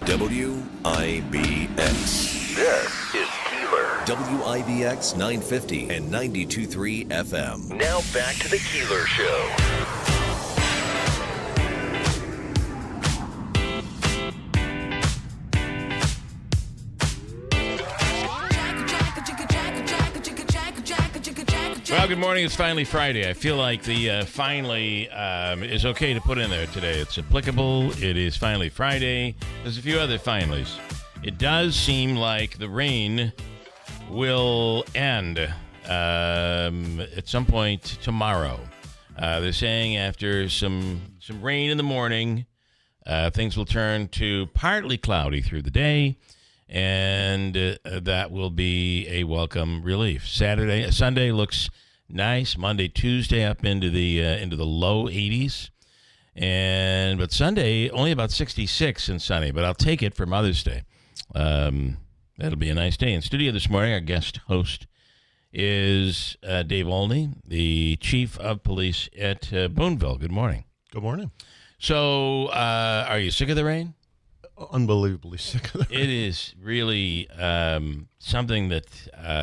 WIBX. This is Keeler. WIBX 950 and 92.3 FM. Now back to the Keeler Show. Well, good morning. It's finally Friday. I feel like the finally is okay to put in there today. It's applicable. It is finally Friday. There's a few other finallys. It does seem like the rain will end at some point tomorrow. They're saying after some rain in the morning, things will turn to partly cloudy through the day, and that will be a welcome relief. Sunday looks nice. Monday, Tuesday up into the low 80s, but Sunday only about 66 and sunny. But I'll take it for Mother's Day. That'll be a nice day. In studio this morning, our guest host is Dave Olney, the chief of police at Boonville. Good morning. Good morning. So, are you sick of the rain? Unbelievably sick of the rain. It is really something that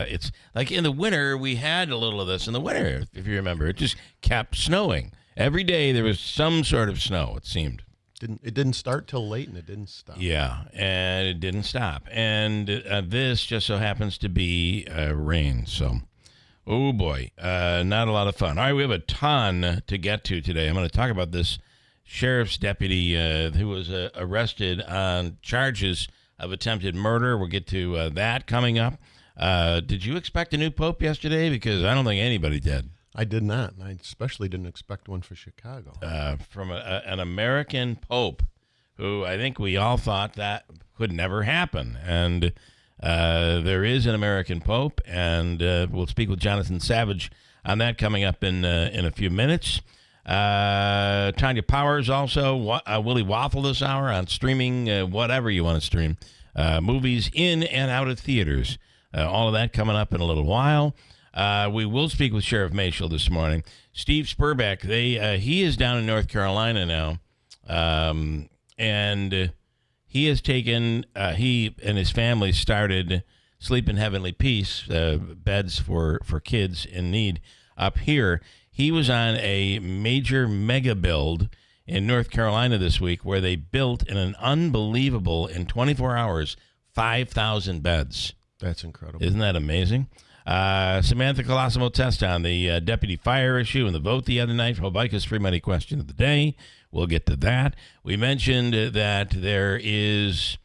it's like in the winter, we had a little of this in the winter, if you remember. It just kept snowing. Every day there was some sort of snow, it seemed. It didn't start till late, and it didn't stop. Yeah, and it didn't stop. And this just so happens to be rain. So, oh boy, not a lot of fun. All right, we have a ton to get to today. I'm going to talk about this sheriff's deputy who was arrested on charges of attempted murder. We'll get to that coming up. Did you expect a new pope yesterday? Because I don't think anybody did. I did not, and I especially didn't expect one for Chicago. From an American pope who I think we all thought that could never happen. And there is an American pope, and we'll speak with Jonathan Savage on that coming up in a few minutes. Tanya Powers also, Willie Waffle this hour on streaming, whatever you want to stream, movies in and out of theaters. All of that coming up in a little while. We will speak with Sheriff Mashel this morning. Steve Spurbeck, he is down in North Carolina now, and he has taken, he and his family started Sleep in Heavenly Peace, beds for kids in need up here. He was on a major mega build in North Carolina this week where they built in an unbelievable, in 24 hours, 5,000 beds. That's incredible. Isn't that amazing? Samantha Colosimo test on the deputy fire issue and the vote the other night. Hobica's free money question of the day. We'll get to that. We mentioned that there is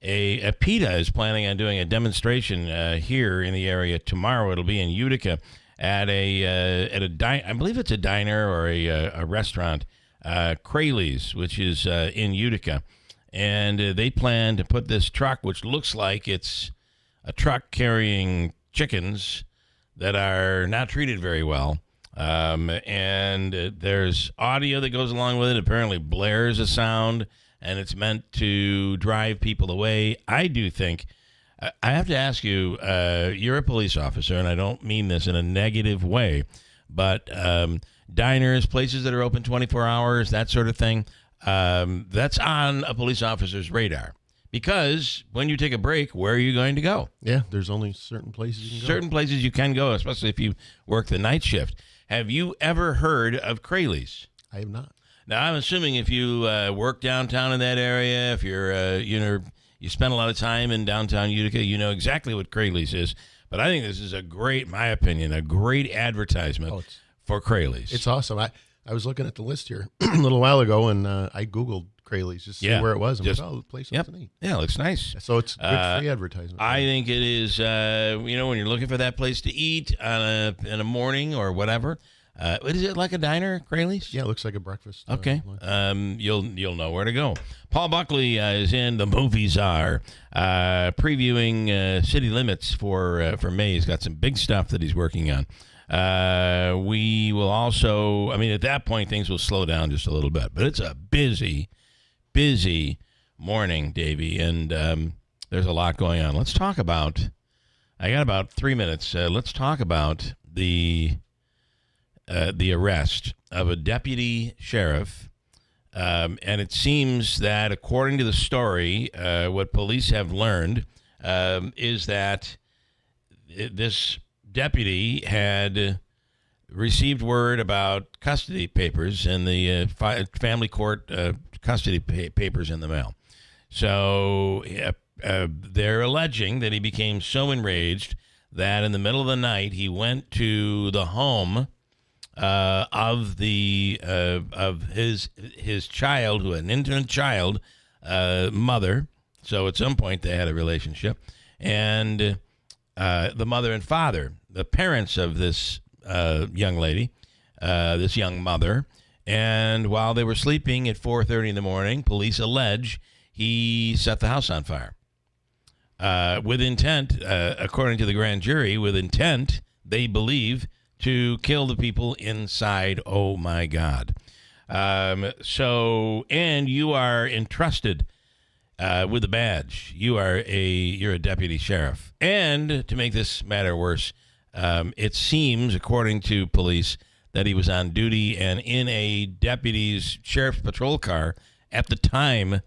a PETA is planning on doing a demonstration here in the area tomorrow. It'll be in Utica at I believe it's a diner or a restaurant, Craley's, which is in Utica, and they plan to put this truck, which looks like it's a truck carrying chickens that are not treated very well, and there's audio that goes along with it. Apparently blares a sound, and it's meant to drive people away. I do think, I have to ask you, you're a police officer, and I don't mean this in a negative way, but diners, places that are open 24 hours, that sort of thing, that's on a police officer's radar. Because when you take a break, where are you going to go? Yeah, there's only certain places you can go. Certain places you can go, especially if you work the night shift. Have you ever heard of Craley's? I have not. Now, I'm assuming if you work downtown in that area, if you're, you spend a lot of time in downtown Utica, you know exactly what Craley's is. But I think this is my opinion, a great advertisement for Craley's. It's awesome. I was looking at the list here a little while ago, and I Googled Craley's just to see where it was. And the place looks neat. Yeah, it looks nice. So it's good free advertisement. I think it is, when you're looking for that place to eat in a morning or whatever. Is it like a diner, Craley's? Yeah, it looks like a breakfast. Okay. You'll know where to go. Paul Buckley is in The Movie Czar, previewing City Limits for May. He's got some big stuff that he's working on. We will also, at that point, things will slow down just a little bit. But it's a busy morning, Davey, and there's a lot going on. Let's talk about, I got about 3 minutes. Let's talk about the arrest of a deputy sheriff And it seems that, according to the story, what police have learned is that this deputy had received word about custody papers in the family court custody papers in the mail. So they're alleging that he became so enraged that in the middle of the night he went to the home of his child, who had an infant child, mother. So at some point they had a relationship, and the mother and father, the parents of this young lady, this young mother. And while they were sleeping at 4:30 in the morning, police allege he set the house on fire. With intent, according to the grand jury, with intent, they believe, to kill the people inside. Oh, my God. And you are entrusted with a badge. You're a deputy sheriff. And to make this matter worse, it seems, according to police, that he was on duty and in a deputy's sheriff's patrol car at the time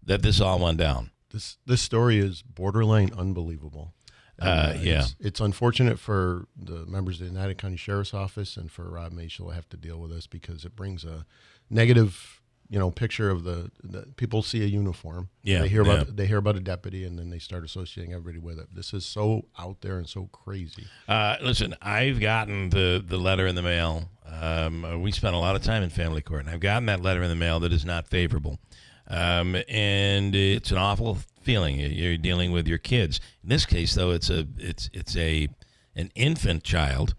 that this all went down. This story is borderline unbelievable. It's unfortunate for the members of the United County Sheriff's Office and for Rob Mashel to have to deal with this, because it brings a negative, picture of the people see a uniform. Yeah, they hear about a deputy, and then they start associating everybody with it. This is so out there and so crazy. Listen, I've gotten the letter in the mail. We spent a lot of time in family court, and I've gotten that letter in the mail that is not favorable. And it's an awful feeling. You're dealing with your kids. In this case, though, it's an infant child.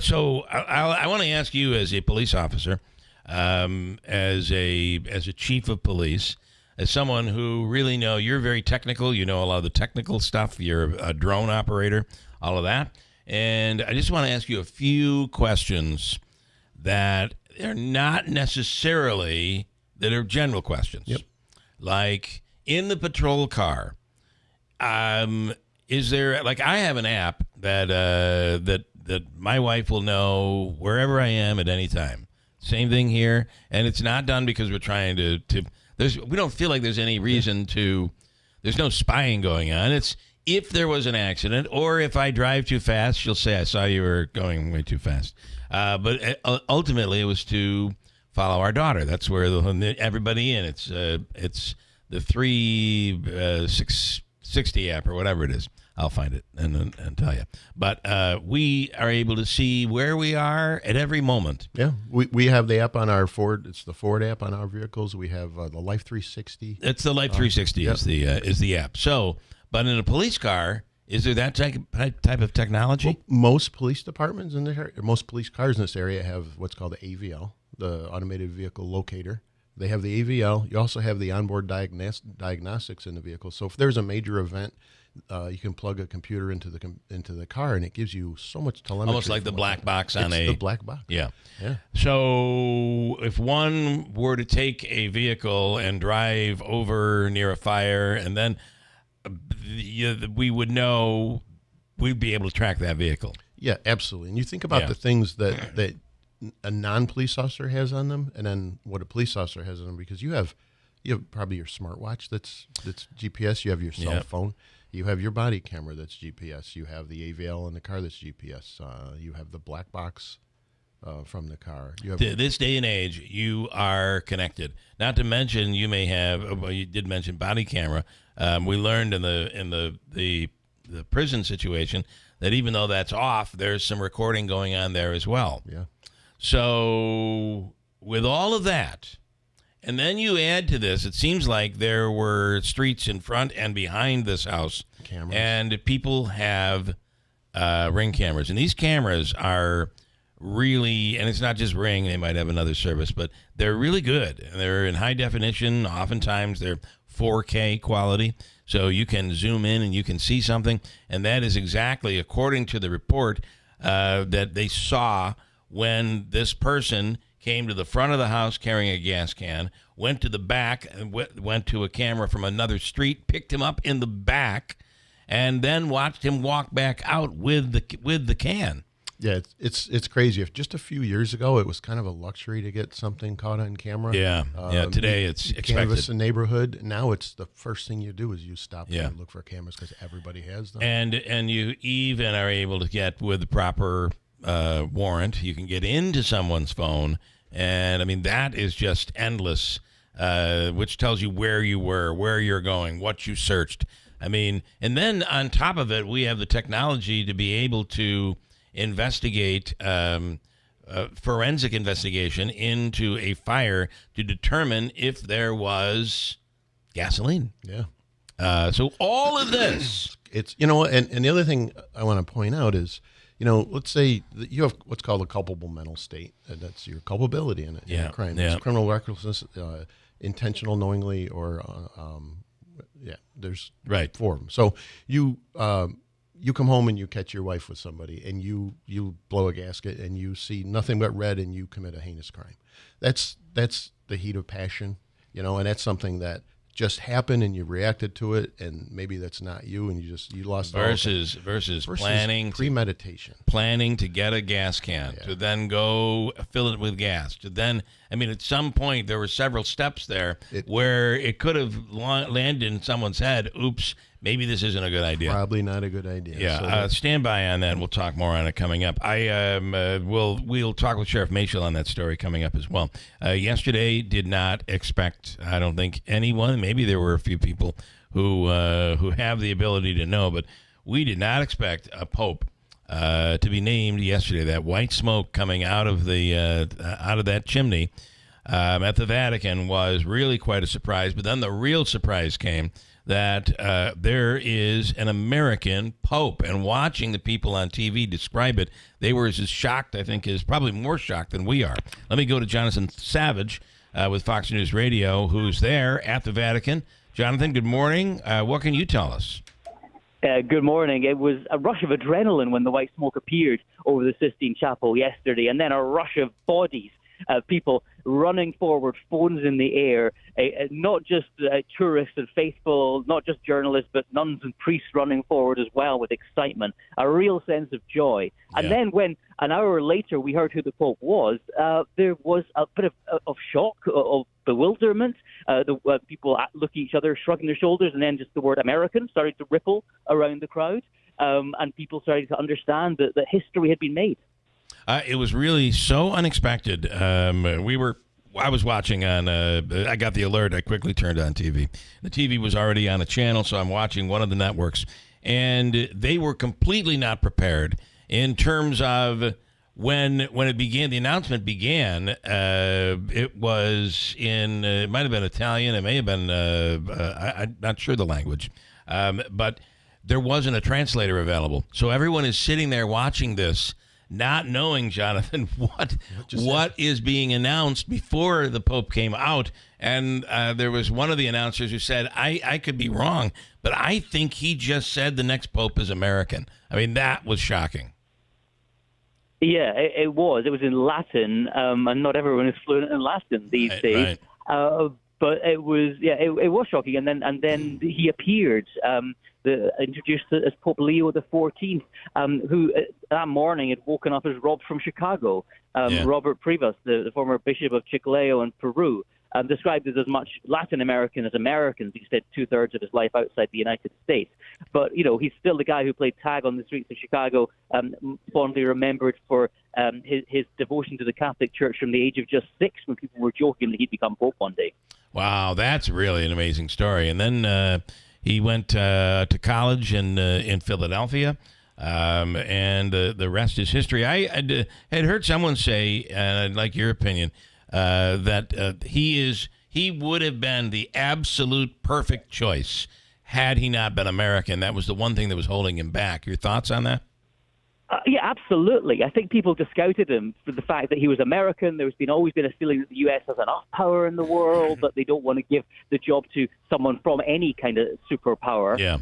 So I want to ask you, as a police officer, as a chief of police, as someone who really you're very technical. You know a lot of the technical stuff. You're a drone operator, all of that. And I just want to ask you a few questions that are not necessarily, that are general questions. Yep. Like, in the patrol car, is there, like, I have an app that my wife will know wherever I am at any time. Same thing here. And it's not done because we're trying to we don't feel like there's any reason there's no spying going on. It's if there was an accident, or if I drive too fast, she'll say, I saw you were going way too fast. But ultimately, it was to follow our daughter. That's where everybody in. It's the 360 app or whatever it is. I'll find it and tell you. But we are able to see where we are at every moment. Yeah, we have the app on our Ford. It's the Ford app on our vehicles. We have the Life 360. It's the Life 360 is the app. So, but in a police car, is there that type of technology? Well, most police departments most police cars in this area have what's called the AVL, the Automated Vehicle Locator. They have the AVL. You also have the onboard diagnostics in the vehicle. So if there's a major event, you can plug a computer into the car, and it gives you so much telemetry. Almost like the black box on the black box. Yeah. So if one were to take a vehicle and drive over near a fire, and then we would know, we'd be able to track that vehicle. Yeah, absolutely. And you think about the things that a non-police officer has on them, and then what a police officer has on them, because you have probably your smartwatch that's GPS. You have your cell phone. You have your body camera that's GPS. You have the AVL in the car that's GPS. You have the black box from the car. You have this day and age, you are connected. Not to mention, you may have. Well, you did mention body camera. We learned in the prison situation that even though that's off, there's some recording going on there as well. Yeah. So with all of that, and then you add to this, it seems like there were streets in front and behind this house. Cameras. And people have Ring cameras. And these cameras are really, and it's not just Ring, they might have another service, but they're really good. And they're in high definition. Oftentimes they're 4K quality. So you can zoom in and you can see something. And that is exactly, according to the report, that they saw when this person came to the front of the house carrying a gas can, went to the back, and went to a camera from another street, picked him up in the back, and then watched him walk back out with the can. Yeah, it's crazy. If just a few years ago it was kind of a luxury to get something caught on camera. Yeah, today it's expected. Canvass a neighborhood. Now it's the first thing you do is you stop and look for cameras because everybody has them. And you even are able to get, with the proper warrant, you can get into someone's phone. And, I mean, that is just endless, which tells you where you were, where you're going, what you searched. I mean, and then on top of it, we have the technology to be able to investigate, forensic investigation into a fire to determine if there was gasoline. Yeah. So all of this. It's, and the other thing I want to point out is, let's say that you have what's called a culpable mental state, and that's your culpability in a crime. Yeah. It's criminal recklessness, intentional, knowingly, or there's four of them. So you come home and you catch your wife with somebody, and you blow a gasket, and you see nothing but red, and you commit a heinous crime. That's the heat of passion, and that's something that just happened and you reacted to it, and maybe that's not you, and you lost versus planning, premeditation, planning to get a gas can, to then go fill it with gas, to then, I mean, at some point there were several steps there where it could have landed in someone's head. Oops, maybe this isn't a good idea. Probably not a good idea. Yeah, stand by on that. We'll talk more on it coming up. We'll talk with Sheriff Mashel on that story coming up as well. Yesterday, did not expect, I don't think anyone, maybe there were a few people who have the ability to know, but we did not expect a pope to be named yesterday. That white smoke coming out of that chimney at the Vatican was really quite a surprise. But then the real surprise came that there is an American pope, and watching the people on TV describe it, they were as shocked, I think, probably more shocked than we are. Let me go to Jonathan Savage with Fox News Radio, who's there at the Vatican. Jonathan, good morning. What can you tell us? Good morning. It was a rush of adrenaline when the white smoke appeared over the Sistine Chapel yesterday, and then a rush of bodies, people running forward, phones in the air, not just tourists and faithful, not just journalists, but nuns and priests running forward as well with excitement, a real sense of joy. And then when an hour later we heard who the Pope was, there was a bit of shock, of bewilderment. The people look at each other, shrugging their shoulders, and then just the word American started to ripple around the crowd, and people started to understand that history had been made. It was really so unexpected. I was watching on, I got the alert, I quickly turned on TV. The TV was already on a channel, so I'm watching one of the networks, and they were completely not prepared in terms of when it began, the announcement began, it was in, it might have been Italian, it may have been, I'm not sure the language, but there wasn't a translator available. So everyone is sitting there watching this, not knowing, Jonathan, what is being announced before the Pope came out. And there was one of the announcers who said, I could be wrong, but I think he just said the next Pope is American. I mean, that was shocking. Yeah, it was. It was in Latin, and not everyone is fluent in Latin these days. Right. But it was, it was shocking. And then he appeared, introduced as Pope Leo XIV, who that morning had woken up as Rob from Chicago. Robert Privas, the former Bishop of Chiclayo in Peru, described as much Latin American as Americans. He spent 2/3 of his life outside the United States. But, he's still the guy who played tag on the streets of Chicago, fondly remembered for his devotion to the Catholic Church from the age of just 6, when people were joking that he'd become Pope one day. Wow, that's really an amazing story. And then he went to college in Philadelphia, and the rest is history. I had heard someone say, and I'd like your opinion, that he would have been the absolute perfect choice had he not been American. That was the one thing that was holding him back. Your thoughts on that? Yeah, absolutely. I think people discounted him for the fact that he was American. There's always been a feeling that the U.S. has enough power in the world, that they don't want to give the job to someone from any kind of superpower. Yeah.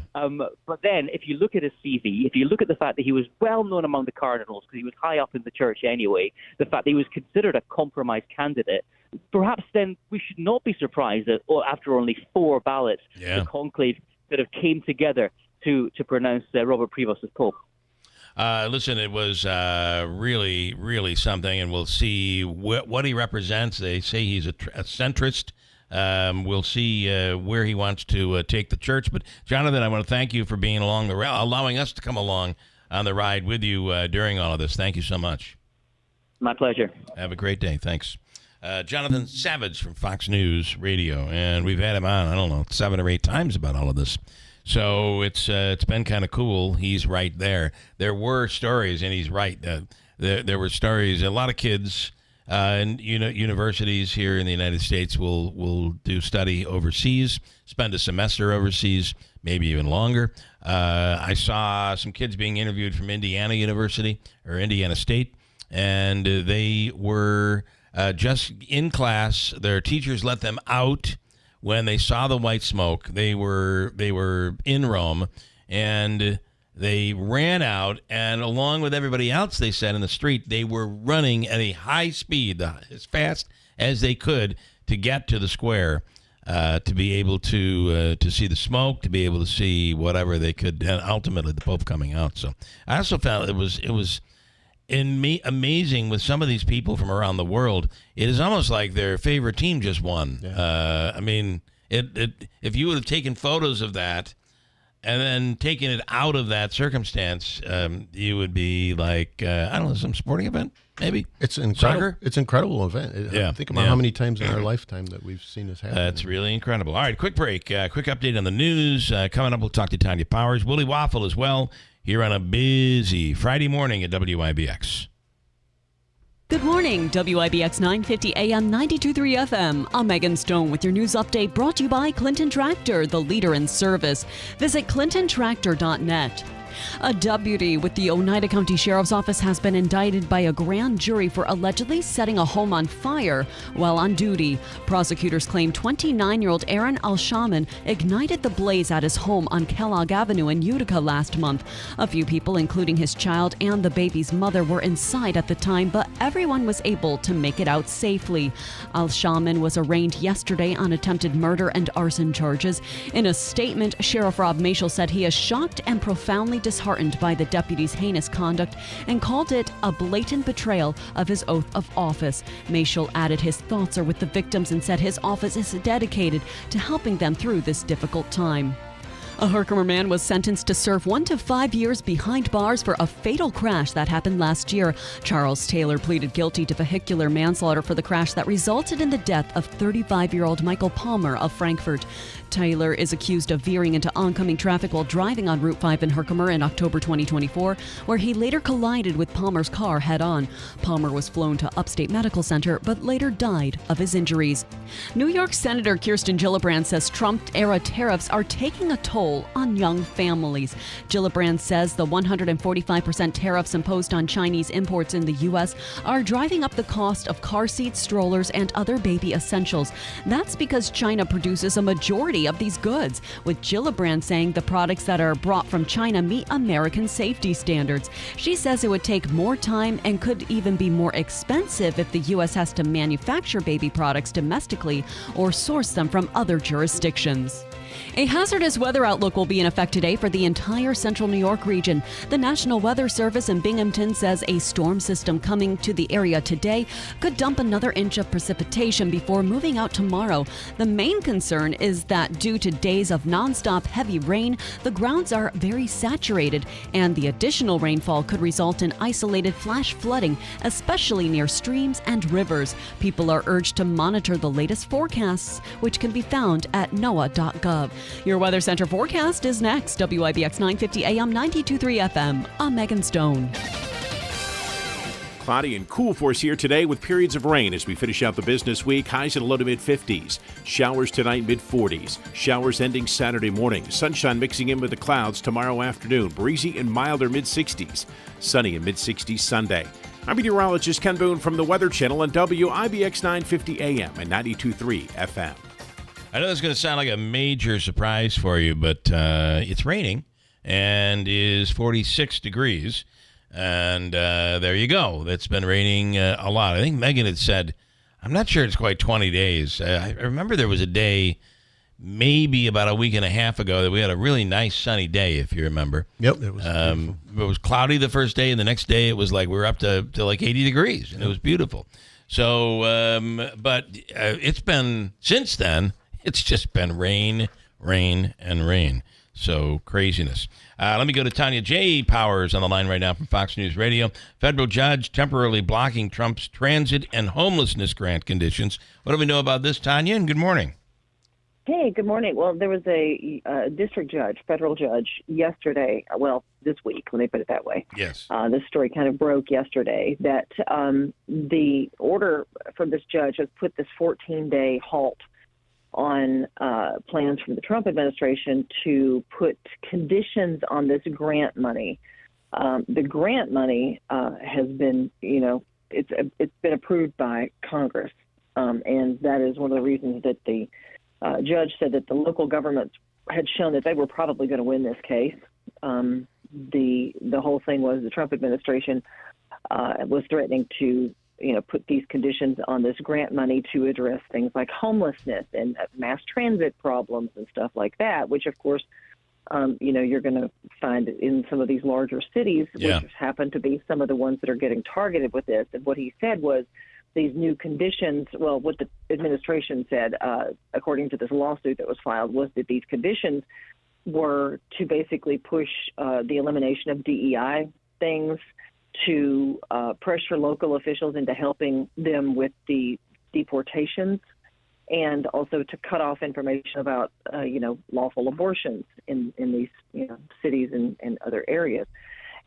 But then, if you look at his CV, if you look at the fact that he was well known among the cardinals, because he was high up in the church anyway, the fact that he was considered a compromise candidate, perhaps then we should not be surprised that after only 4 ballots, the conclave sort of came together to pronounce Robert Privas as Pope. Listen, it was really, really something, and we'll see what he represents. They say he's a centrist. We'll see where he wants to take the church. But, Jonathan, I want to thank you for being along allowing us to come along on the ride with you during all of this. Thank you so much. My pleasure. Have a great day. Thanks. Jonathan Savage from Fox News Radio, and we've had him on, I don't know, 7 or 8 times about all of this. So it's been kind of cool. He's right there. There were stories, and he's right. There were stories. A lot of kids and universities here in the United States will do study overseas, spend a semester overseas, maybe even longer. I saw some kids being interviewed from Indiana University or Indiana State, and they were just in class. Their teachers let them out when they saw the white smoke. They were in Rome, and they ran out, and along with everybody else, they said, in the street, they were running at a high speed, as fast as they could, to get to the square, to be able to see the smoke, to be able to see whatever they could, and ultimately the Pope coming out. So I also felt it was amazing with some of these people from around the world. It is almost like their favorite team just won. Yeah. I mean, if you would have taken photos of that and then taken it out of that circumstance, you would be like, I don't know, some sporting event, maybe? It's incredible. It's an incredible event. Think about how many times in our lifetime that we've seen this happen. That's really incredible. All right, quick break. Quick update on the news. Coming up, we'll talk to Tanya Powers. Willie Waffle as well, here on a busy Friday morning at WIBX. Good morning, WIBX 950 AM 92.3 FM. I'm Megan Stone with your news update brought to you by Clinton Tractor, the leader in service. Visit clintontractor.net. A deputy with the Oneida County Sheriff's Office has been indicted by a grand jury for allegedly setting a home on fire while on duty. Prosecutors claim 29-year-old Aaron Al-Shaman ignited the blaze at his home on Kellogg Avenue in Utica last month. A few people, including his child and the baby's mother, were inside at the time, but everyone was able to make it out safely. Al-Shaman was arraigned yesterday on attempted murder and arson charges. In a statement, Sheriff Rob Mashel said he is shocked and profoundly disheartened by the deputy's heinous conduct and called it a blatant betrayal of his oath of office. Mashel added his thoughts are with the victims and said his office is dedicated to helping them through this difficult time. A Herkimer man was sentenced to serve 1 to 5 years behind bars for a fatal crash that happened last year. Charles Taylor pleaded guilty to vehicular manslaughter for the crash that resulted in the death of 35-year-old Michael Palmer of Frankfort. Taylor is accused of veering into oncoming traffic while driving on Route 5 in Herkimer in October 2024, where he later collided with Palmer's car head-on. Palmer was flown to Upstate Medical Center, but later died of his injuries. New York Senator Kirsten Gillibrand says Trump-era tariffs are taking a toll on young families. Gillibrand says the 145% tariffs imposed on Chinese imports in the U.S. are driving up the cost of car seats, strollers, and other baby essentials. That's because China produces a majority of these goods, with Gillibrand saying the products that are brought from China meet American safety standards. She says it would take more time and could even be more expensive if the U.S. has to manufacture baby products domestically or source them from other jurisdictions. A hazardous weather outlook will be in effect today for the entire central New York region. The National Weather Service in Binghamton says a storm system coming to the area today could dump another inch of precipitation before moving out tomorrow. The main concern is that due to days of nonstop heavy rain, the grounds are very saturated, and the additional rainfall could result in isolated flash flooding, especially near streams and rivers. People are urged to monitor the latest forecasts, which can be found at noaa.gov. Your Weather Center forecast is next. WIBX 950 AM 92.3 FM. I'm Megan Stone. Cloudy and cool for us here today with periods of rain as we finish out the business week. Highs in the low to mid-50s. Showers tonight, mid-40s. Showers ending Saturday morning. Sunshine mixing in with the clouds tomorrow afternoon. Breezy and milder mid-60s. Sunny and mid-60s Sunday. I'm meteorologist Ken Boone from the Weather Channel on WIBX 950 AM and 92.3 FM. I know this is going to sound like a major surprise for you, but it's raining and is 46 degrees. And there you go. It's been raining a lot. I think Megan had said, I'm not sure it's quite 20 days. I remember there was a day maybe about a week and a half ago that we had a really nice sunny day, if you remember. Yep, it was it was cloudy the first day, and the next day it was like we were up to like 80 degrees, and it was beautiful. So, but it's been, since then, it's just been rain, rain, and rain. So craziness. Let me go to Tanya J. Powers on the line right now from Fox News Radio. Federal judge temporarily blocking Trump's transit and homelessness grant conditions. What do we know about this, Tanya? And good morning. Hey, good morning. Well, there was a district judge, federal judge, yesterday, this week, let me put it that way. Yes. This story kind of broke yesterday that the order from this judge has put this 14-day halt on plans from the Trump administration to put conditions on this grant money. The grant money has been, it's been approved by Congress, and that is one of the reasons that the judge said that the local governments had shown that they were probably going to win this case. The whole thing was the Trump administration was threatening to, put these conditions on this grant money to address things like homelessness and mass transit problems and stuff like that, which, of course, you're going to find in some of these larger cities, which happen to be some of the ones that are getting targeted with this. And what he said was these new conditions, what the administration said, according to this lawsuit that was filed, was that these conditions were to basically push the elimination of DEI things, to pressure local officials into helping them with the deportations, and also to cut off information about, lawful abortions in these cities and other areas.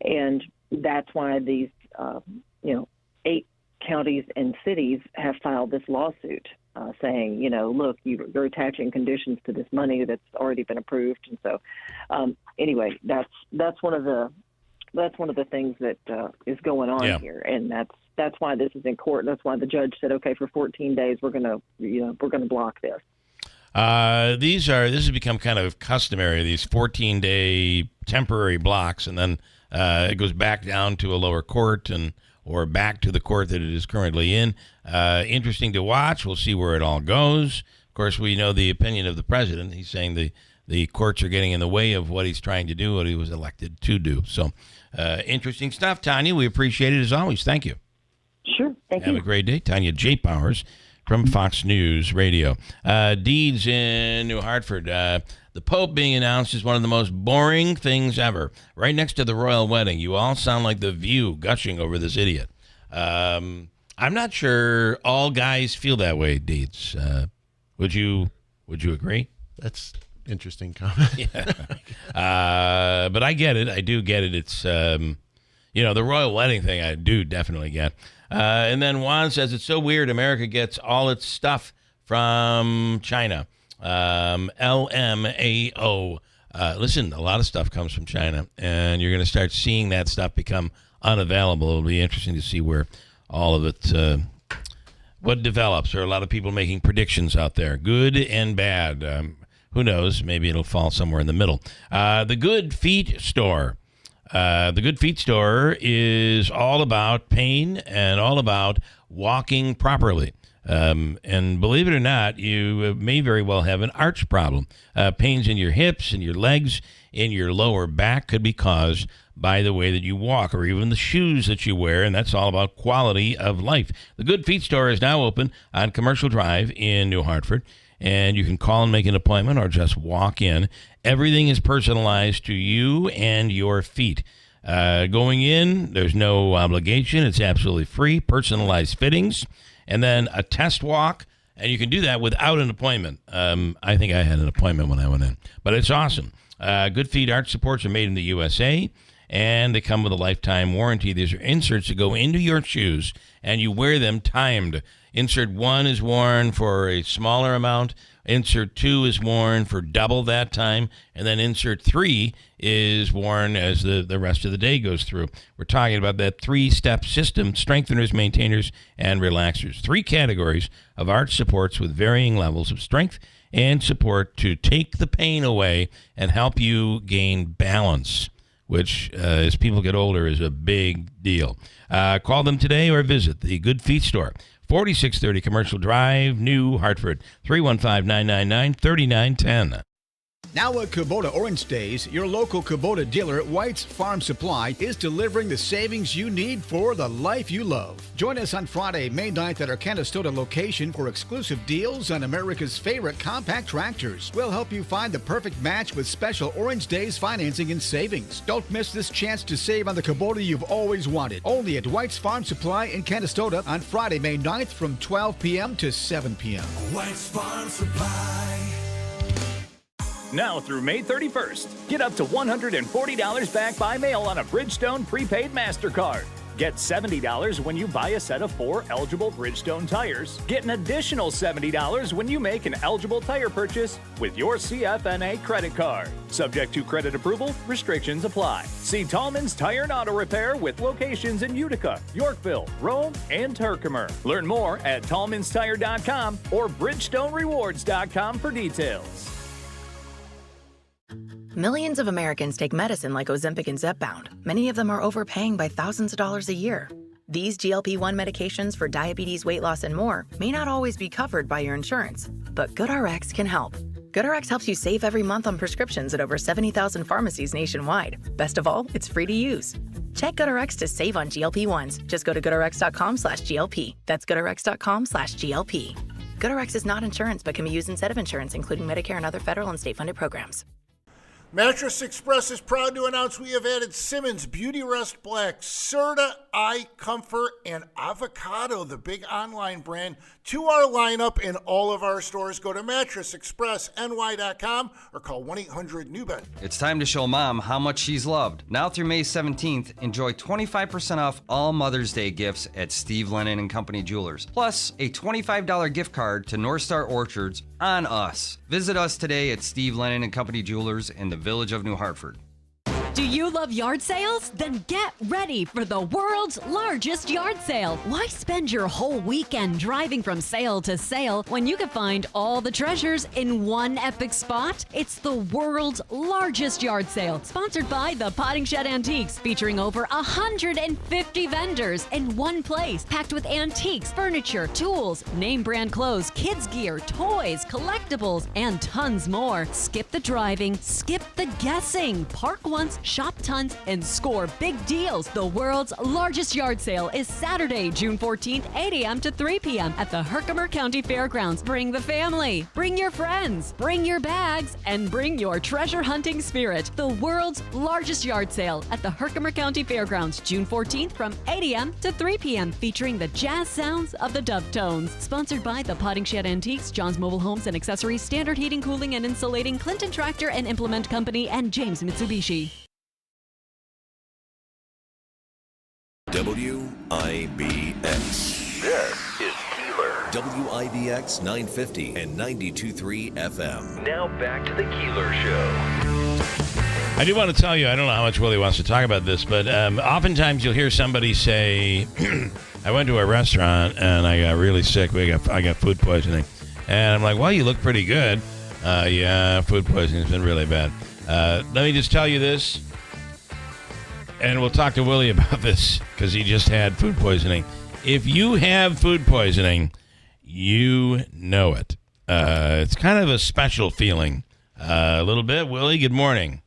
And that's why these, 8 counties and cities have filed this lawsuit saying, look, you're attaching conditions to this money that's already been approved. And so anyway, that's one of the things that is going on here. And that's why this is in court. That's why the judge said, okay, for 14 days, we're going to block this. This has become kind of customary, these 14-day temporary blocks, and then it goes back down to a lower court or back to the court that it is currently in. Interesting to watch. We'll see where it all goes. Of course, we know the opinion of the president. He's saying the courts are getting in the way of what he's trying to do, what he was elected to do. So interesting stuff, Tanya. We appreciate it as always. Thank you. Sure. Thank you. Have a great day. Tanya J. Powers from Fox News Radio. Deeds in New Hartford. The Pope being announced is one of the most boring things ever. Right next to the royal wedding. You all sound like The View gushing over this idiot. I'm not sure all guys feel that way, Deeds. Would you agree? That's interesting comment. But I get it. I do get it. It's, the royal wedding thing I do definitely get. And then Juan says, it's so weird America gets all its stuff from China. LMAO. Listen, a lot of stuff comes from China, and you're going to start seeing that stuff become unavailable. It'll be interesting to see where all of it, what develops. There are a lot of people making predictions out there, good and bad. Who knows? Maybe it'll fall somewhere in the middle. The Good Feet Store. The Good Feet Store is all about pain and all about walking properly. And believe it or not, you may very well have an arch problem. Pains in your hips and your legs, in your lower back could be caused by the way that you walk or even the shoes that you wear, and that's all about quality of life. The Good Feet Store is now open on Commercial Drive in New Hartford, and you can call and make an appointment or just walk in. Everything is personalized to you and your feet. Going in, there's no obligation. It's absolutely free, personalized fittings, and then a test walk, and you can do that without an appointment. I think I had an appointment when I went in, but it's awesome. Good Feet arch supports are made in the USA, and they come with a lifetime warranty. These are inserts that go into your shoes, and you wear them timed. Insert 1 is worn for a smaller amount. Insert 2 is worn for double that time. And then insert 3 is worn as the rest of the day goes through. We're talking about that 3-step system, strengtheners, maintainers, and relaxers. 3 categories of arch supports with varying levels of strength and support to take the pain away and help you gain balance, which, as people get older, is a big deal. Call them today or visit the Good Feet Store. 4630 Commercial Drive, New Hartford, 315-999-3910. Now at Kubota Orange Days, your local Kubota dealer at White's Farm Supply is delivering the savings you need for the life you love. Join us on Friday, May 9th at our Canastota location for exclusive deals on America's favorite compact tractors. We'll help you find the perfect match with special Orange Days financing and savings. Don't miss this chance to save on the Kubota you've always wanted. Only at White's Farm Supply in Canastota on Friday, May 9th from 12 p.m. to 7 p.m. White's Farm Supply. Now through May 31st, get up to $140 back by mail on a Bridgestone prepaid MasterCard. Get $70 when you buy a set of 4 eligible Bridgestone tires. Get an additional $70 when you make an eligible tire purchase with your CFNA credit card. Subject to credit approval, restrictions apply. See Tallman's Tire and Auto Repair with locations in Utica, Yorkville, Rome, and Herkimer. Learn more at tallmanstire.com or bridgestonerewards.com for details. Millions of Americans take medicine like Ozempic and Zepbound. Many of them are overpaying by thousands of dollars a year. These GLP-1 medications for diabetes, weight loss, and more may not always be covered by your insurance, but GoodRx can help. GoodRx helps you save every month on prescriptions at over 70,000 pharmacies nationwide. Best of all, it's free to use. Check GoodRx to save on GLP-1s. Just go to goodrx.com/GLP. That's goodrx.com/GLP. GoodRx is not insurance but can be used instead of insurance, including Medicare and other federal and state-funded programs. Mattress Express is proud to announce we have added Simmons Beauty Rest Black, Serta Eye Comfort, and Avocado, the big online brand, to our lineup in all of our stores. Go to mattressexpressny.com or call 1-800-NEW-BED. It's time to show Mom how much she's loved. Now through May 17th, enjoy 25% off all Mother's Day gifts at Steve Lennon & Company Jewelers, plus a $25 gift card to North Star Orchards on us. Visit us today at Steve Lennon & Company Jewelers in the Village of New Hartford. Do you love yard sales? Then get ready for the world's largest yard sale. Why spend your whole weekend driving from sale to sale when you can find all the treasures in one epic spot? It's the world's largest yard sale, sponsored by the Potting Shed Antiques, featuring over 150 vendors in one place, packed with antiques, furniture, tools, name brand clothes, kids gear, toys, collectibles, and tons more. Skip the driving, skip the guessing. Park once, shop tons, and score big deals. The world's largest yard sale is Saturday, June 14th, 8 a.m. to 3 p.m. at the Herkimer County Fairgrounds. Bring the family, bring your friends, bring your bags, and bring your treasure hunting spirit. The world's largest yard sale at the Herkimer County Fairgrounds, June 14th from 8 a.m. to 3 p.m. featuring the jazz sounds of the Dove Tones. Sponsored by the Potting Shed Antiques, John's Mobile Homes and Accessories, Standard Heating, Cooling, and Insulating, Clinton Tractor and Implement Company, and James Mitsubishi. WIBX. This is Keeler. WIBX 950 and 92.3 FM. Now back to the Keeler Show. I do want to tell you, I don't know how much Willie wants to talk about this, but oftentimes you'll hear somebody say, I went to a restaurant and I got really sick. I got food poisoning. And I'm like, well, you look pretty good. Yeah, food poisoning's been really bad. Let me just tell you this. And we'll talk to Willie about this because he just had food poisoning. If you have food poisoning, you know it. It's kind of a special feeling. A little bit. Willie, good morning.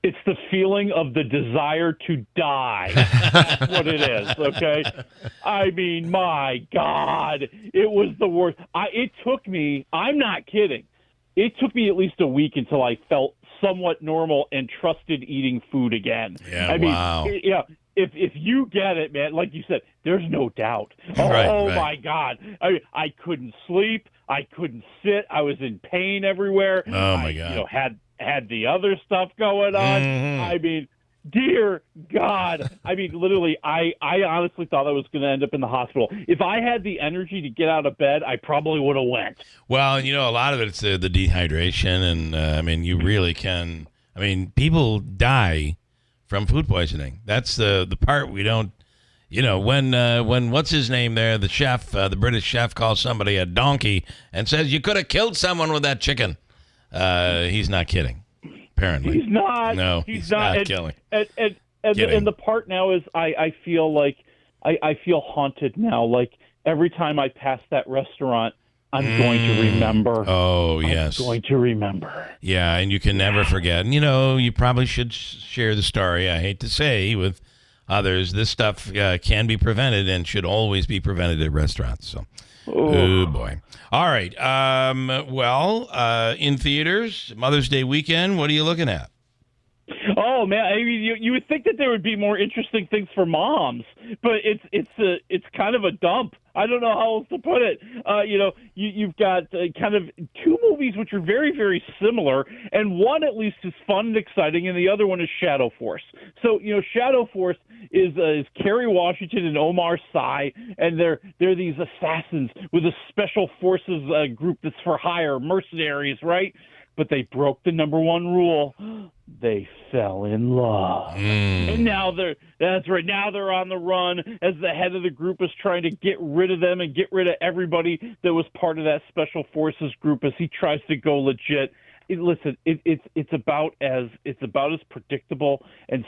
It's the feeling of the desire to die. That's what it is, okay? I mean, my God, it was the worst. It took me, I'm not kidding, it took me at least a week until I felt somewhat normal and trusted eating food again. Yeah, I mean, wow. If you get it, man, like you said, there's no doubt. Right. My God. I couldn't sleep. I couldn't sit. I was in pain everywhere. Oh, my God. Had the other stuff going on. Mm-hmm. I mean, dear God. I mean, literally, I honestly thought I was going to end up in the hospital. If I had the energy to get out of bed, I probably would have went. Well, a lot of it's the dehydration, and, you really can. I mean, people die from food poisoning. That's the part we don't, when what's his name there, the chef, the British chef calls somebody a donkey and says, you could have killed someone with that chicken. He's not kidding. Apparently, he's not. No, he's not killing. And the part now is I feel like I feel haunted now. Like every time I pass that restaurant, I'm going to remember. Oh, yes. I'm going to remember. Yeah, and you can never forget. And, you probably should share the story. I hate to say with others, this stuff can be prevented and should always be prevented at restaurants. So, oh boy. All right. In theaters, Mother's Day weekend, what are you looking at? Oh man, I mean, you would think that there would be more interesting things for moms, but it's kind of a dump. I don't know how else to put it. You've got kind of two movies which are very, very similar, and one at least is fun and exciting, and the other one is Shadow Force. So Shadow Force is Kerry Washington and Omar Sy, and they're these assassins with a special forces group that's for hire, mercenaries, right? But they broke the number one rule. They fell in love. And now that's right. Now they're on the run as the head of the group is trying to get rid of them and get rid of everybody that was part of that special forces group as he tries to go legit. It's about as predictable and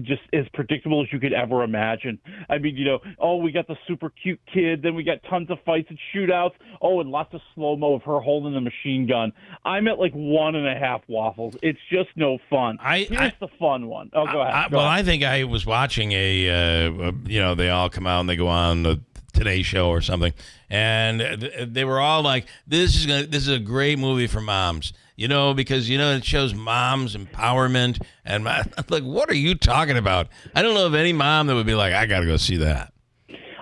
just as predictable as you could ever imagine. I mean, we got the super cute kid, then we got tons of fights and shootouts. Oh, and lots of slow-mo of her holding the machine gun. I'm at like 1.5 waffles. It's just no fun. Here's the fun one. Oh, go ahead. I think I was watching they all come out and they go on the Today Show or something, and they were all like, "This is a great movie for moms," because it shows moms empowerment. And I'm like, what are you talking about? I don't know of any mom that would be like, "I got to go see that."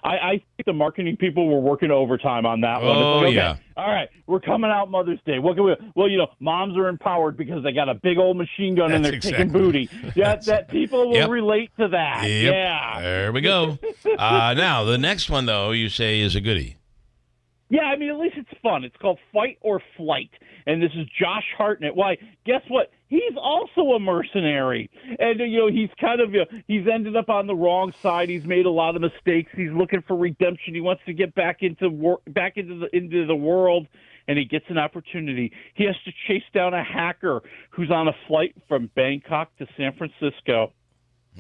I think the marketing people were working overtime on that one. Oh, okay, yeah. All right, we're coming out Mother's Day. What can we? Well, moms are empowered because they got a big old machine gun and they're taking booty. That people will relate to that. Yep. Yeah. There we go. Now, the next one, though, you say is a goodie. Yeah, I mean, at least it's fun. It's called Fight or Flight, and this is Josh Hartnett. Why? Guess what? He's also a mercenary, and he's kind of he's ended up on the wrong side. He's made a lot of mistakes. He's looking for redemption. He wants to get back into the world, and he gets an opportunity. He has to chase down a hacker who's on a flight from Bangkok to San Francisco.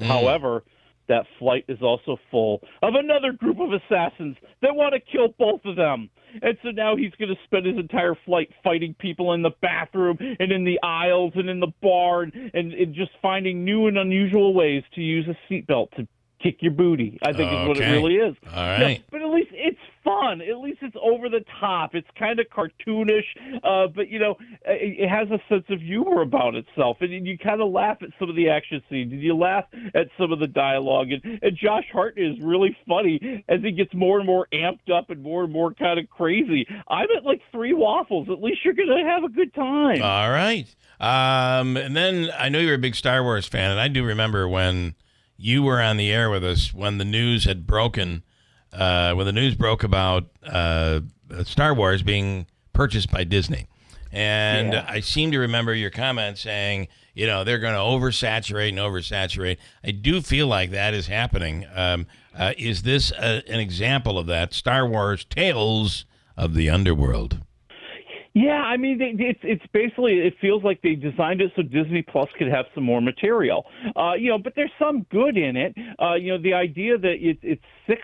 However, that flight is also full of another group of assassins that want to kill both of them. And so now he's going to spend his entire flight fighting people in the bathroom and in the aisles and in the bar and just finding new and unusual ways to use a seatbelt to kick your booty, I think is what it really is. All right. Yeah, but at least it's fun. At least it's over the top. It's kind of cartoonish, but it has a sense of humor about itself, and you kind of laugh at some of the action scenes, and you laugh at some of the dialogue, and Josh Hartnett is really funny as he gets more and more amped up and more kind of crazy. I'm at like 3 waffles. At least you're going to have a good time. All right. And then I know you're a big Star Wars fan, and I do remember when you were on the air with us when the news had broken. When the news broke about Star Wars being purchased by Disney. And I seem to remember your comment saying, they're going to oversaturate. I do feel like that is happening. Is this an example of that? Star Wars Tales of the Underworld. Yeah, I mean, it's basically, it feels like they designed it so Disney Plus could have some more material. But there's some good in it. The idea that it's 6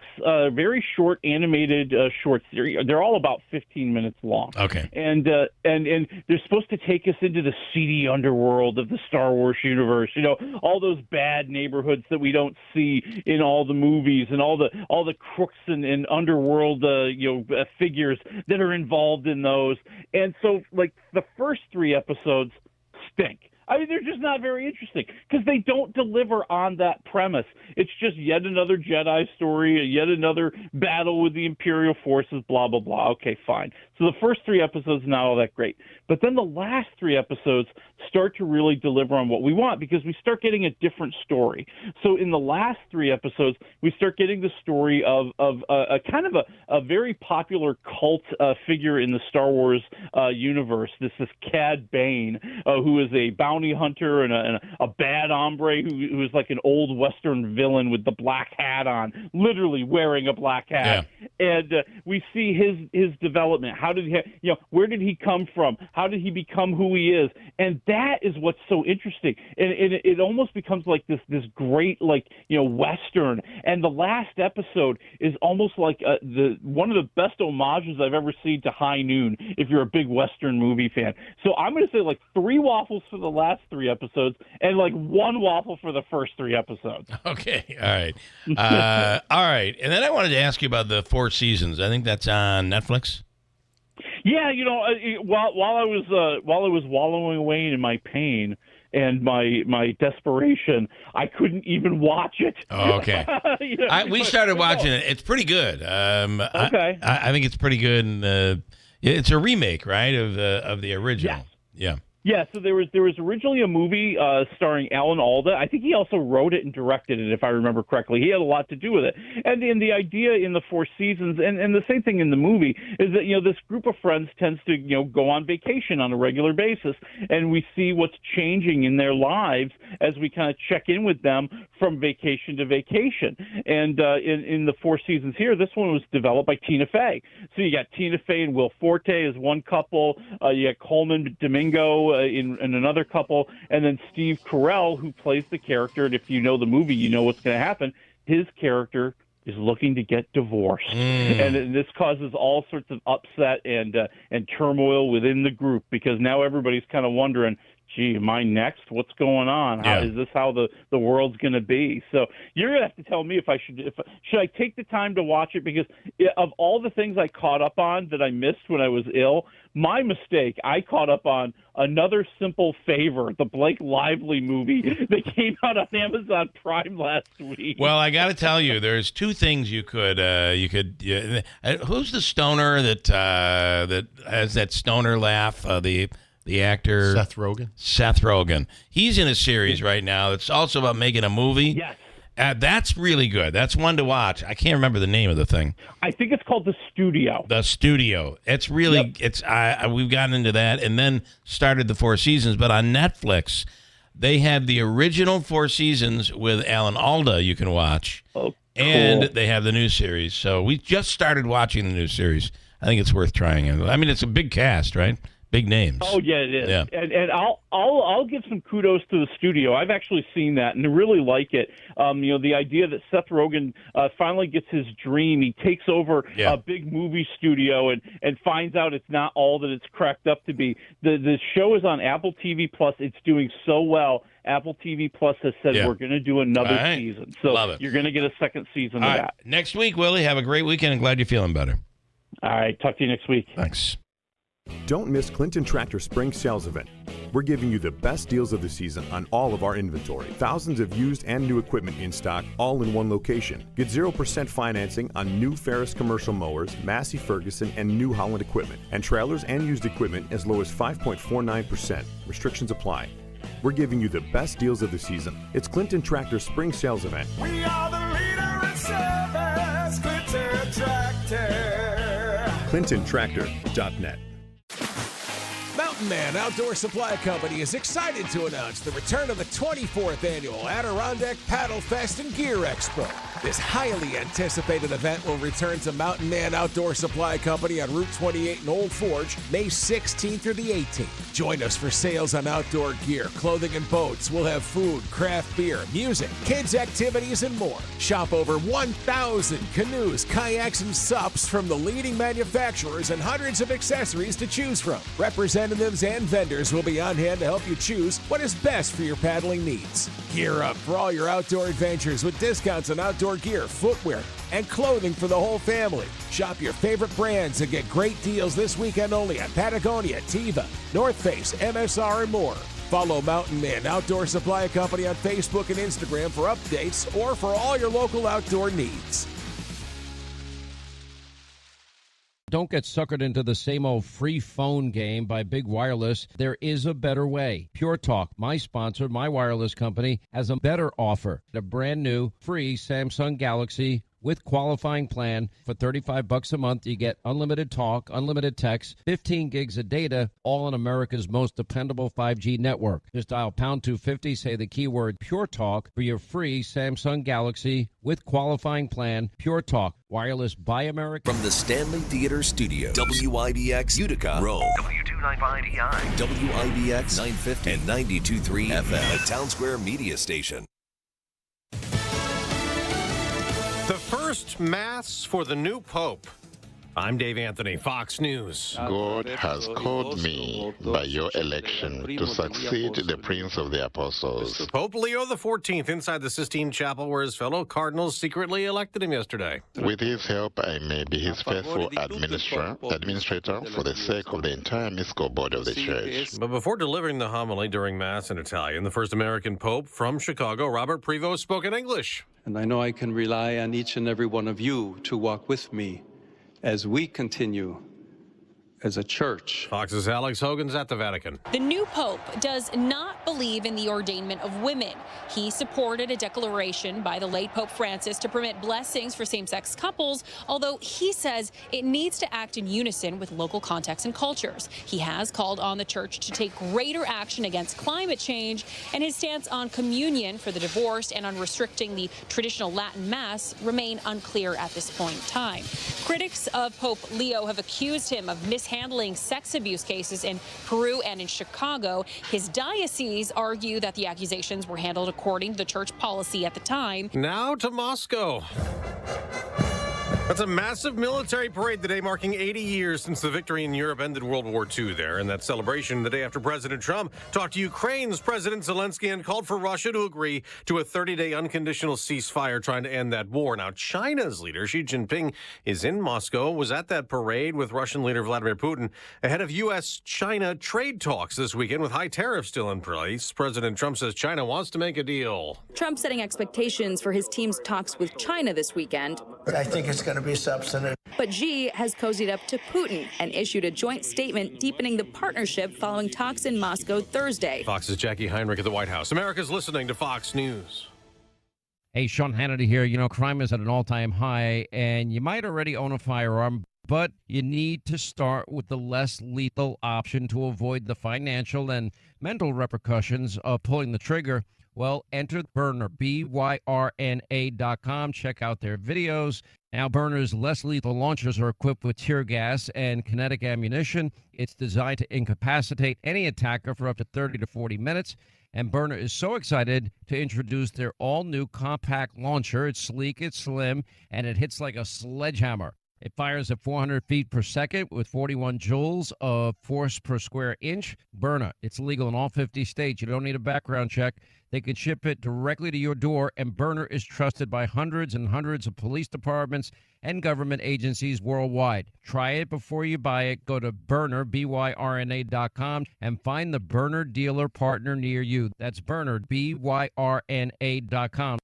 very short animated shorts. They're all about 15 minutes long. Okay. And they're supposed to take us into the seedy underworld of the Star Wars universe. All those bad neighborhoods that we don't see in all the movies, and all the crooks and underworld figures that are involved in those. And so, like, the first 3 episodes stink. I mean, they're just not very interesting because they don't deliver on that premise. It's just yet another Jedi story, yet another battle with the Imperial forces, blah, blah, blah. Okay, fine. So the first 3 episodes, not all that great. But then the last 3 episodes start to really deliver on what we want because we start getting a different story. So in the last 3 episodes, we start getting the story of a kind of a very popular cult figure in the Star Wars universe. This is Cad Bane, who is a bounty bounty hunter and a bad hombre who is like an old Western villain with the black hat on, literally wearing a black hat. Yeah. And we see his development. How did he, where did he come from? How did he become who he is? And that is what's so interesting. And it almost becomes like this great, Western. And the last episode is almost like one of the best homages I've ever seen to High Noon, if you're a big Western movie fan. So I'm going to say 3 waffles for the last 3 episodes and 1 waffle for the first 3 episodes. Okay. All right. All right. And then I wanted to ask you about the 4 seasons. I think that's on Netflix. Yeah. While I was wallowing away in my pain and my desperation, I couldn't even watch it. Oh, okay. We started watching it. It's pretty good. Okay. I think it's pretty good. And it's a remake, right, of the original. Yes. Yeah. Yeah, so there was originally a movie starring Alan Alda. I think he also wrote it and directed it, if I remember correctly. He had a lot to do with it. And the idea in the 4 seasons, and the same thing in the movie, is that this group of friends tends to go on vacation on a regular basis, and we see what's changing in their lives as we kind of check in with them from vacation to vacation. And in the 4 seasons here, this one was developed by Tina Fey. So you got Tina Fey and Will Forte as one couple. You got Coleman Domingo in another couple, and then Steve Carell, who plays the character. And if you know the movie, you know what's going to happen. His character is looking to get divorced, and this causes all sorts of upset and turmoil within the group, because now everybody's kind of wondering, gee, am I next? What's going on? Is this how the world's going to be? So you're going to have to tell me if should I take the time to watch it, because of all the things I caught up on that I missed when I was ill, my mistake, I caught up on Another Simple Favor, the Blake Lively movie that came out on Amazon Prime last week. Well, I got to tell you, there's 2 things you could who's the stoner that has that stoner laugh? The actor Seth Rogen. Seth Rogen. He's in a series right now. It's also about making a movie. Yes. That's really good. That's one to watch. I can't remember the name of the thing. I think it's called The Studio. The Studio. It's really we've gotten into that and then started the 4 seasons. But on Netflix, they have the original 4 seasons with Alan Alda you can watch. Oh, cool. And they have the new series. So we just started watching the new series. I think it's worth trying. I mean, it's a big cast, right? Big names. Oh yeah, it is. Yeah. And I'll give some kudos to the studio. I've actually seen that and I really like it. The idea that Seth Rogen finally gets his dream. He takes over a big movie studio and finds out it's not all that it's cracked up to be. The show is on Apple TV Plus. It's doing so well. Apple TV Plus has said we're going to do another season. So you're going to get a second season of that. Next week, Willie. Have a great weekend. I'm glad you're feeling better. All right. Talk to you next week. Thanks. Don't miss Clinton Tractor Spring Sales Event. We're giving you the best deals of the season on all of our inventory. Thousands of used and new equipment in stock, all in one location. Get 0% financing on new Ferris commercial mowers, Massey Ferguson, and New Holland equipment. And trailers and used equipment as low as 5.49%. Restrictions apply. We're giving you the best deals of the season. It's Clinton Tractor Spring Sales Event. We are the leader in service, Clinton Tractor. ClintonTractor.net. Mountain Man Outdoor Supply Company is excited to announce the return of the 24th annual Adirondack Paddle Fest and Gear Expo. This highly anticipated event will return to Mountain Man Outdoor Supply Company on Route 28 in Old Forge, May 16th through the 18th. Join us for sales on outdoor gear, clothing, and boats. We'll have food, craft beer, music, kids' activities, and more. Shop over 1,000 canoes, kayaks, and SUPs from the leading manufacturers and hundreds of accessories to choose from. Representatives and vendors will be on hand to help you choose what is best for your paddling needs. Gear up for all your outdoor adventures with discounts on outdoor gear, footwear, and clothing for the whole family. Shop your favorite brands and get great deals this weekend only at Patagonia, Teva, North Face, MSR, and more. Follow Mountain Man Outdoor Supply Company on Facebook and Instagram for updates or for all your local outdoor needs. Don't get suckered into the same old free phone game by Big Wireless. There is a better way. Pure Talk, my sponsor, my wireless company, has a better offer. The brand new free Samsung Galaxy with qualifying plan. For $35 a month, you get unlimited talk, unlimited text, 15 gigs of data, all on America's most dependable 5G network. Just dial pound 250, say the keyword Pure Talk for your free Samsung Galaxy with qualifying plan. Pure Talk, wireless by America. From the Stanley Theater Studio, WIBX Utica, Rome. W295EI. WIBX 950 and 92.3 FM, a Town Square media station. The first Mass for the new Pope. I'm Dave Anthony, Fox News. God has called me by your election to succeed the Prince of the Apostles. Pope Leo XIV inside the Sistine Chapel where his fellow cardinals secretly elected him yesterday. With his help, I may be his faithful administrator for the sake of the entire mystical body of the Church. But before delivering the homily during Mass in Italian, the first American Pope from Chicago, Robert Prevost, spoke in English. And I know I can rely on each and every one of you to walk with me as we continue as a church. Fox's Alex Hogan's at the Vatican. The new pope does not believe in the ordainment of women. He supported a declaration by the late Pope Francis to permit blessings for same-sex couples, although he says it needs to act in unison with local contexts and cultures. He has called on the church to take greater action against climate change, and his stance on communion for the divorced and on restricting the traditional Latin Mass remain unclear at this point in time. Critics of Pope Leo have accused him of mishandling sex abuse cases in Peru and in Chicago. His diocese argue that the accusations were handled according to the church policy at the time. Now to Moscow. That's a massive military parade today, marking 80 years since the victory in Europe ended World War II there. And that celebration the day after President Trump talked to Ukraine's President Zelensky and called for Russia to agree to a 30-day unconditional ceasefire trying to end that war. Now, China's leader, Xi Jinping, is in Moscow, was at that parade with Russian leader Vladimir Putin ahead of U.S.-China trade talks this weekend with high tariffs still in place. President Trump says China wants to make a deal. Trump setting expectations for his team's talks with China this weekend. I think it's going to be substantive. But Xi has cozied up to Putin and issued a joint statement deepening the partnership following talks in Moscow Thursday. Fox's Jackie Heinrich at the White House. America's listening to Fox News. Hey, Sean Hannity here. You know, crime is at an all-time high, and you might already own a firearm, but you need to start with the less lethal option to avoid the financial and mental repercussions of pulling the trigger. Well, enter Byrna, BYRNA.com. Check out their videos. Now, Byrna's less lethal launchers are equipped with tear gas and kinetic ammunition. It's designed to incapacitate any attacker for up to 30 to 40 minutes. And Byrna is so excited to introduce their all-new compact launcher. It's sleek, it's slim, and it hits like a sledgehammer. It fires at 400 feet per second with 41 joules of force per square inch. Byrna, it's legal in all 50 states. You don't need a background check. They can ship it directly to your door, and Byrna is trusted by hundreds and hundreds of police departments and government agencies worldwide. Try it before you buy it. Go to Byrna, BYRNA.com, and find the Byrna dealer partner near you. That's Byrna, BYRNA.com.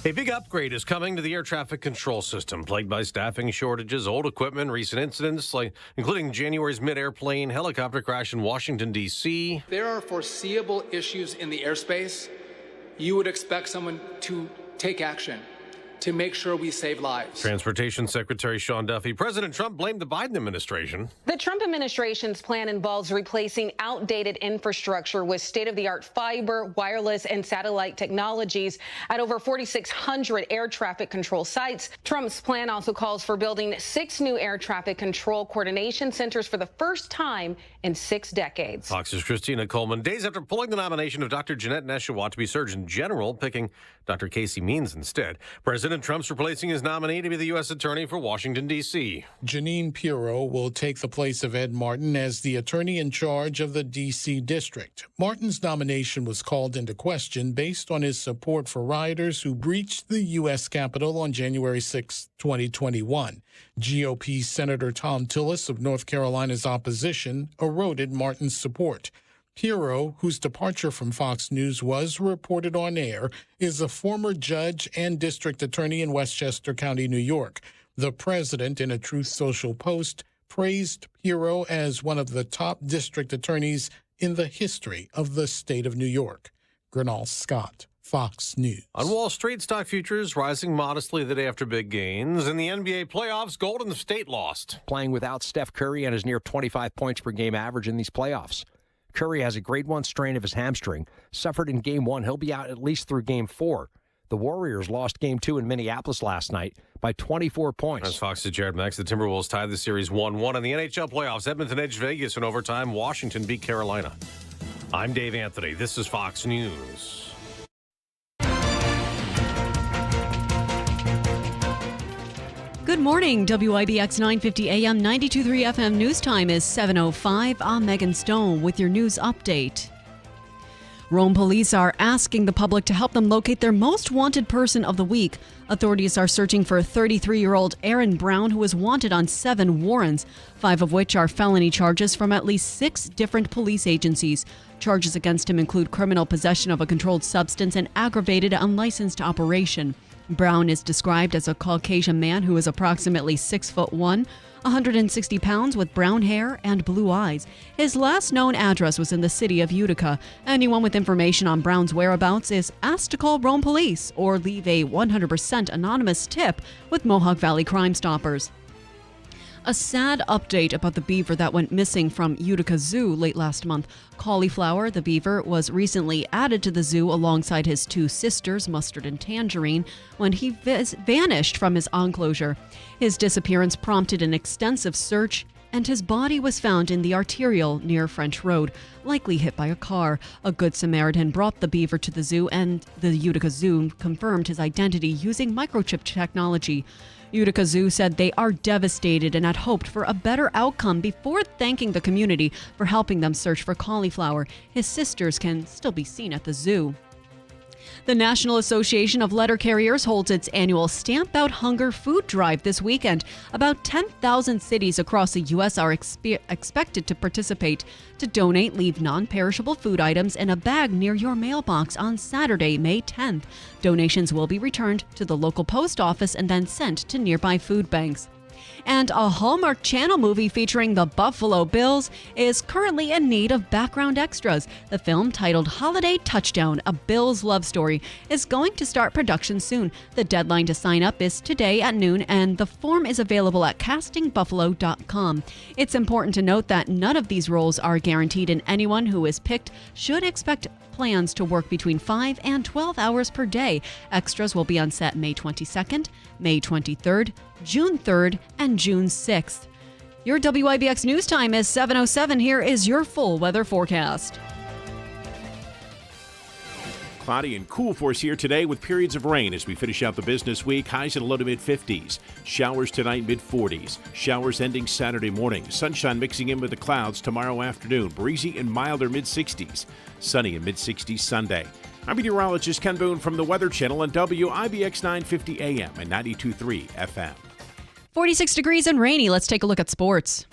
A big upgrade is coming to the air traffic control system, plagued by staffing shortages, old equipment, recent incidents, including January's mid-airplane helicopter crash in Washington, D.C. If there are foreseeable issues in the airspace, you would expect someone to take action to make sure we save lives. Transportation Secretary Sean Duffy. President Trump blamed the Biden administration. The Trump administration's plan involves replacing outdated infrastructure with state-of-the-art fiber, wireless, and satellite technologies at over 4,600 air traffic control sites. Trump's plan also calls for building 6 new air traffic control coordination centers for the first time in 6 decades. Fox's Christina Coleman. Days after pulling the nomination of Dr. Jeanette Neshawat to be Surgeon General, picking Dr. Casey Means instead. President Trump's replacing his nominee to be the U.S. Attorney for Washington, D.C. Janine Pirro will take the place of Ed Martin as the attorney in charge of the D.C. district. Martin's nomination was called into question based on his support for rioters who breached the U.S. Capitol on January 6, 2021. GOP Senator Tom Tillis of North Carolina's opposition eroded Martin's support. Pirro, whose departure from Fox News was reported on air, is a former judge and district attorney in Westchester County, New York. The president, in a Truth Social post, praised Pirro as one of the top district attorneys in the history of the state of New York. Gernal Scott, Fox News. On Wall Street, stock futures rising modestly the day after big gains. In the NBA playoffs, Golden State lost. Playing without Steph Curry and his near 25 points per game average in these playoffs. Curry has a grade 1 strain of his hamstring. Suffered in Game 1. He'll be out at least through Game 4. The Warriors lost Game 2 in Minneapolis last night by 24 points. As Fox's Jared Max, the Timberwolves tied the series 1-1. In the NHL playoffs, Edmonton edged Vegas in overtime. Washington beat Carolina. I'm Dave Anthony. This is Fox News. Good morning. WIBX 950 AM 92.3 FM news time is 7:05. I'm Megan Stone with your news update. Rome police are asking the public to help them locate their most wanted person of the week. Authorities are searching for 33-year-old Aaron Brown, who is wanted on 7 warrants, 5 of which are felony charges from at least 6 different police agencies. Charges against him include criminal possession of a controlled substance and aggravated unlicensed operation. Brown is described as a Caucasian man who is approximately 6'1", 160 pounds with brown hair and blue eyes. His last known address was in the city of Utica. Anyone with information on Brown's whereabouts is asked to call Rome Police or leave a 100% anonymous tip with Mohawk Valley Crime Stoppers. A sad update about the beaver that went missing from Utica Zoo late last month. Cauliflower, the beaver, was recently added to the zoo alongside his 2 sisters, Mustard and Tangerine, when he vanished from his enclosure. His disappearance prompted an extensive search, and his body was found in the arterial near French Road, likely hit by a car. A Good Samaritan brought the beaver to the zoo, and the Utica Zoo confirmed his identity using microchip technology. Utica Zoo said they are devastated and had hoped for a better outcome before thanking the community for helping them search for Cauliflower. His sisters can still be seen at the zoo. The National Association of Letter Carriers holds its annual Stamp Out Hunger food drive this weekend. About 10,000 cities across the U.S. are expected to participate. To donate, leave non-perishable food items in a bag near your mailbox on Saturday, May 10th. Donations will be returned to the local post office and then sent to nearby food banks. And a Hallmark Channel movie featuring the Buffalo Bills is currently in need of background extras. The film, titled Holiday Touchdown, A Bills Love Story, is going to start production soon. The deadline to sign up is today at noon, and the form is available at castingbuffalo.com. It's important to note that none of these roles are guaranteed, and anyone who is picked should expect plans to work between 5 and 12 hours per day. Extras will be on set May 22nd, May 23rd, June 3rd, and June 6th. Your WIBX news time is 7:07. Here is your full weather forecast. Cloudy and cool for us here today with periods of rain as we finish out the business week. Highs in the low to mid-50s. Showers tonight, mid-40s. Showers ending Saturday morning. Sunshine mixing in with the clouds tomorrow afternoon. Breezy and milder mid-60s. Sunny and mid-60s Sunday. I'm meteorologist Ken Boone from the Weather Channel on WIBX 950 AM and 92.3 FM. 46 degrees and rainy. Let's take a look at sports.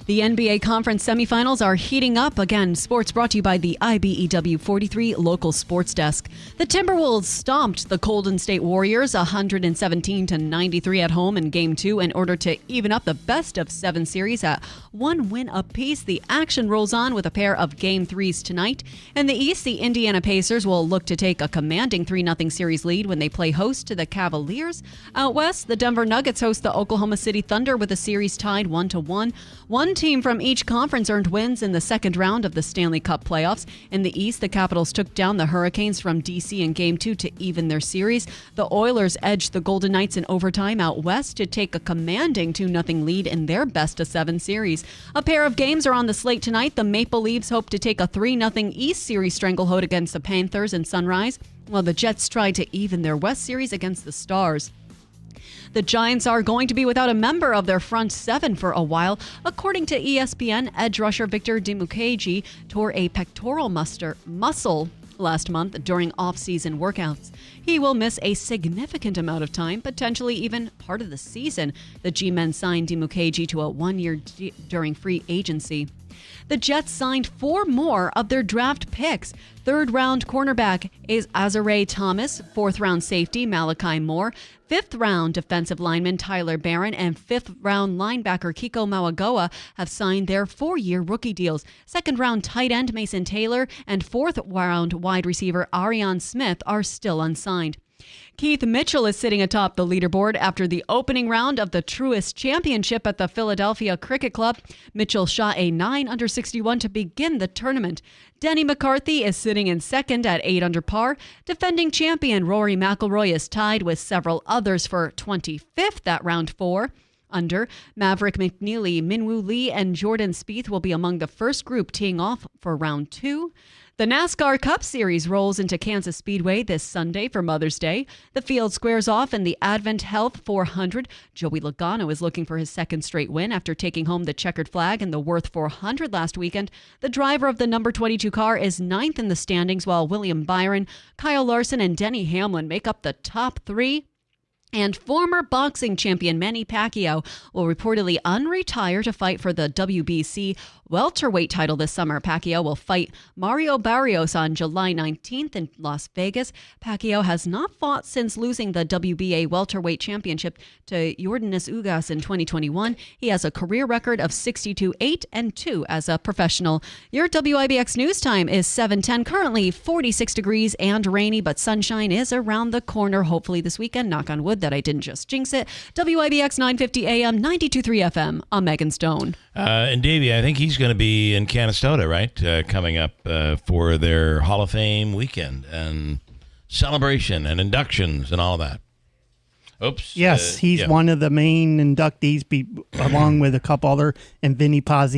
The NBA Conference semifinals are heating up. Again, sports brought to you by the IBEW 43 local sports desk. The Timberwolves stomped the Golden State Warriors 117-93 at home in Game 2 in order to even up the best-of-7 series at 1 win apiece. The action rolls on with a pair of Game 3s tonight. In the East, the Indiana Pacers will look to take a commanding 3-0 series lead when they play host to the Cavaliers. Out west, the Denver Nuggets host the Oklahoma City Thunder with a series tied 1-1. One team from each conference earned wins in the second round of the Stanley Cup playoffs. In the East, the Capitals took down the Hurricanes from D.C. in Game 2 to even their series. The Oilers edged the Golden Knights in overtime out west to take a commanding 2-0 lead in their best-of-7 series. A pair of games are on the slate tonight. The Maple Leafs hope to take a 3-0 East series stranglehold against the Panthers in Sunrise, while the Jets try to even their West series against the Stars. The Giants are going to be without a member of their front seven for a while. According to ESPN, edge rusher Victor Dimukeji tore a pectoral muscle last month during off-season workouts. He will miss a significant amount of time, potentially even part of the season. The G-men signed Dimukeji to a 1-year during free agency. The Jets signed 4 more of their draft picks. Third-round cornerback is Azare Thomas, fourth-round safety Malachi Moore, fifth-round defensive lineman Tyler Barron, and fifth-round linebacker Kiko Mauagoa have signed their 4-year rookie deals. Second-round tight end Mason Taylor and fourth-round wide receiver Arion Smith are still unsigned. Keith Mitchell is sitting atop the leaderboard after the opening round of the Truist Championship at the Philadelphia Cricket Club. Mitchell shot a 9 under 61 to begin the tournament. Denny McCarthy is sitting in second at 8 under par. Defending champion Rory McIlroy is tied with several others for 25th at round 4. Under, Maverick McNeely, Minwoo Lee, and Jordan Spieth will be among the first group teeing off for round 2. The NASCAR Cup Series rolls into Kansas Speedway this Sunday for Mother's Day. The field squares off in the Advent Health 400. Joey Logano is looking for his second straight win after taking home the checkered flag in the Worth 400 last weekend. The driver of the number 22 car is 9th in the standings, while William Byron, Kyle Larson, and Denny Hamlin make up the top 3. And former boxing champion Manny Pacquiao will reportedly unretire to fight for the WBC welterweight title this summer. Pacquiao will fight Mario Barrios on July 19th in Las Vegas. Pacquiao has not fought since losing the WBA welterweight championship to Yordenis Ugas in 2021. He has a career record of 62-8-2 as a professional. Your WIBX news time is 7:10. Currently 46 degrees and rainy, but sunshine is around the corner. Hopefully this weekend, knock on wood that I didn't just jinx it. WIBX 950 AM, 92.3 FM. I'm Megan Stone. And Davey, I think he's going to be in Canastota, right? Coming up for their Hall of Fame weekend and celebration and inductions and all that. Oops. Yes, he's one of the main inductees, along with a couple other, and Vinny Paz.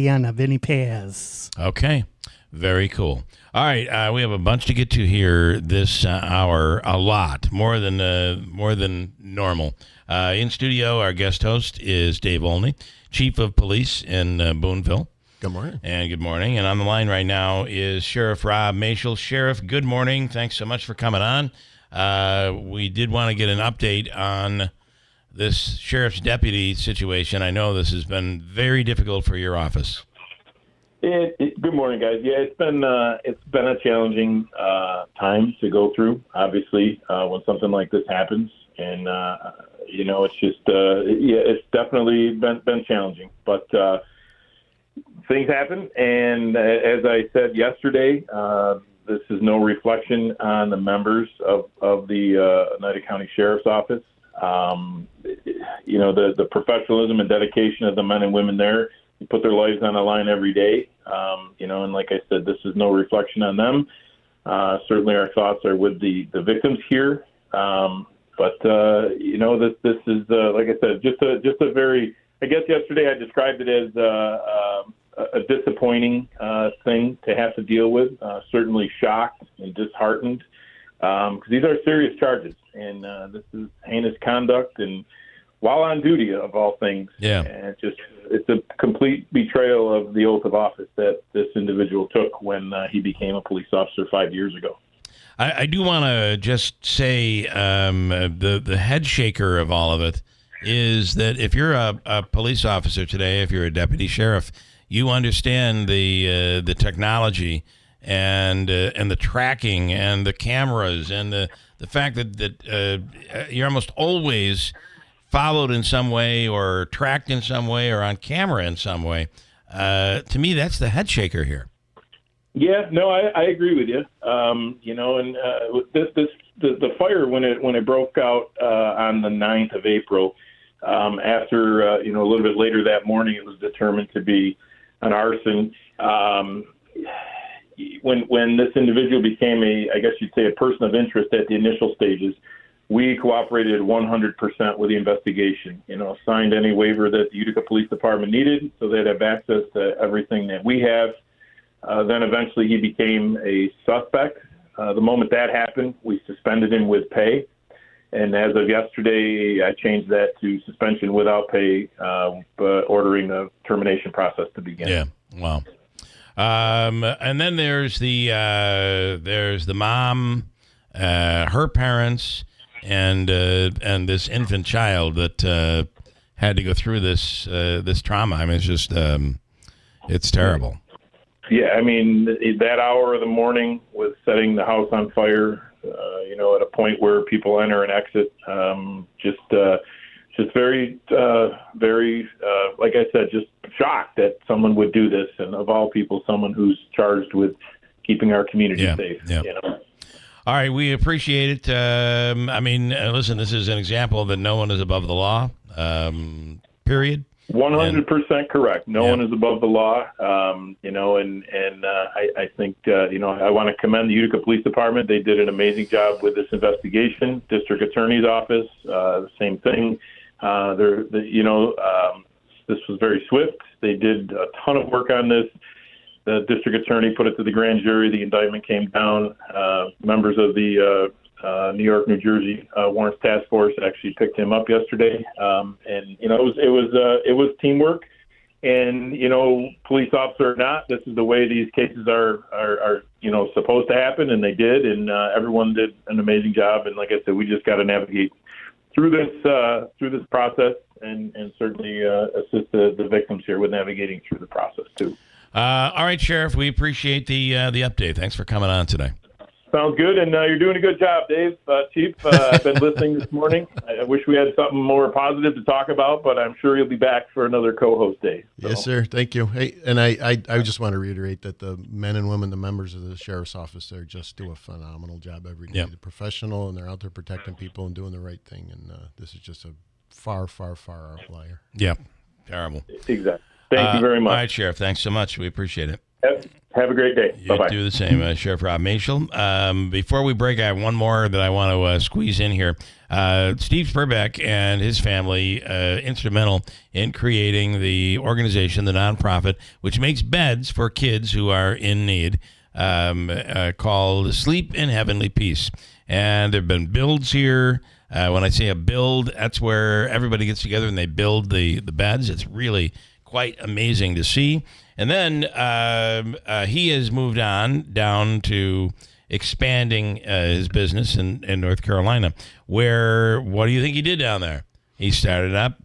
Okay. Very cool. All right, we have a bunch to get to here this hour. A lot more than normal. In studio, our guest host is Dave Olney, Chief of Police in Boonville. Good morning. And good morning. And on the line right now is Sheriff Rob Mashel. Sheriff, good morning. Thanks so much for coming on. We did want to get an update on this sheriff's deputy situation. I know this has been very difficult for your office. Good morning, guys. Yeah, it's been a challenging time to go through. Obviously, when something like this happens, and it's just it's definitely been challenging. But things happen, and as I said yesterday, this is no reflection on the members of the Oneida County Sheriff's Office. The professionalism and dedication of the men and women there. They put their lives on the line every day, and like I said, this is no reflection on them. Certainly our thoughts are with the victims here. But this is, like I said, just a very, I guess yesterday I described it as a disappointing thing to have to deal with, certainly shocked and disheartened, because these are serious charges, and this is heinous conduct, and while on duty, of all things. Yeah. And it's a complete betrayal of the oath of office that this individual took when he became a police officer 5 years ago. I do want to just say the head shaker of all of it is that if you're a police officer today, if you're a deputy sheriff, you understand the technology and the tracking and the cameras and the fact that you're almost always followed in some way or tracked in some way or on camera in some way. To me, that's the head shaker here. Yeah, no, I agree with you. The fire when it broke out on the 9th of April, after a little bit later that morning, it was determined to be an arson. When this individual became I guess you'd say a person of interest at the initial stages, we cooperated 100% with the investigation, signed any waiver that the Utica Police Department needed so they'd have access to everything that we have. Then eventually he became a suspect. The moment that happened, we suspended him with pay. And as of yesterday, I changed that to suspension without pay, but ordering the termination process to begin. Yeah, wow. And then there's the mom, her parents, and this infant child that had to go through this trauma. I mean, it's just it's terrible. Yeah, I mean, that hour of the morning was setting the house on fire, at a point where people enter and exit. Just very, like I said, just shocked that someone would do this. And of all people, someone who's charged with keeping our community safe. Yeah. All right, we appreciate it. Listen, this is an example that no one is above the law, period. 100% correct. No one is above the law, I think, I want to commend the Utica Police Department. They did an amazing job with this investigation. District Attorney's Office, the same thing. This was very swift. They did a ton of work on this. The district attorney put it to the grand jury. The indictment came down. Members of the New York, New Jersey Warrants Task Force actually picked him up yesterday, it was teamwork. And police officer or not, this is the way these cases are supposed to happen, and they did. And everyone did an amazing job. And like I said, we just got to navigate through this process, and certainly assist the victims here with navigating through the process too. All right, Sheriff, we appreciate the update. Thanks for coming on today. Sounds good, and you're doing a good job, Dave. Chief, I've been listening this morning. I wish we had something more positive to talk about, but I'm sure you'll be back for another co-host day. So. Yes, sir. Thank you. Hey, and I just want to reiterate that the men and women, the members of the Sheriff's Office there, just do a phenomenal job every day. Yep. They're professional, and they're out there protecting people and doing the right thing, and this is just a far, far, far outlier. Yep. Terrible. Exactly. Thank you very much. All right, Sheriff. Thanks so much. We appreciate it. Have a great day. Bye-bye. Do the same, Sheriff Rob Mashel. Before we break, I have one more that I want to squeeze in here. Steve Spurbeck and his family instrumental in creating the organization, the nonprofit, which makes beds for kids who are in need, called Sleep in Heavenly Peace. And there have been builds here. When I say a build, that's where everybody gets together and they build the beds. It's really quite amazing to see. And then he has moved on down to expanding his business in North Carolina, where, what do you think he did down there? He started up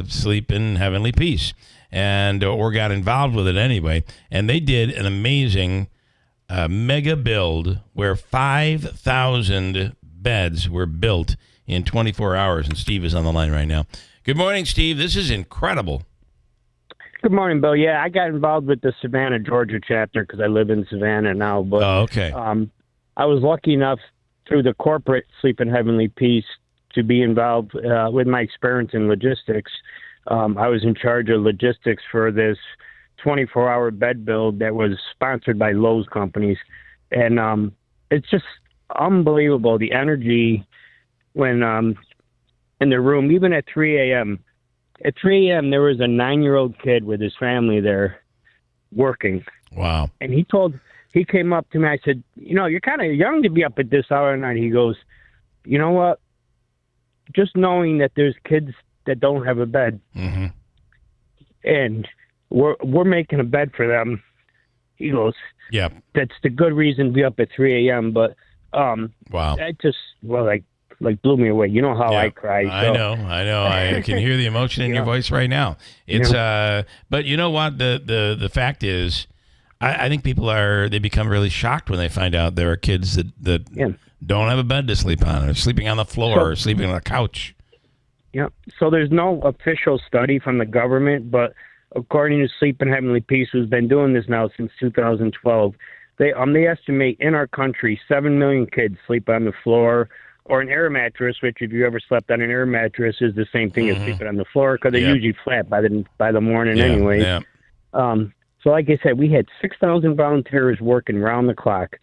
Sleep in Heavenly Peace, or got involved with it anyway. And they did an amazing mega build where 5,000 beds were built in 24 hours. And Steve is on the line right now. Good morning, Steve. This is incredible. Good morning, Bill. Yeah, I got involved with the Savannah, Georgia chapter because I live in Savannah now. But okay. I was lucky enough through the corporate Sleep in Heavenly Peace to be involved with my experience in logistics. I was in charge of logistics for this 24-hour bed build that was sponsored by Lowe's companies. And it's just unbelievable, the energy when in the room, even at 3 a.m., At 3 a.m., there was a 9-year-old kid with his family there working. Wow. And he came up to me. I said, you're kind of young to be up at this hour of night. He goes, you know what? Just knowing that there's kids that don't have a bed, mm-hmm. and we're making a bed for them. He goes, yeah, that's the good reason to be up at 3 a.m. But wow, that just blew me away. You know how I cry. So. I know. I can hear the emotion in your voice right now. It's but you know what? The fact is, I think people they become really shocked when they find out there are kids that don't have a bed to sleep on, or sleeping on the floor, or sleeping on a couch. Yeah. So there's no official study from the government, but according to Sleep in Heavenly Peace, who's been doing this now since 2012, they estimate in our country 7 million kids sleep on the floor or an air mattress, which if you ever slept on an air mattress is the same thing as sleeping on the floor because they're usually flat by the morning anyway. Yeah. So like I said, we had 6,000 volunteers working round the clock.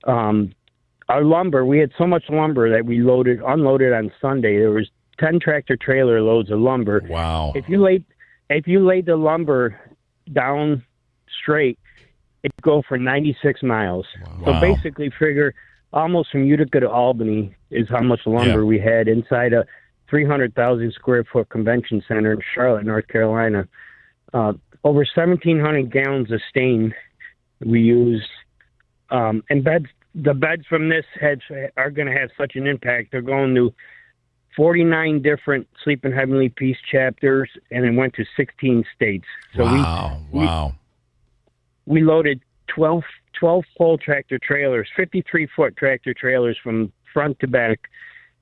Our lumber, we had so much lumber that we unloaded on Sunday. There was 10 tractor trailer loads of lumber. Wow. If you laid the lumber down straight, it'd go for 96 miles. Wow. So basically figure almost from Utica to Albany is how much lumber we had inside a 300,000 square foot convention center in Charlotte, North Carolina. Over 1,700 gallons of stain we used. And the beds from this are going to have such an impact. They're going to 49 different Sleep in Heavenly Peace chapters, and it went to 16 states. So wow. We loaded 12 pole tractor trailers, 53-foot tractor trailers from front to back,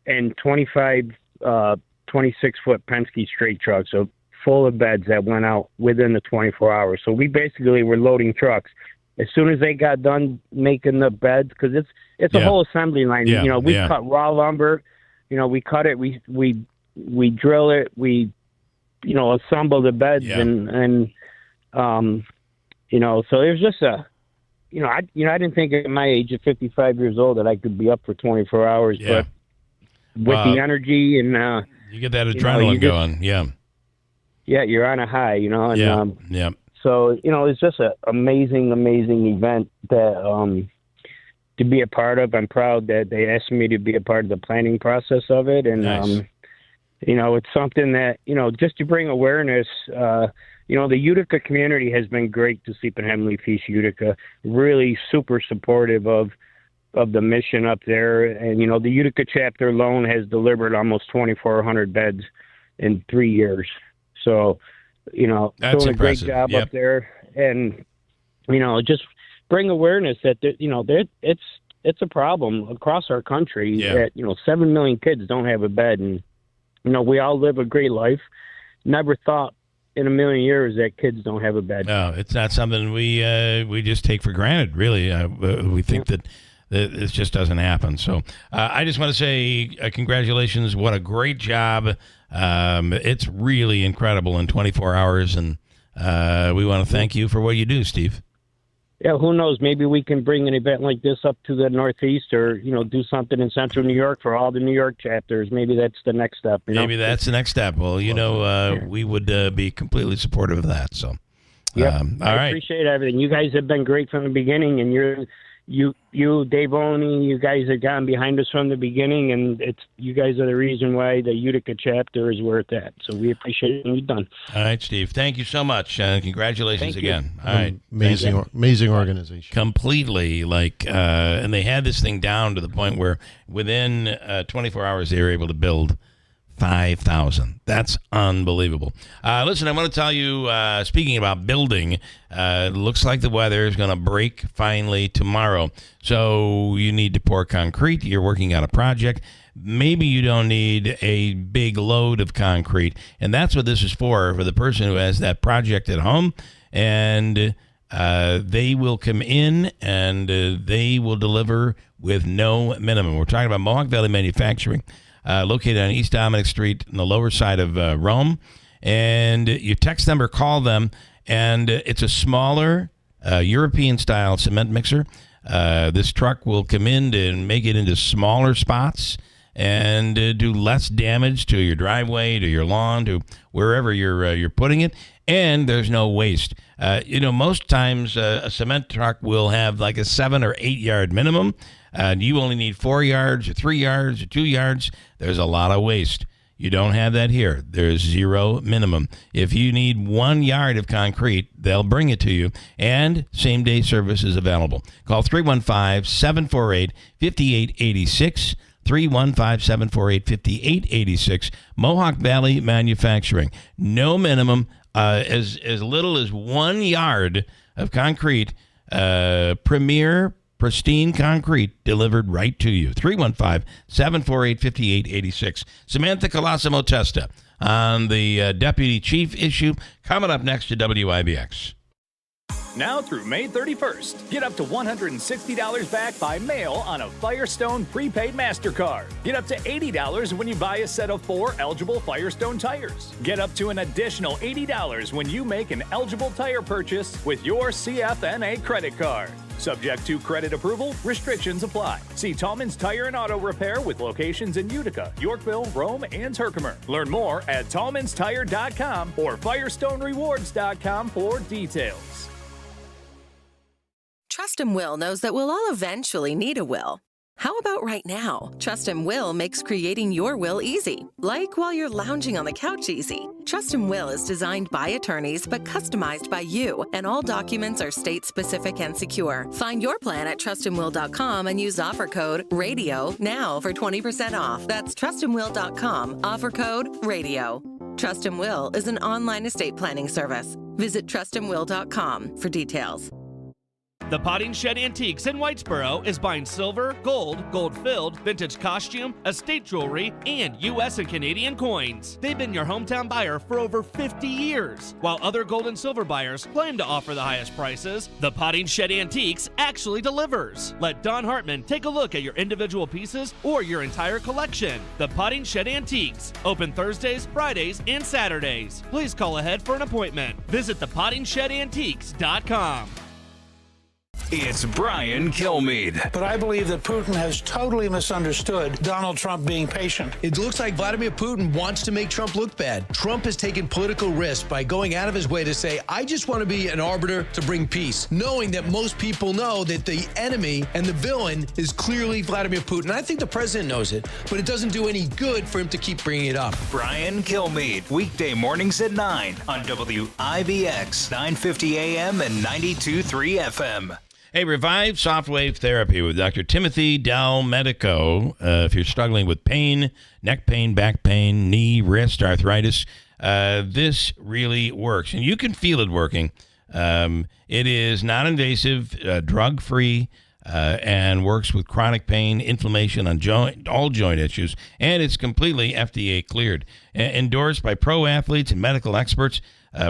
and 25, 26-foot Penske straight trucks, so full of beds that went out within the 24 hours. So we basically were loading trucks. As soon as they got done making the beds, because it's a whole assembly line. Yeah. You know, we cut raw lumber. You know, we cut it. We drill it. We, you know, assemble the beds and you know. So it was just I didn't think at my age of 55 years old that I could be up for 24 hours, but with the energy and you get that adrenaline going. Yeah, you're on a high. You know. And, So, you know, it's just an amazing event that to be a part of. I'm proud that they asked me to be a part of the planning process of it. And, you know, it's something that, you know, just to bring awareness, you know, the Utica community has been great to Sleep in Heavenly Peace Utica, really super supportive of the mission up there. And, you know, the Utica chapter alone has delivered almost 2,400 beds in 3 years. So, you know, that's doing impressive. a great job up there, and you know, just bring awareness that you know it's a problem across our country that, you know, 7 million kids don't have a bed, and you know, we all live a great life. Never thought in a million years that kids don't have a bed. No, it's not something we just take for granted. Really, we think that this just doesn't happen. So I just want to say congratulations. What a great job. It's really incredible in 24 hours, and we want to thank you for what you do, Steve. Yeah, who knows? Maybe we can bring an event like this up to the Northeast, or, you know, do something in Central New York for all the New York chapters. Maybe that's the next step. You know? Maybe that's the next step. Well, you know, we would be completely supportive of that. So, all right. Appreciate everything. You guys have been great from the beginning, and you, Dave Olney, you guys have gotten behind us from the beginning, and you guys are the reason why the Utica chapter is where it's at. So we appreciate what you've done. All right, Steve. Thank you so much, and congratulations again. All right, amazing organization. Completely, and they had this thing down to the point where within 24 hours they were able to build 5,000. That's unbelievable. Listen, I want to tell you, speaking about building, looks like the weather is going to break finally tomorrow. So you need to pour concrete. You're working on a project. Maybe you don't need a big load of concrete. And that's what this is for the person who has that project at home. And they will come in and they will deliver with no minimum. We're talking about Mohawk Valley Manufacturing. Located on East Dominic Street on the lower side of Rome. And you text them or call them, and it's a smaller European-style cement mixer. This truck will come in and make it into smaller spots and do less damage to your driveway, to your lawn, to wherever you're putting it. And there's no waste. You know, most times a cement truck will have like a 7 or 8 yard minimum. You only need 4 yards or 3 yards or 2 yards. There's a lot of waste. You don't have that here. There's zero minimum. If you need 1 yard of concrete, they'll bring it to you, and same-day service is available. Call 315-748-5886, 315-748-5886, Mohawk Valley Manufacturing. No minimum, as little as 1 yard of concrete, premier pristine concrete delivered right to you. 315-748-5886. Samantha Colosimo Testa on the deputy chief issue coming up next to WIBX. Now through May 31st, get up to $160 back by mail on a Firestone prepaid MasterCard. Get up to $80 when you buy a set of 4 eligible Firestone tires. Get up to an additional $80 when you make an eligible tire purchase with your CFNA credit card. Subject to credit approval, restrictions apply. See Tallman's Tire and Auto Repair with locations in Utica, Yorkville, Rome, and Herkimer. Learn more at tallmanstire.com or firestonerewards.com for details. Trust and Will knows that we'll all eventually need a will. How about right now? Trust and Will makes creating your will easy, like while you're lounging on the couch easy. Trust and Will is designed by attorneys but customized by you, and all documents are state-specific and secure. Find your plan at trustandwill.com and use offer code RADIO now for 20% off. That's trustandwill.com, offer code RADIO. Trust and Will is an online estate planning service. Visit trustandwill.com for details. The Potting Shed Antiques in Whitesboro is buying silver, gold, gold-filled, vintage costume, estate jewelry, and U.S. and Canadian coins. They've been your hometown buyer for over 50 years. While other gold and silver buyers claim to offer the highest prices, the Potting Shed Antiques actually delivers. Let Don Hartman take a look at your individual pieces or your entire collection. The Potting Shed Antiques, open Thursdays, Fridays, and Saturdays. Please call ahead for an appointment. Visit thepottingshedantiques.com. It's Brian Kilmeade. But I believe that Putin has totally misunderstood Donald Trump being patient. It looks like Vladimir Putin wants to make Trump look bad. Trump has taken political risks by going out of his way to say, I just want to be an arbiter to bring peace, knowing that most people know that the enemy and the villain is clearly Vladimir Putin. I think the president knows it, but it doesn't do any good for him to keep bringing it up. Brian Kilmeade, weekday mornings at 9 on WIBX 950 AM and 92.3 FM. Hey, Revive Softwave Therapy with Dr. Timothy Del Medico. If you're struggling with pain, neck pain, back pain, knee, wrist, arthritis, this really works. And you can feel it working. It is non-invasive, drug-free, and works with chronic pain, inflammation on all joint issues. And it's completely FDA cleared. Endorsed by pro athletes and medical experts,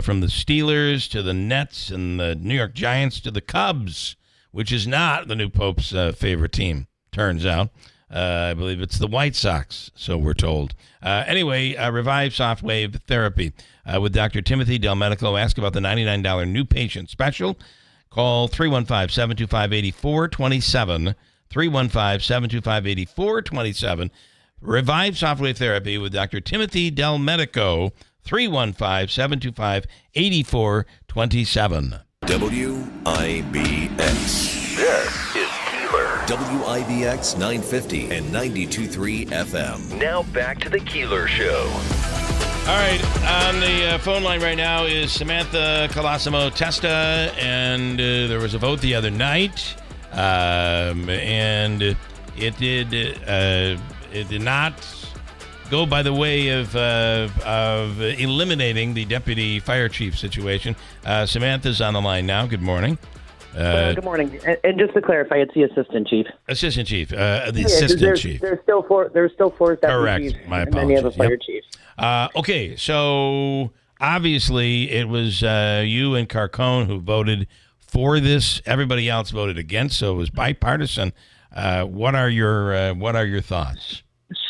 from the Steelers to the Nets and the New York Giants to the Cubs, which is not the new Pope's favorite team, turns out. I believe it's the White Sox, so we're told. Anyway, Revive Softwave Therapy with Dr. Timothy Del Medico. Ask about the $99 new patient special. Call 315-725-8427, 315-725-8427. Revive Softwave Therapy with Dr. Timothy Del Medico, 315-725-8427. WIBX. This is Keeler. WIBX 950 and 92.3 FM. Now back to the Keeler Show. All right, on the phone line right now is Samantha Colosimo Testa, and there was a vote the other night, and it did not go by the way of eliminating the deputy fire chief situation. Samantha's on the line now. Good morning. Good morning. And just to clarify, it's the assistant chief. Assistant chief. Assistant chief. There's still four deputy Correct. chiefs. My and then you have a apologies. fire chief. Okay, so obviously it was you and Carcone who voted for this. Everybody else voted against, so it was bipartisan. What are your thoughts?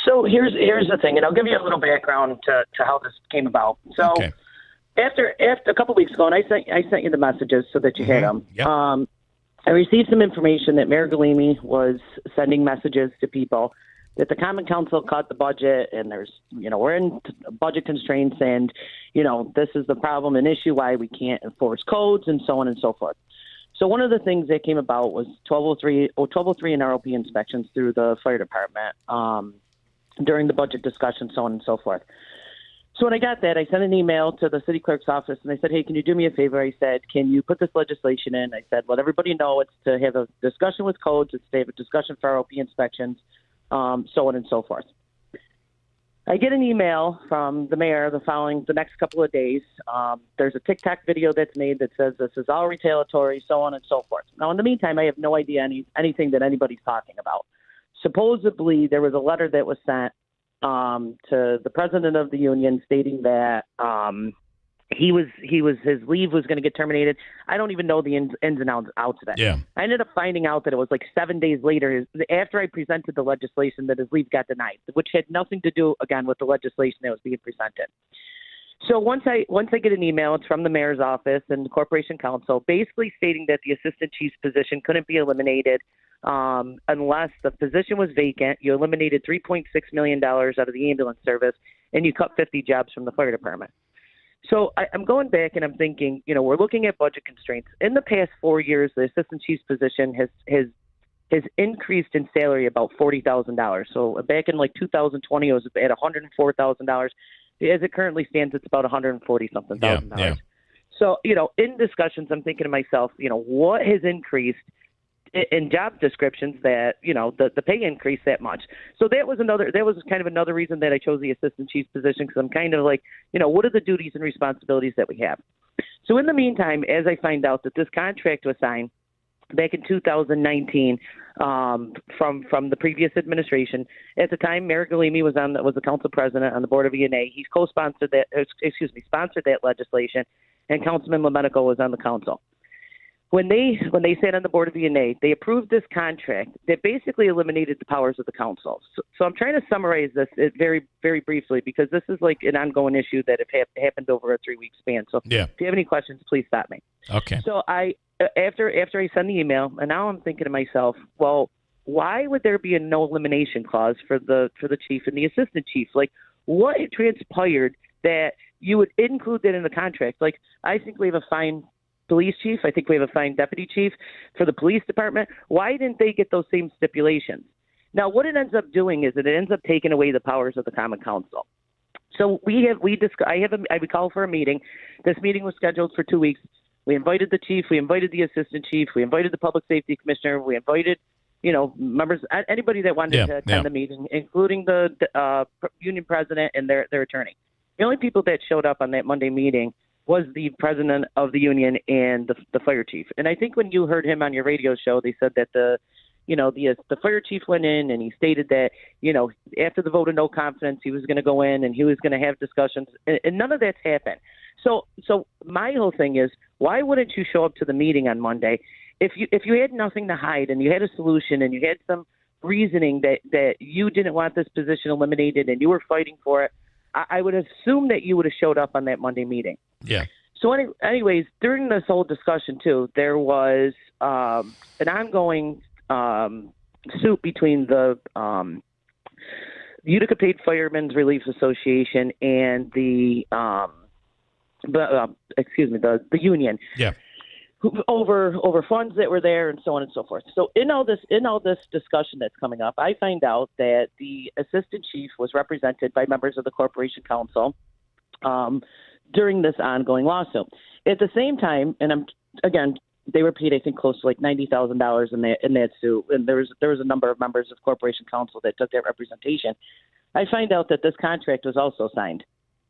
So here's the thing, and I'll give you a little background to how this came about. So after a couple weeks ago, and I sent you the messages so that you had them. Yep. I received some information that Mayor Galimi was sending messages to people that the Common Council cut the budget, and we're in budget constraints, and this is the problem and issue why we can't enforce codes and so on and so forth. So one of the things that came about was 1203 and ROP inspections through the fire department during the budget discussion, so on and so forth. So when I got that, I sent an email to the city clerk's office, and I said, hey, can you do me a favor? I said, can you put this legislation in? I said, let everybody know it's to have a discussion with codes, it's to have a discussion for ROP inspections, so on and so forth. I get an email from the mayor the next couple of days. There's a TikTok video that's made that says this is all retaliatory, so on and so forth. Now, in the meantime, I have no idea anything that anybody's talking about. Supposedly, there was a letter that was sent to the president of the union stating that his leave was going to get terminated. I don't even know the ins and outs of that. Yeah. I ended up finding out that it was like 7 days later, after I presented the legislation, that his leave got denied, which had nothing to do, again, with the legislation that was being presented. So once I get an email, it's from the mayor's office and the corporation council, basically stating that the assistant chief's position couldn't be eliminated unless the position was vacant. You eliminated $3.6 million out of the ambulance service, and you cut 50 jobs from the fire department. So I'm going back and I'm thinking, we're looking at budget constraints. In the past 4 years, the assistant chief's position has increased in salary about $40,000. So back in like 2020, it was at $104,000. As it currently stands, it's about $140-something thousand. Yeah. So, in discussions, I'm thinking to myself, what has increased in job descriptions that, the pay increased that much. So that was kind of another reason that I chose the assistant chief's position, because I'm kind of like, what are the duties and responsibilities that we have? So in the meantime, as I find out that this contract was signed, back in 2019 from the previous administration. At the time, Mayor Galimi was the council president on the board of ENA. He co-sponsored that. Sponsored that legislation, and Councilman Lemenico was on the council. When they sat on the board of ENA, they approved this contract that basically eliminated the powers of the council. So I'm trying to summarize this very, very briefly, because this is like an ongoing issue that happened over a 3-week span. So if you have any questions, please stop me. Okay. So after I send the email, and now I'm thinking to myself, well, why would there be a no elimination clause for the chief and the assistant chief? Like, what transpired that you would include that in the contract? Like, I think we have a fine police chief. I think we have a fine deputy chief for the police department. Why didn't they get those same stipulations? Now, what it ends up doing is that it ends up taking away the powers of the Common Council. So I called for a meeting. This meeting was scheduled for 2 weeks. We invited the chief. We invited the assistant chief. We invited the public safety commissioner. We invited, members, anybody that wanted to attend the meeting, including the union president and their attorney. The only people that showed up on that Monday meeting was the president of the union and the fire chief. And I think when you heard him on your radio show, they said that the fire chief went in and he stated that, after the vote of no confidence, he was going to go in and he was going to have discussions, and none of that's happened. So my whole thing is, why wouldn't you show up to the meeting on Monday if you had nothing to hide and you had a solution and you had some reasoning that you didn't want this position eliminated and you were fighting for it? I would assume that you would have showed up on that Monday meeting. Yeah. So anyways, during this whole discussion too, there was an ongoing suit between the Utica Paid Firemen's Relief Association and the union. Yeah. Over funds that were there and so on and so forth. So in all this discussion that's coming up, I find out that the assistant chief was represented by members of the corporation council during this ongoing lawsuit. At the same time, and they were paid, I think, close to like $90,000 in that suit, and there was a number of members of corporation council that took that representation. I find out that this contract was also signed.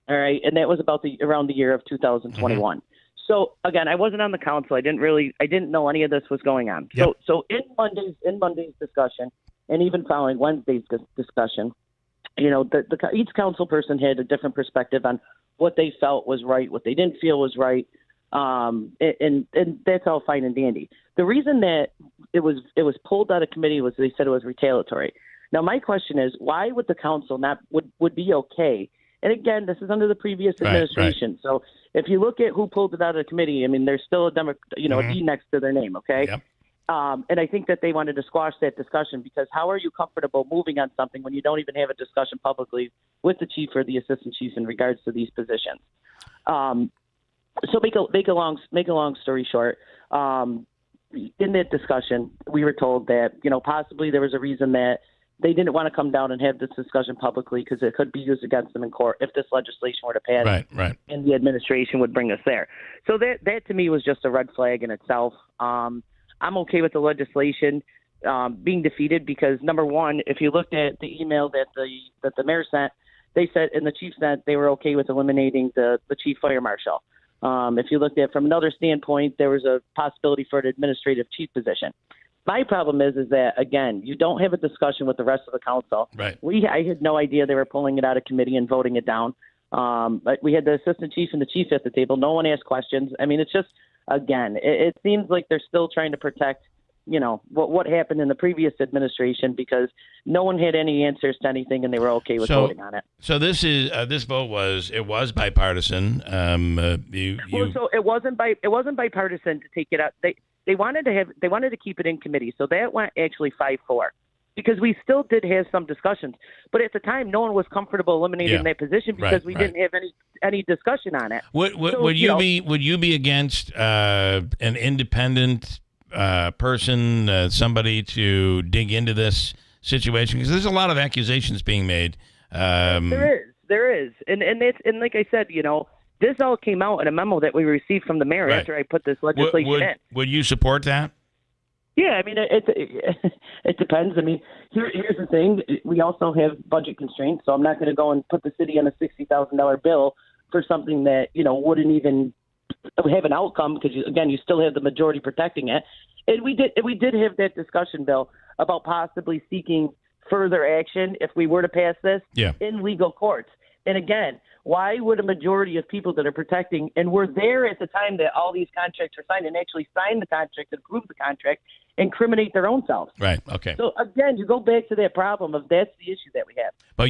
All right, and that was around the year of 2021. So again, I wasn't on the council. I didn't know any of this was going on. Yep. So in Monday's discussion, and even following Wednesday's discussion, each council person had a different perspective on what they felt was right, what they didn't feel was right, and that's all fine and dandy. The reason that it was pulled out of committee was they said it was retaliatory. Now my question is, why would the council would be okay? And again, this is under the previous administration. Right. So if you look at who pulled it out of the committee, I mean, there's still a a D next to their name, okay? Yep. And I think that they wanted to squash that discussion, because how are you comfortable moving on something when you don't even have a discussion publicly with the chief or the assistant chief in regards to these positions? So make a long story short, in that discussion, we were told that possibly there was a reason that they didn't want to come down and have this discussion publicly, because it could be used against them in court if this legislation were to pass. Right. And the administration would bring us there. So that to me was just a red flag in itself. I'm okay with the legislation being defeated, because number one, if you looked at the email that the mayor sent, they said, and the chief sent, they were okay with eliminating the chief fire marshal. If you looked at it from another standpoint, there was a possibility for an administrative chief position. My problem is that, again, you don't have a discussion with the rest of the council. Right. I had no idea they were pulling it out of committee and voting it down. But we had the assistant chief and the chief at the table. No one asked questions. I mean, it's just, again, it seems like they're still trying to protect, what happened in the previous administration, because no one had any answers to anything and they were okay with voting on it. So this vote was bipartisan. So it wasn't bipartisan to take it out. They wanted to keep it in committee, so that went actually 5-4, because we still did have some discussions. But at the time, no one was comfortable eliminating that position, because we didn't have any discussion on it. Would you be against an independent person, somebody to dig into this situation? Because there's a lot of accusations being made. There is, and like I said, this all came out in a memo that we received from the mayor after I put this legislation in. Would you support that? Yeah, I mean, it depends. I mean, here's the thing. We also have budget constraints, so I'm not going to go and put the city on a $60,000 bill for something that, wouldn't even have an outcome, because, again, you still have the majority protecting it. And we did have that discussion, Bill, about possibly seeking further action if we were to pass this in legal courts. And again, why would a majority of people that are protecting and were there at the time that all these contracts are signed and actually sign the contract and approve the contract incriminate their own selves? Right. Okay. So again, you go back to that problem of that's the issue that we have. But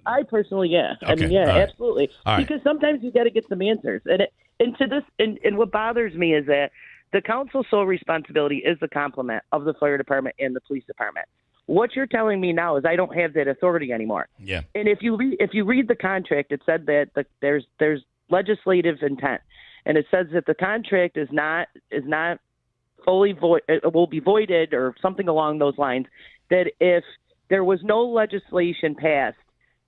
I personally, yeah. Okay. I mean, yeah, All right. absolutely. All right. Because sometimes you got to get some answers. And what bothers me is that the council's sole responsibility is the complement of the fire department and the police department. What you're telling me now is I don't have that authority anymore. Yeah. And if you read the contract, it said that there's legislative intent, and it says that the contract is not fully void, it will be voided or something along those lines. That if there was no legislation passed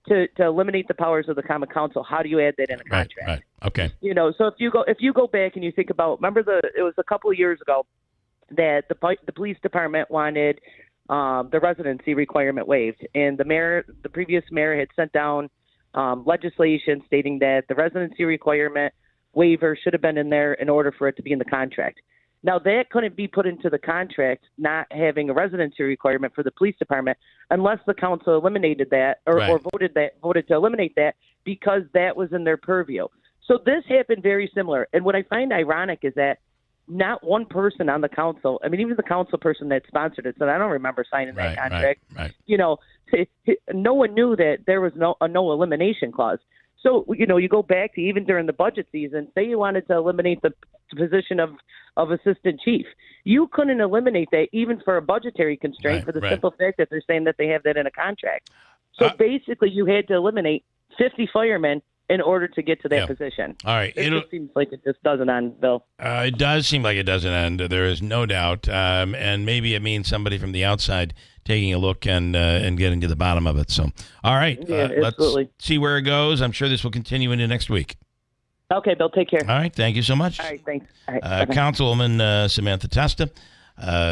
to eliminate the powers of the common council, how do you add that in a contract? Right. Okay. So if you go back and you think about, it was a couple of years ago that the police department wanted the residency requirement waived, and the previous mayor had sent down legislation stating that the residency requirement waiver should have been in there in order for it to be in the contract. Now, that couldn't be put into the contract, not having a residency requirement for the police department, unless the council eliminated that or voted to eliminate that, because that was in their purview. So this happened very similar. And what I find ironic is that not one person on the council, I mean, even the council person that sponsored it said, I don't remember signing that contract. Right. No one knew that there was no elimination clause. So, you go back to even during the budget season, say you wanted to eliminate the position of assistant chief. You couldn't eliminate that even for a budgetary constraint for the simple fact that they're saying that they have that in a contract. So basically you had to eliminate 50 firemen in order to get to that position. All right. It just seems like it just doesn't end, Bill. It does seem like it doesn't end. There is no doubt. And maybe it means somebody from the outside taking a look and getting to the bottom of it. So, all right. Let's see where it goes. I'm sure this will continue into next week. Okay, Bill. Take care. All right. Thank you so much. All right. Thanks. All right, Councilwoman Samantha Testa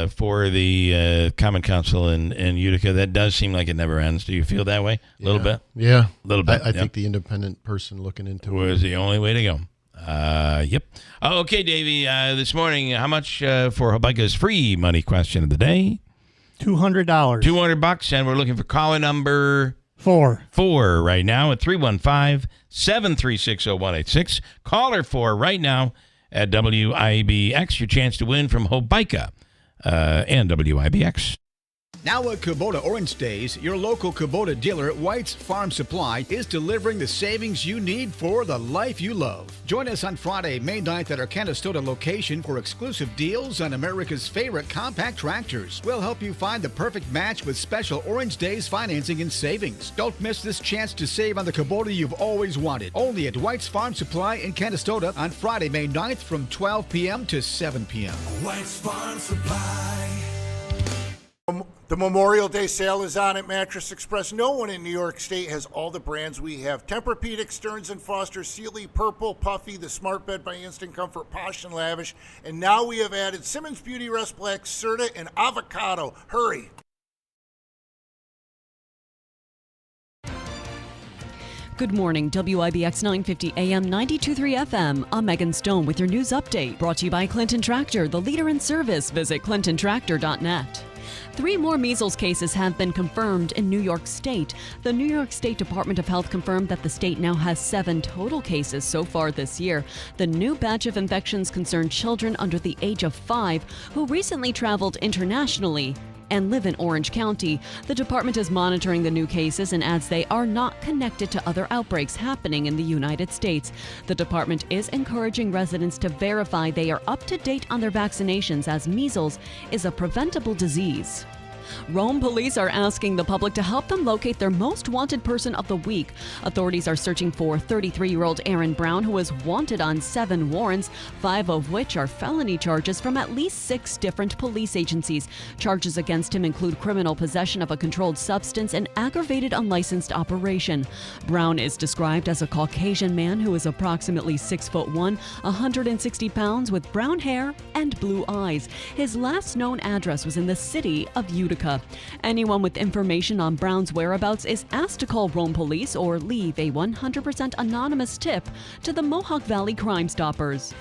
for the Common Council in Utica. That does seem like it never ends. Do you feel that way? A little bit? Yeah. A little bit. I think the independent person looking into it was the only way to go. Yep. Okay, Davey. This morning, how much for Habaika's free money question of the day? $200. $200, and we're looking for caller number 4 right now at 315-736-0186. Caller 4 right now at WIBX. Your chance to win from Habaika and WIBX. Now at Kubota Orange Days, your local Kubota dealer at White's Farm Supply is delivering the savings you need for the life you love. Join us on Friday, May 9th at our Canastota location for exclusive deals on America's favorite compact tractors. We'll help you find the perfect match with special Orange Days financing and savings. Don't miss this chance to save on the Kubota you've always wanted. Only at White's Farm Supply in Canastota on Friday, May 9th from 12 p.m. to 7 p.m. White's Farm Supply. The Memorial Day sale is on at Mattress Express. No one in New York State has all the brands we have. Tempur-Pedic, Stearns & Foster, Sealy, Purple, Puffy, the Smart Bed by Instant Comfort, Posh and Lavish. And now we have added Simmons Beauty Rest Black, Serta, and Avocado. Hurry. Good morning, WIBX 950 AM 92.3 FM. I'm Megan Stone with your news update. Brought to you by Clinton Tractor, the leader in service. Visit clintontractor.net. 3 more measles cases have been confirmed in New York State. The New York State Department of Health confirmed that the state now has 7 total cases so far this year. The new batch of infections concern children under the age of 5 who recently traveled internationally and live in Orange County. The department is monitoring the new cases and adds they are not connected to other outbreaks happening in the United States. The department is encouraging residents to verify they are up to date on their vaccinations, as measles is a preventable disease. Rome police are asking the public to help them locate their most wanted person of the week. Authorities are searching for 33-year-old Aaron Brown, who is wanted on 7 warrants, 5 of which are felony charges from at least 6 different police agencies. Charges against him include criminal possession of a controlled substance and aggravated unlicensed operation. Brown is described as a Caucasian man who is approximately 6'1", 160 pounds, with brown hair and blue eyes. His last known address was in the city of Utica. Anyone with information on Brown's whereabouts is asked to call Rome Police or leave a 100% anonymous tip to the Mohawk Valley Crime Stoppers.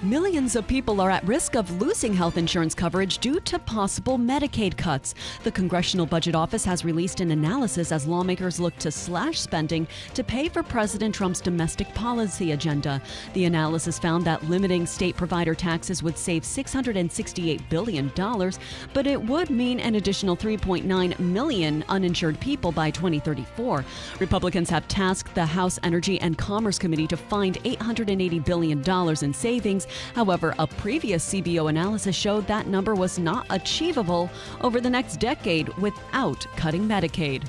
Millions of people are at risk of losing health insurance coverage due to possible Medicaid cuts. The Congressional Budget Office has released an analysis as lawmakers look to slash spending to pay for President Trump's domestic policy agenda. The analysis found that limiting state provider taxes would save $668 billion, but it would mean an additional 3.9 million uninsured people by 2034. Republicans have tasked the House Energy and Commerce Committee to find $880 billion in savings. However, a previous CBO analysis showed that number was not achievable over the next decade without cutting Medicaid.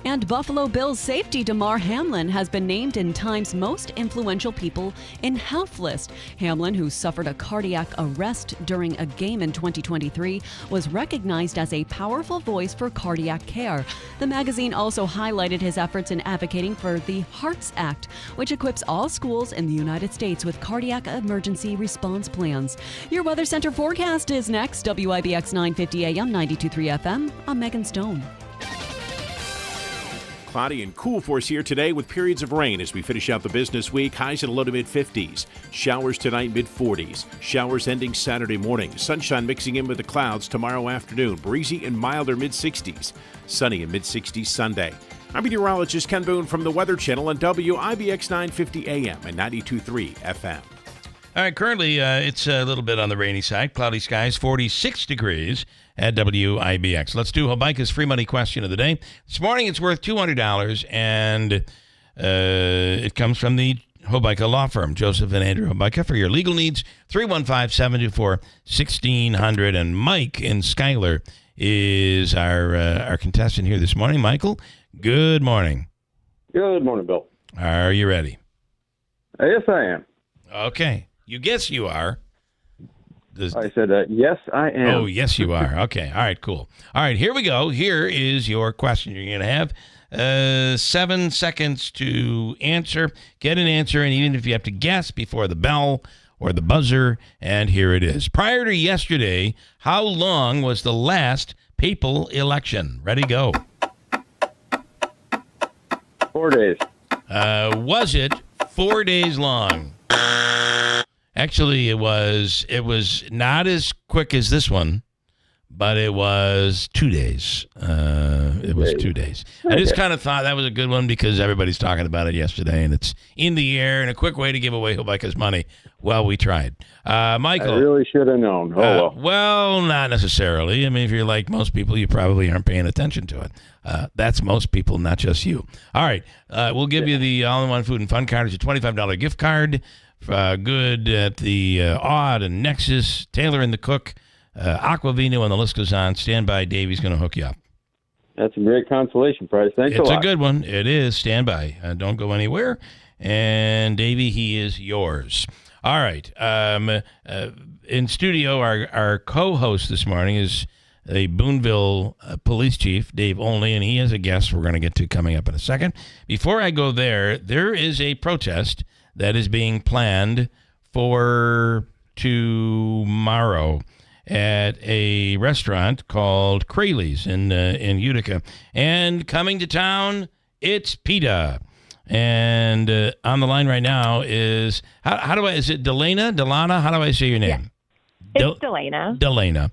And Buffalo Bills safety Damar Hamlin has been named in Time's Most Influential People in Health list. Hamlin, who suffered a cardiac arrest during a game in 2023, was recognized as a powerful voice for cardiac care. The magazine also highlighted his efforts in advocating for the HEARTS Act, which equips all schools in the United States with cardiac emergency response plans. Your Weather Center forecast is next. WIBX 950 AM, 92.3 FM. I'm Megan Stone. Cloudy and cool for us here today with periods of rain as we finish out the business week. Highs in the low to mid-50s. Showers tonight, mid-40s. Showers ending Saturday morning. Sunshine mixing in with the clouds tomorrow afternoon. Breezy and milder mid-60s. Sunny and mid-60s Sunday. I'm meteorologist Ken Boone from the Weather Channel on WIBX 950 AM and 92.3 FM. All right, currently it's a little bit on the rainy side. Cloudy skies, 46 degrees at WIBX. Let's do Hobica's free money question of the day. This morning it's worth $200, and it comes from the Hobica Law Firm, Joseph and Andrew Hobica. For your legal needs, 315-724-1600. And Mike in Schuyler is our contestant here this morning. Michael, good morning. Good morning, Bill. Are you ready? Yes, I am. Okay. You guess you are. I said, yes, I am. Oh, yes, you are. Okay. All right, cool. All right, here we go. Here is your question. You're going to have 7 seconds to answer. Get an answer, and even if you have to guess before the bell or the buzzer, and here it is. Prior to yesterday, how long was the last papal election? Ready, go. 4 days. Was it 4 days long? Actually, it was not as quick as this one, but it was 2 days. It was 2 days. Okay. I just kind of thought that was a good one because everybody's talking about it yesterday, and it's in the air and a quick way to give away Hobica's money. Well, we tried. Michael. I really should have known. Well, not necessarily. I mean, if you're like most people, you probably aren't paying attention to it. That's most people, not just you. All right. We'll give you the all-in-one food and fun card. It's a $25 gift card. Good at the Odd and Nexus, Taylor and the Cook, Aquavino, and the list goes on. Stand by. Davey's going to hook you up. That's a great consolation prize. Thanks a lot. It's a good one. It is. Stand by. Don't go anywhere. And Davey, he is yours. All right. In studio, our co-host this morning is a Boonville police chief, Dave Olney, and he has a guest we're going to get to coming up in a second. Before I go there is a protest that is being planned for tomorrow at a restaurant called Craley's in Utica. And coming to town, it's PETA. And on the line right now is, is it Delana? How do I say your name? Yeah. It's Delana. Delana.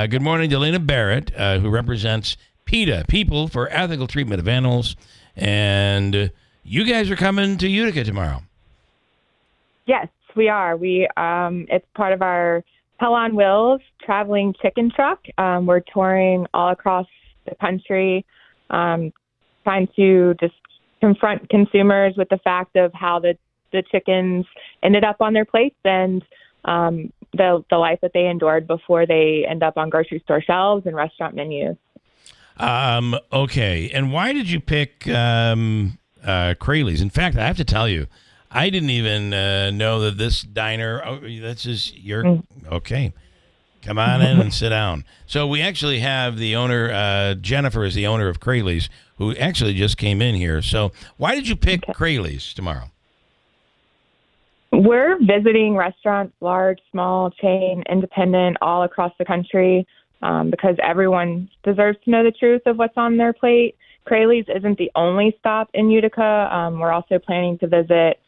Good morning, Delana Barrett, who represents PETA, People for Ethical Treatment of Animals. And you guys are coming to Utica tomorrow. Yes, we are. It's part of our Hell on Wheels traveling chicken truck. We're touring all across the country, trying to just confront consumers with the fact of how the chickens ended up on their plates and the life that they endured before they end up on grocery store shelves and restaurant menus. Okay. And why did you pick Craley's? In fact, I have to tell you, I didn't even know that this diner. Oh, this is your okay. Come on in and sit down. So we actually have the owner. Jennifer is the owner of Craley's, who actually just came in here. So why did you pick Craley's tomorrow? We're visiting restaurants, large, small, chain, independent, all across the country, because everyone deserves to know the truth of what's on their plate. Craley's isn't the only stop in Utica. We're also planning to visit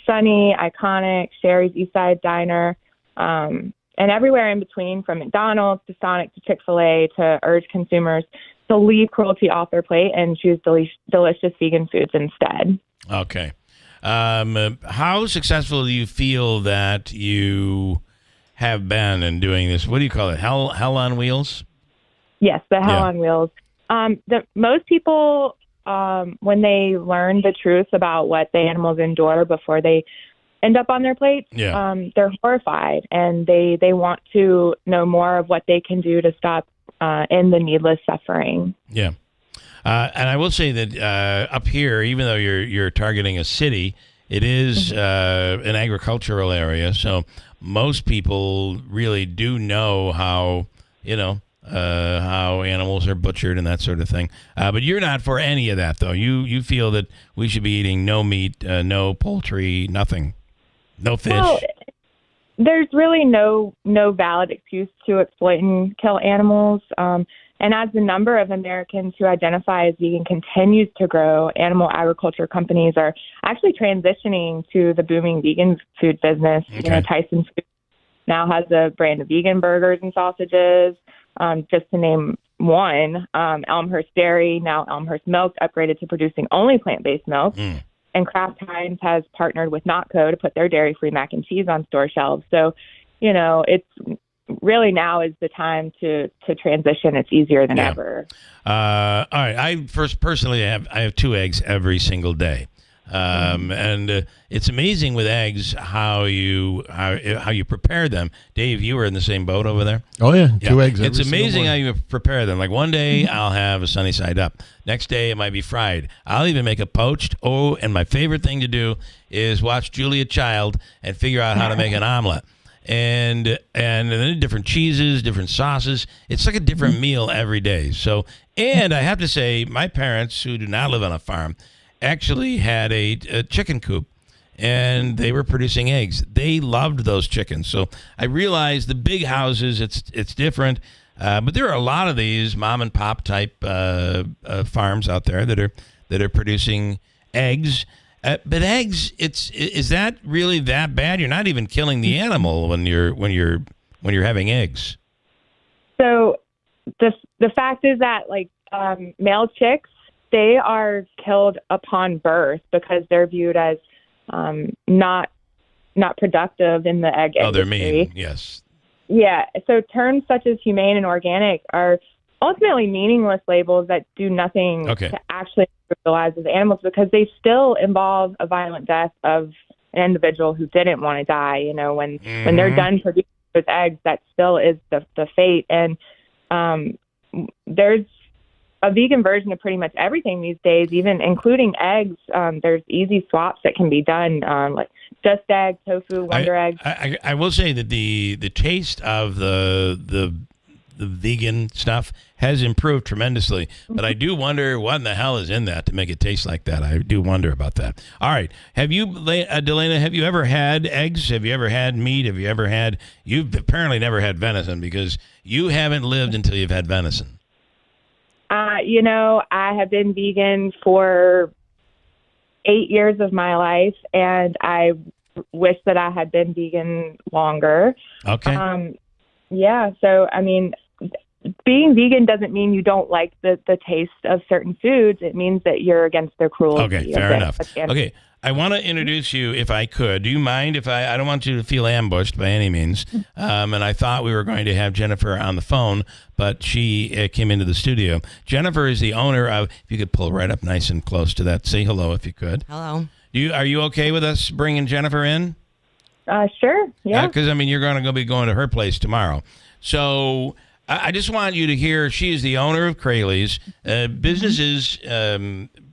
Sunny, Iconic, Sherry's Eastside Diner, and everywhere in between, from McDonald's to Sonic to Chick-fil-A, to urge consumers to leave cruelty off their plate and choose delicious vegan foods instead. Okay. How successful do you feel that you have been in doing this? What do you call it? Hell on Wheels? Yes, the Hell on Wheels. Most people, when they learn the truth about what the animals endure before they end up on their plates, they're horrified, and they want to know more of what they can do to stop end the needless suffering. Yeah. And I will say that up here, even though you're targeting a city, it is an agricultural area, so most people really do know how animals are butchered and that sort of thing. But you're not for any of that, though. You feel that we should be eating no meat, no poultry, nothing, no fish. Well, there's really no valid excuse to exploit and kill animals. And as the number of Americans who identify as vegan continues to grow, animal agriculture companies are actually transitioning to the booming vegan food business. Okay. Tyson Foods now has a brand of vegan burgers and sausages, just to name one. Elmhurst Dairy, now Elmhurst Milk, upgraded to producing only plant-based milk. And Kraft Heinz has partnered with Notco to put their dairy-free mac and cheese on store shelves. So, it's really now is the time to transition. It's easier than ever. All right. I have 2 eggs every single day. And it's amazing with eggs how you prepare them. Dave, you were in the same boat over there. Oh yeah, 2 eggs. It's every amazing single how you prepare them. Like one day I'll have a sunny side up. Next day it might be fried. I'll even make a poached. Oh, and my favorite thing to do is watch Julia Child and figure out how to make an omelet. And then different cheeses, different sauces. It's like a different meal every day. So, and I have to say, my parents, who do not live on a farm, actually had a chicken coop, and they were producing eggs. They loved those chickens. So I realized the big houses, it's different, but there are a lot of these mom and pop type farms out there that are producing eggs. But eggs, is that really that bad? You're not even killing the animal when you're having eggs. So the fact is that male chicks, they are killed upon birth because they're viewed as not productive in the egg industry. Oh, they're mean. Yes. Yeah. So terms such as humane and organic are ultimately meaningless labels that do nothing to actually improve the lives of the animals, because they still involve a violent death of an individual who didn't want to die. When they're done producing those eggs, that still is the fate. And there's a vegan version of pretty much everything these days, even including eggs. There's easy swaps that can be done, like Just Egg, tofu, Wonder Egg. I will say that the taste of the vegan stuff has improved tremendously, but I do wonder what in the hell is in that to make it taste like that. I do wonder about that. All right. Have you, Delana, have you ever had eggs? Have you ever had meat? You've apparently never had venison, because you haven't lived until you've had venison. I have been vegan for 8 years of my life, and I wish that I had been vegan longer. Okay. Yeah. So, being vegan doesn't mean you don't like the taste of certain foods. It means that you're against their cruelty. Okay, fair enough. Okay, I want to introduce you, if I could. Do you mind if I don't want you to feel ambushed by any means. And I thought we were going to have Jennifer on the phone, but she came into the studio. Jennifer is the owner of, if you could pull right up nice and close to that. Say hello if you could. Hello. Are you okay with us bringing Jennifer in? Sure, yeah. Because, you're going to be going to her place tomorrow. So I just want you to hear, she is the owner of Craley's. Businesses,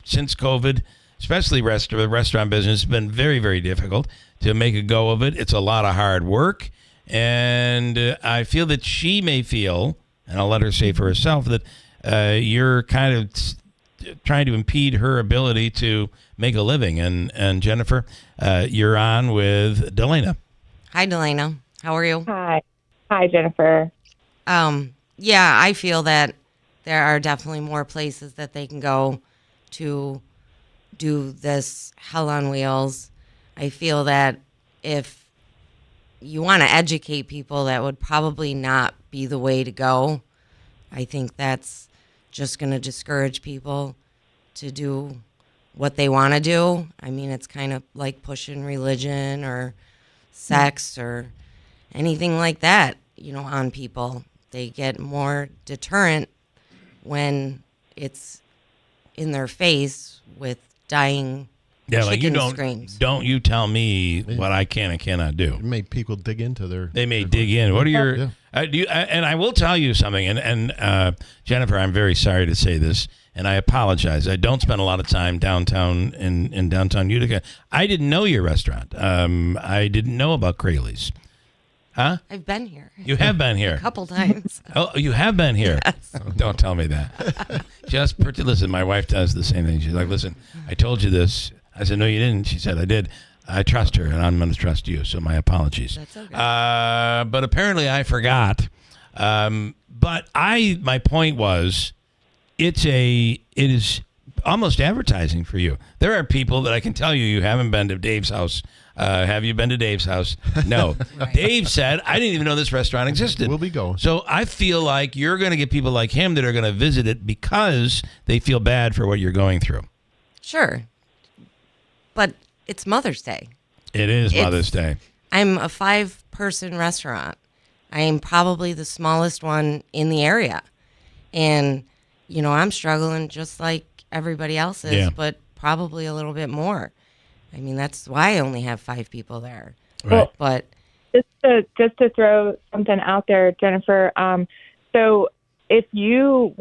since COVID, especially the restaurant business, has been very, very difficult to make a go of it. It's a lot of hard work. And I feel that she may feel, and I'll let her say for herself, that you're kind of trying to impede her ability to make a living. And Jennifer, you're on with Delana. Hi, Delana. How are you? Hi, Jennifer. Yeah, I feel that there are definitely more places that they can go to do this Hell on Wheels. I feel that if you want to educate people, that would probably not be the way to go. I think that's just going to discourage people to do what they want to do. I mean, it's kind of like pushing religion or sex or anything like that, on people. They get more deterrent when it's in their face with dying chicken screams. Don't you tell me what I can and cannot do. It made people dig into They may dig in. What are your? And I will tell you something. And Jennifer, I'm very sorry to say this, and I apologize. I don't spend a lot of time downtown in downtown Utica. I didn't know your restaurant. I didn't know about Crayley's. Huh? I've been here. You have been here a couple times. Oh, you have been here. Yes. Oh, don't tell me that. Listen. My wife does the same thing. She's like, "Listen, I told you this." I said, "No, you didn't." She said, "I did." I trust her, and I'm going to trust you. So my apologies. That's okay. But apparently, I forgot. But my point was, it is almost advertising for you. There are people that I can tell you haven't been to Dave's house. Have you been to Dave's house? No. Right. Dave said, I didn't even know this restaurant existed. We'll be going. So I feel like you're going to get people like him that are going to visit it because they feel bad for what you're going through. Sure. But it's Mother's Day. It is Mother's Day. I'm a 5-person restaurant. I am probably the smallest one in the area. And, I'm struggling just like everybody else is, but probably a little bit more. I mean, that's why I only have 5 people there. Right. But just to throw something out there, Jennifer, so if you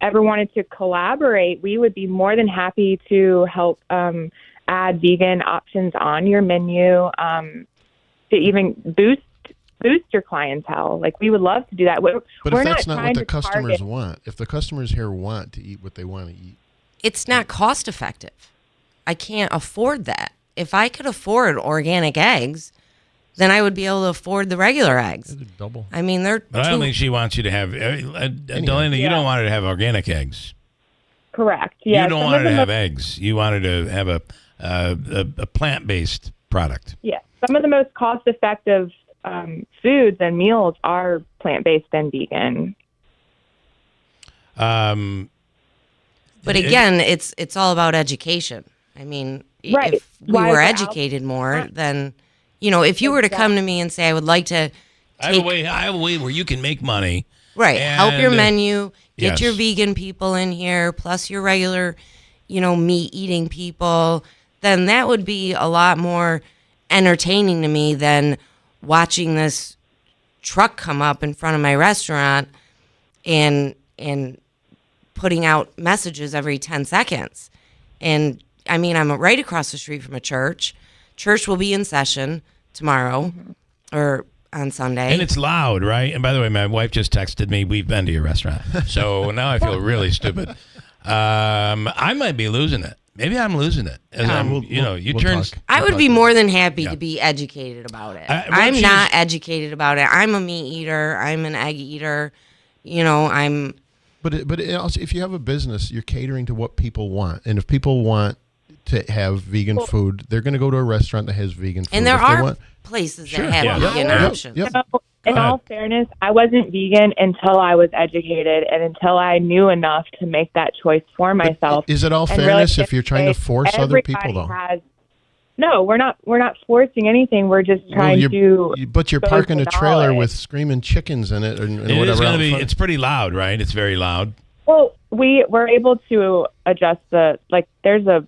ever wanted to collaborate, we would be more than happy to help add vegan options on your menu to even boost your clientele. Like, we would love to do that. But if that's not what the customers want, if the customers here want to eat what they want to eat, it's not cost effective. I can't afford that. If I could afford organic eggs, then I would be able to afford the regular eggs. Double. I mean, But I don't think she wants you to have. Delaney, you don't want her to have organic eggs. Correct. Yeah. You don't want her to have eggs. You want her to have a plant-based product. Yeah. Some of the most cost-effective foods and meals are plant-based and vegan. But again, it's all about education. I mean, right. If we were educated more, then, if you were to come to me and say, I would like to I have a way where you can make money. Right. Help your menu, get Yes. your vegan people in here, plus your regular, meat eating people, then that would be a lot more entertaining to me than watching this truck come up in front of my restaurant and putting out messages every 10 seconds. And I mean, I'm right across the street from a church. Church will be in session tomorrow or on Sunday. And it's loud, right? And by the way, my wife just texted me, we've been to your restaurant. So now I feel really stupid. I might be losing it. Maybe I'm losing it. As I would be more than happy to be educated about it. I'm not educated about it. I'm a meat eater. I'm an egg eater. But also, if you have a business, you're catering to what people want. And if people want to have vegan food, they're going to go to a restaurant that has vegan food. And there are places that have vegan options. In all fairness, I wasn't vegan until I was educated and until I knew enough to make that choice for myself. Is it all fairness if you're trying to force other people, though? No, we're not forcing anything. We're just trying to. But you're parking a trailer with screaming chickens in it and whatever. It's pretty loud, right? It's very loud. Well, we're able to adjust there's a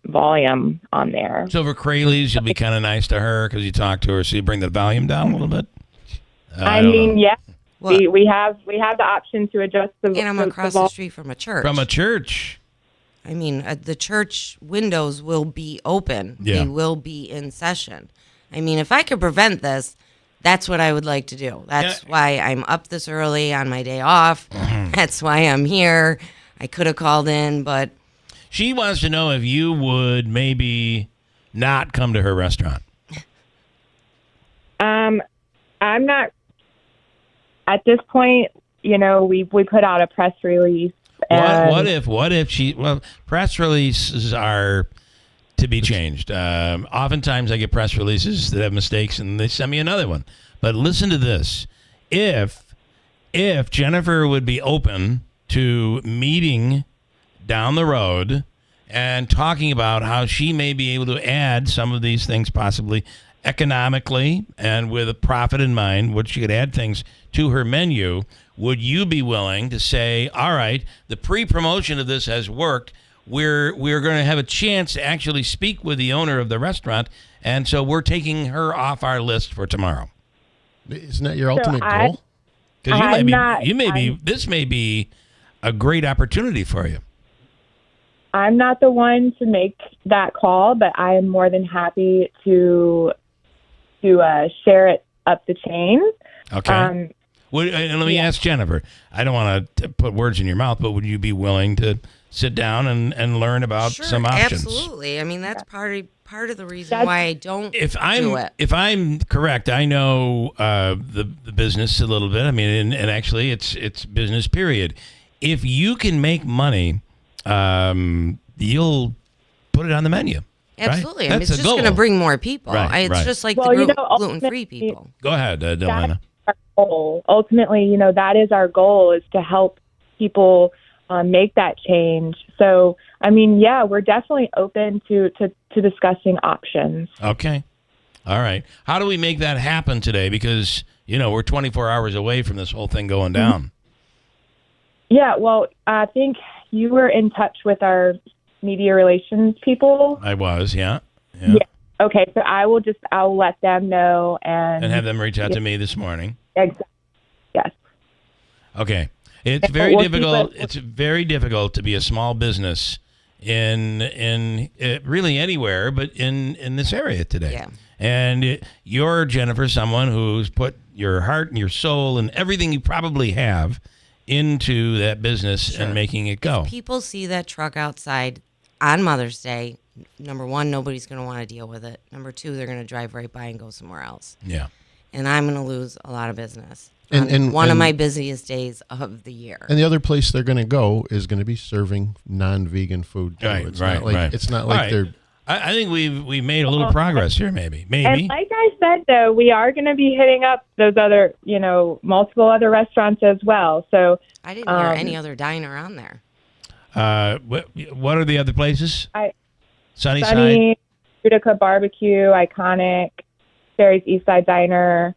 volume on there. So for Crayley's, you'll be kind of nice to her because you talk to her, so you bring the volume down a little bit. I mean, yeah. We have the option to adjust the. And I'm across the street from a church. From a church. I mean, the church windows will be open. Yeah. They will be in session. I mean, if I could prevent this, that's what I would like to do. That's why I'm up this early on my day off. That's why I'm here. I could have called in, but... She wants to know if you would maybe not come to her restaurant. I'm not... At this point, we put out a press release. What if she? Well, press releases are to be changed. Oftentimes I get press releases that have mistakes, and they send me another one. But listen to this. If Jennifer would be open to meeting down the road and talking about how she may be able to add some of these things possibly economically and with a profit in mind, what she could add things to her menu, would you be willing to say, all right, the pre-promotion of this has worked. We're going to have a chance to actually speak with the owner of the restaurant, and so we're taking her off our list for tomorrow. Isn't that your ultimate goal? Because this may be a great opportunity for you. I'm not the one to make that call, but I am more than happy to share it up the chain. Okay. And let me ask Jennifer. I don't want to put words in your mouth, but would you be willing to sit down and learn about some options? Absolutely. I mean, that's part of the reason why I don't do it. If I'm correct, I know the business a little bit. I mean, and actually, it's business period. If you can make money, you'll put it on the menu. Absolutely. Right? I mean, it's just going to bring more people. It's just like gluten-free people. Go ahead, Delana. Our goal. Ultimately, that is our goal, is to help people make that change. So, I mean, yeah, we're definitely open to discussing options. Okay. All right. How do we make that happen today? Because, we're 24 hours away from this whole thing going down. Yeah, well, I think you were in touch with our media relations people. I was, yeah. Okay, so I'll let them know and have them reach out to me this morning. Exactly. Yes. Okay. It's very difficult. It's very difficult to be a small business in really anywhere, but in this area today. Yeah. And you're, Jennifer, someone who's put your heart and your soul and everything you probably have into that business and making it go. If people see that truck outside on Mother's Day, number one, nobody's going to want to deal with it. Number two, they're going to drive right by and go somewhere else. Yeah. And I'm going to lose a lot of business. And one of my busiest days of the year. And the other place they're going to go is going to be serving non-vegan food too. Right, It's not like All right. they're. I think we've made a little progress here. Maybe. And like I said, though, we are going to be hitting up those other, multiple other restaurants as well. So I didn't hear any other diner on there. What are the other places? Sunny, Utica Barbecue, Iconic, Sherry's Eastside Diner.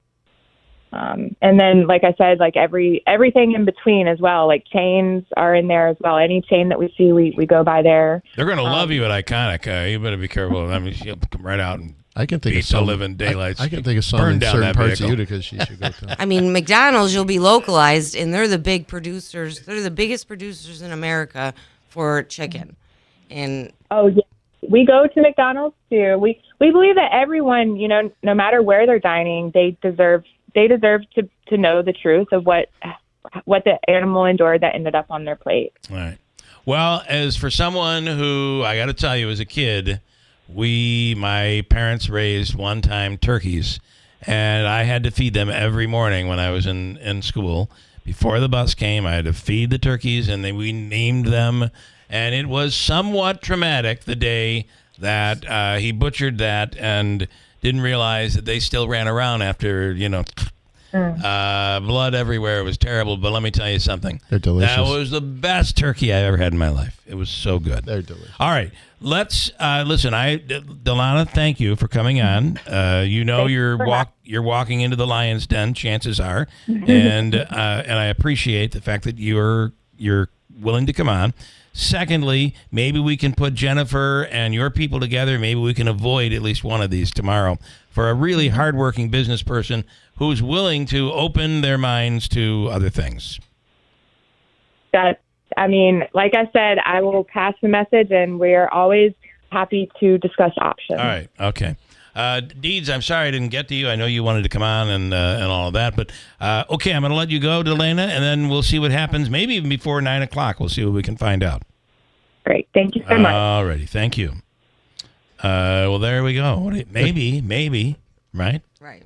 And then, like I said, like everything in between as well. Like chains are in there as well. Any chain that we see, we go by there. They're going to love you at Iconic. You better be careful. I mean, she'll come right out and I can think beat of some the living daylights. I can think of some in certain parts of Utica she should go to. I mean, McDonald's, you'll be localized, and they're the big producers. They're the biggest producers in America for chicken. And oh yeah, we go to McDonald's too. We believe that everyone, no matter where they're dining, they deserve to know the truth of what the animal endured that ended up on their plate. All right. Well, as for someone who, I got to tell you, as a kid, my parents raised one-time turkeys, and I had to feed them every morning when I was in school. Before the bus came, I had to feed the turkeys, and we named them, and it was somewhat traumatic the day that he butchered that and didn't realize that they still ran around after, blood everywhere. It was terrible, but let me tell you something. They're delicious. That was the best turkey I ever had in my life. It was so good. They're delicious. All right, let's listen. Delana, thank you for coming on. You're walking into the lion's den, chances are, and I appreciate the fact that you're willing to come on. Secondly, maybe we can put Jennifer and your people together. Maybe we can avoid at least one of these tomorrow for a really hardworking business person who's willing to open their minds to other things. Like I said, I will pass the message, and we're always happy to discuss options. All right. Okay. Deeds, I'm sorry I didn't get to you. I know you wanted to come on and all of that, but okay, I'm going to let you go, Delana, and then we'll see what happens. Maybe even before 9 o'clock, we'll see what we can find out. Great. Thank you so much. All righty. Thank you. Well, there we go. Maybe, right? Right.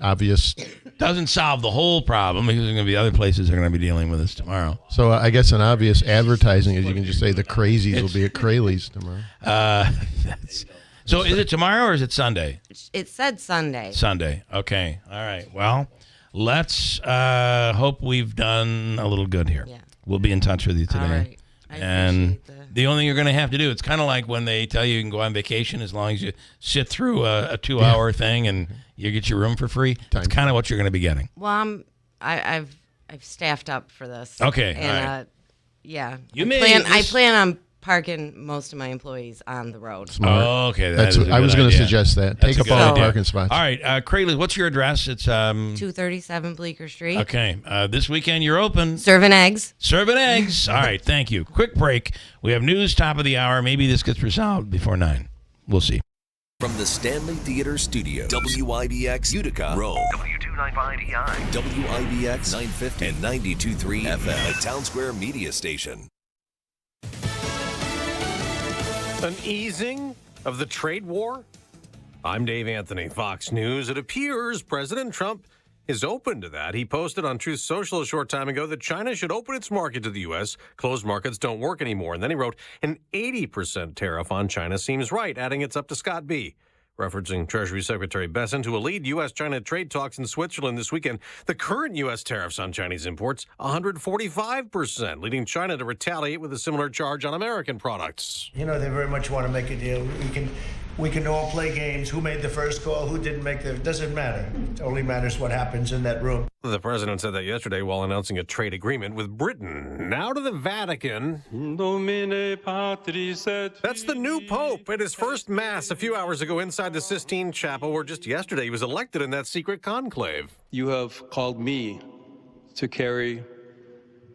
obvious. Doesn't solve the whole problem because there's going to be other places that are going to be dealing with this tomorrow. So I guess an obvious advertising is you can just say the crazies will be at Craley's tomorrow. So is it tomorrow or is it Sunday? It said Sunday. Sunday. Okay. All right. Well, let's hope we've done a little good here. Yeah. We'll be in touch with you today. All right. And the only thing you're going to have to do, it's kind of like when they tell you can go on vacation as long as you sit through a 2-hour thing and you get your room for free. That's kind of what you're going to be getting. Well, I've staffed up for this. Okay. And all right. yeah, I plan on parking most of my employees on the road. Smart. Oh, okay. I was going to suggest that. Take up all the parking spots. All right, Craley, what's your address? It's 237 Bleecker Street. Okay. This weekend you're open. Serving eggs. Serving eggs. All right. Thank you. Quick break. We have news top of the hour. Maybe this gets resolved before 9. We'll see. From the Stanley Theater Studio, WIBX Utica, Rome, W295EI, WIBX 950 and 92.3 FM, a Town Square media station. An easing of the trade war? I'm Dave Anthony, Fox News. It appears President Trump is open to that. He posted on Truth Social a short time ago that China should open its market to the U.S. Closed markets don't work anymore. And then he wrote, an 80% tariff on China seems right, adding it's up to Scott B. Referencing Treasury Secretary Bessent, who will lead U.S.-China trade talks in Switzerland this weekend. The current U.S. tariffs on Chinese imports, 145%, leading China to retaliate with a similar charge on American products. You know, they very much want to make a deal. We can all play games. Who made the first call? Who didn't make the... It doesn't matter. It only matters what happens in that room. The president said that yesterday while announcing a trade agreement with Britain. Now to the Vatican. That's the new pope at his first mass a few hours ago inside the Sistine Chapel, where just yesterday he was elected in that secret conclave. You have called me to carry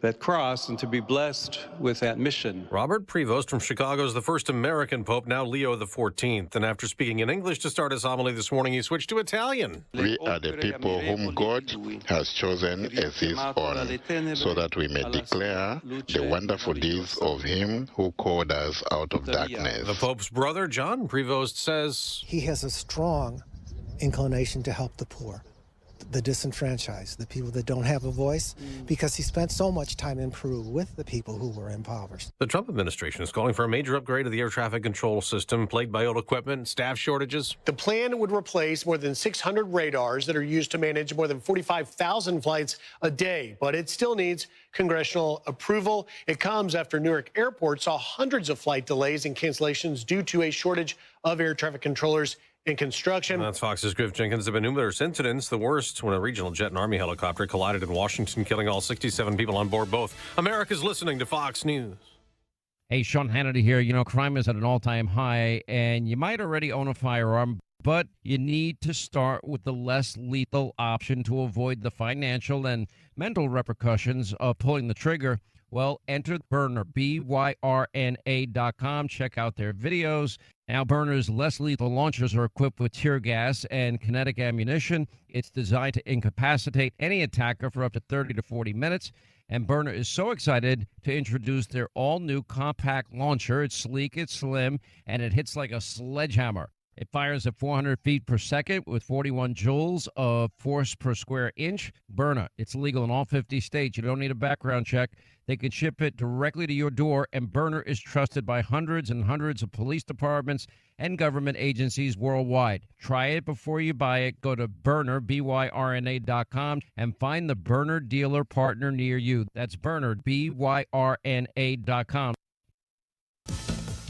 that cross and to be blessed with that mission. Robert Prevost from Chicago is the first American pope, now Leo XIV. And after speaking in English to start his homily this morning, he switched to Italian. We are the people whom God has chosen as his own, so that we may declare the wonderful deeds of him who called us out of darkness. The Pope's brother, John Prevost, says he has a strong inclination to help the poor, the disenfranchised, the people that don't have a voice, because he spent so much time in Peru with the people who were impoverished. The Trump administration is calling for a major upgrade of the air traffic control system, plagued by old equipment, staff shortages. The plan would replace more than 600 radars that are used to manage more than 45,000 flights a day, but it still needs congressional approval. It comes after Newark Airport saw hundreds of flight delays and cancellations due to a shortage of air traffic controllers in construction. That's Fox's Griff Jenkins. There have been numerous incidents, the worst when a regional jet and Army helicopter collided in Washington, killing all 67 people on board both. America's listening to Fox News. Hey, Sean Hannity here. You know, crime is at an all-time high, and you might already own a firearm, but you need to start with the less lethal option to avoid the financial and mental repercussions of pulling the trigger. Well, enter Byrna, BYRNA.com. Check out their videos. Now, Byrna's less lethal launchers are equipped with tear gas and kinetic ammunition. It's designed to incapacitate any attacker for up to 30 to 40 minutes. And Byrna is so excited to introduce their all-new compact launcher. It's sleek, it's slim, and it hits like a sledgehammer. It fires at 400 feet per second with 41 joules of force per square inch. Byrna, it's legal in all 50 states. You don't need a background check. They can ship it directly to your door, and Byrna is trusted by hundreds and hundreds of police departments and government agencies worldwide. Try it before you buy it. Go to Byrna, BYRNA.com, and find the Byrna dealer partner near you. That's Byrna, BYRNA.com.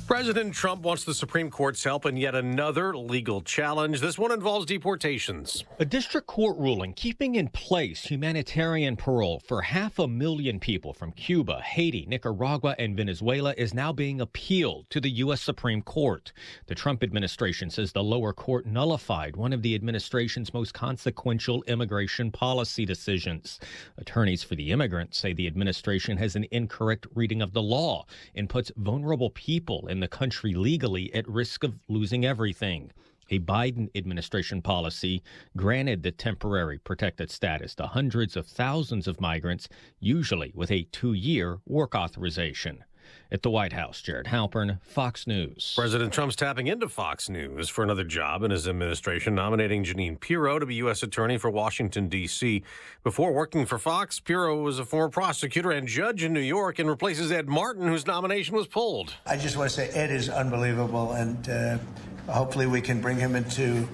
President Trump wants the Supreme Court's help in yet another legal challenge. This one involves deportations. A district court ruling keeping in place humanitarian parole for 500,000 people from Cuba, Haiti, Nicaragua, and Venezuela is now being appealed to the U.S. Supreme Court. The Trump administration says the lower court nullified one of the administration's most consequential immigration policy decisions. Attorneys for the immigrants say the administration has an incorrect reading of the law and puts vulnerable people in the country legally at risk of losing everything. A Biden administration policy granted the temporary protected status to hundreds of thousands of migrants, usually with a 2-year work authorization. At the White House, Jared Halpern, Fox News. President Trump's tapping into Fox News for another job in his administration, nominating Jeanine Pirro to be U.S. Attorney for Washington, D.C. Before working for Fox, Pirro was a former prosecutor and judge in New York and replaces Ed Martin, whose nomination was pulled. I just want to say Ed is unbelievable, and hopefully we can bring him into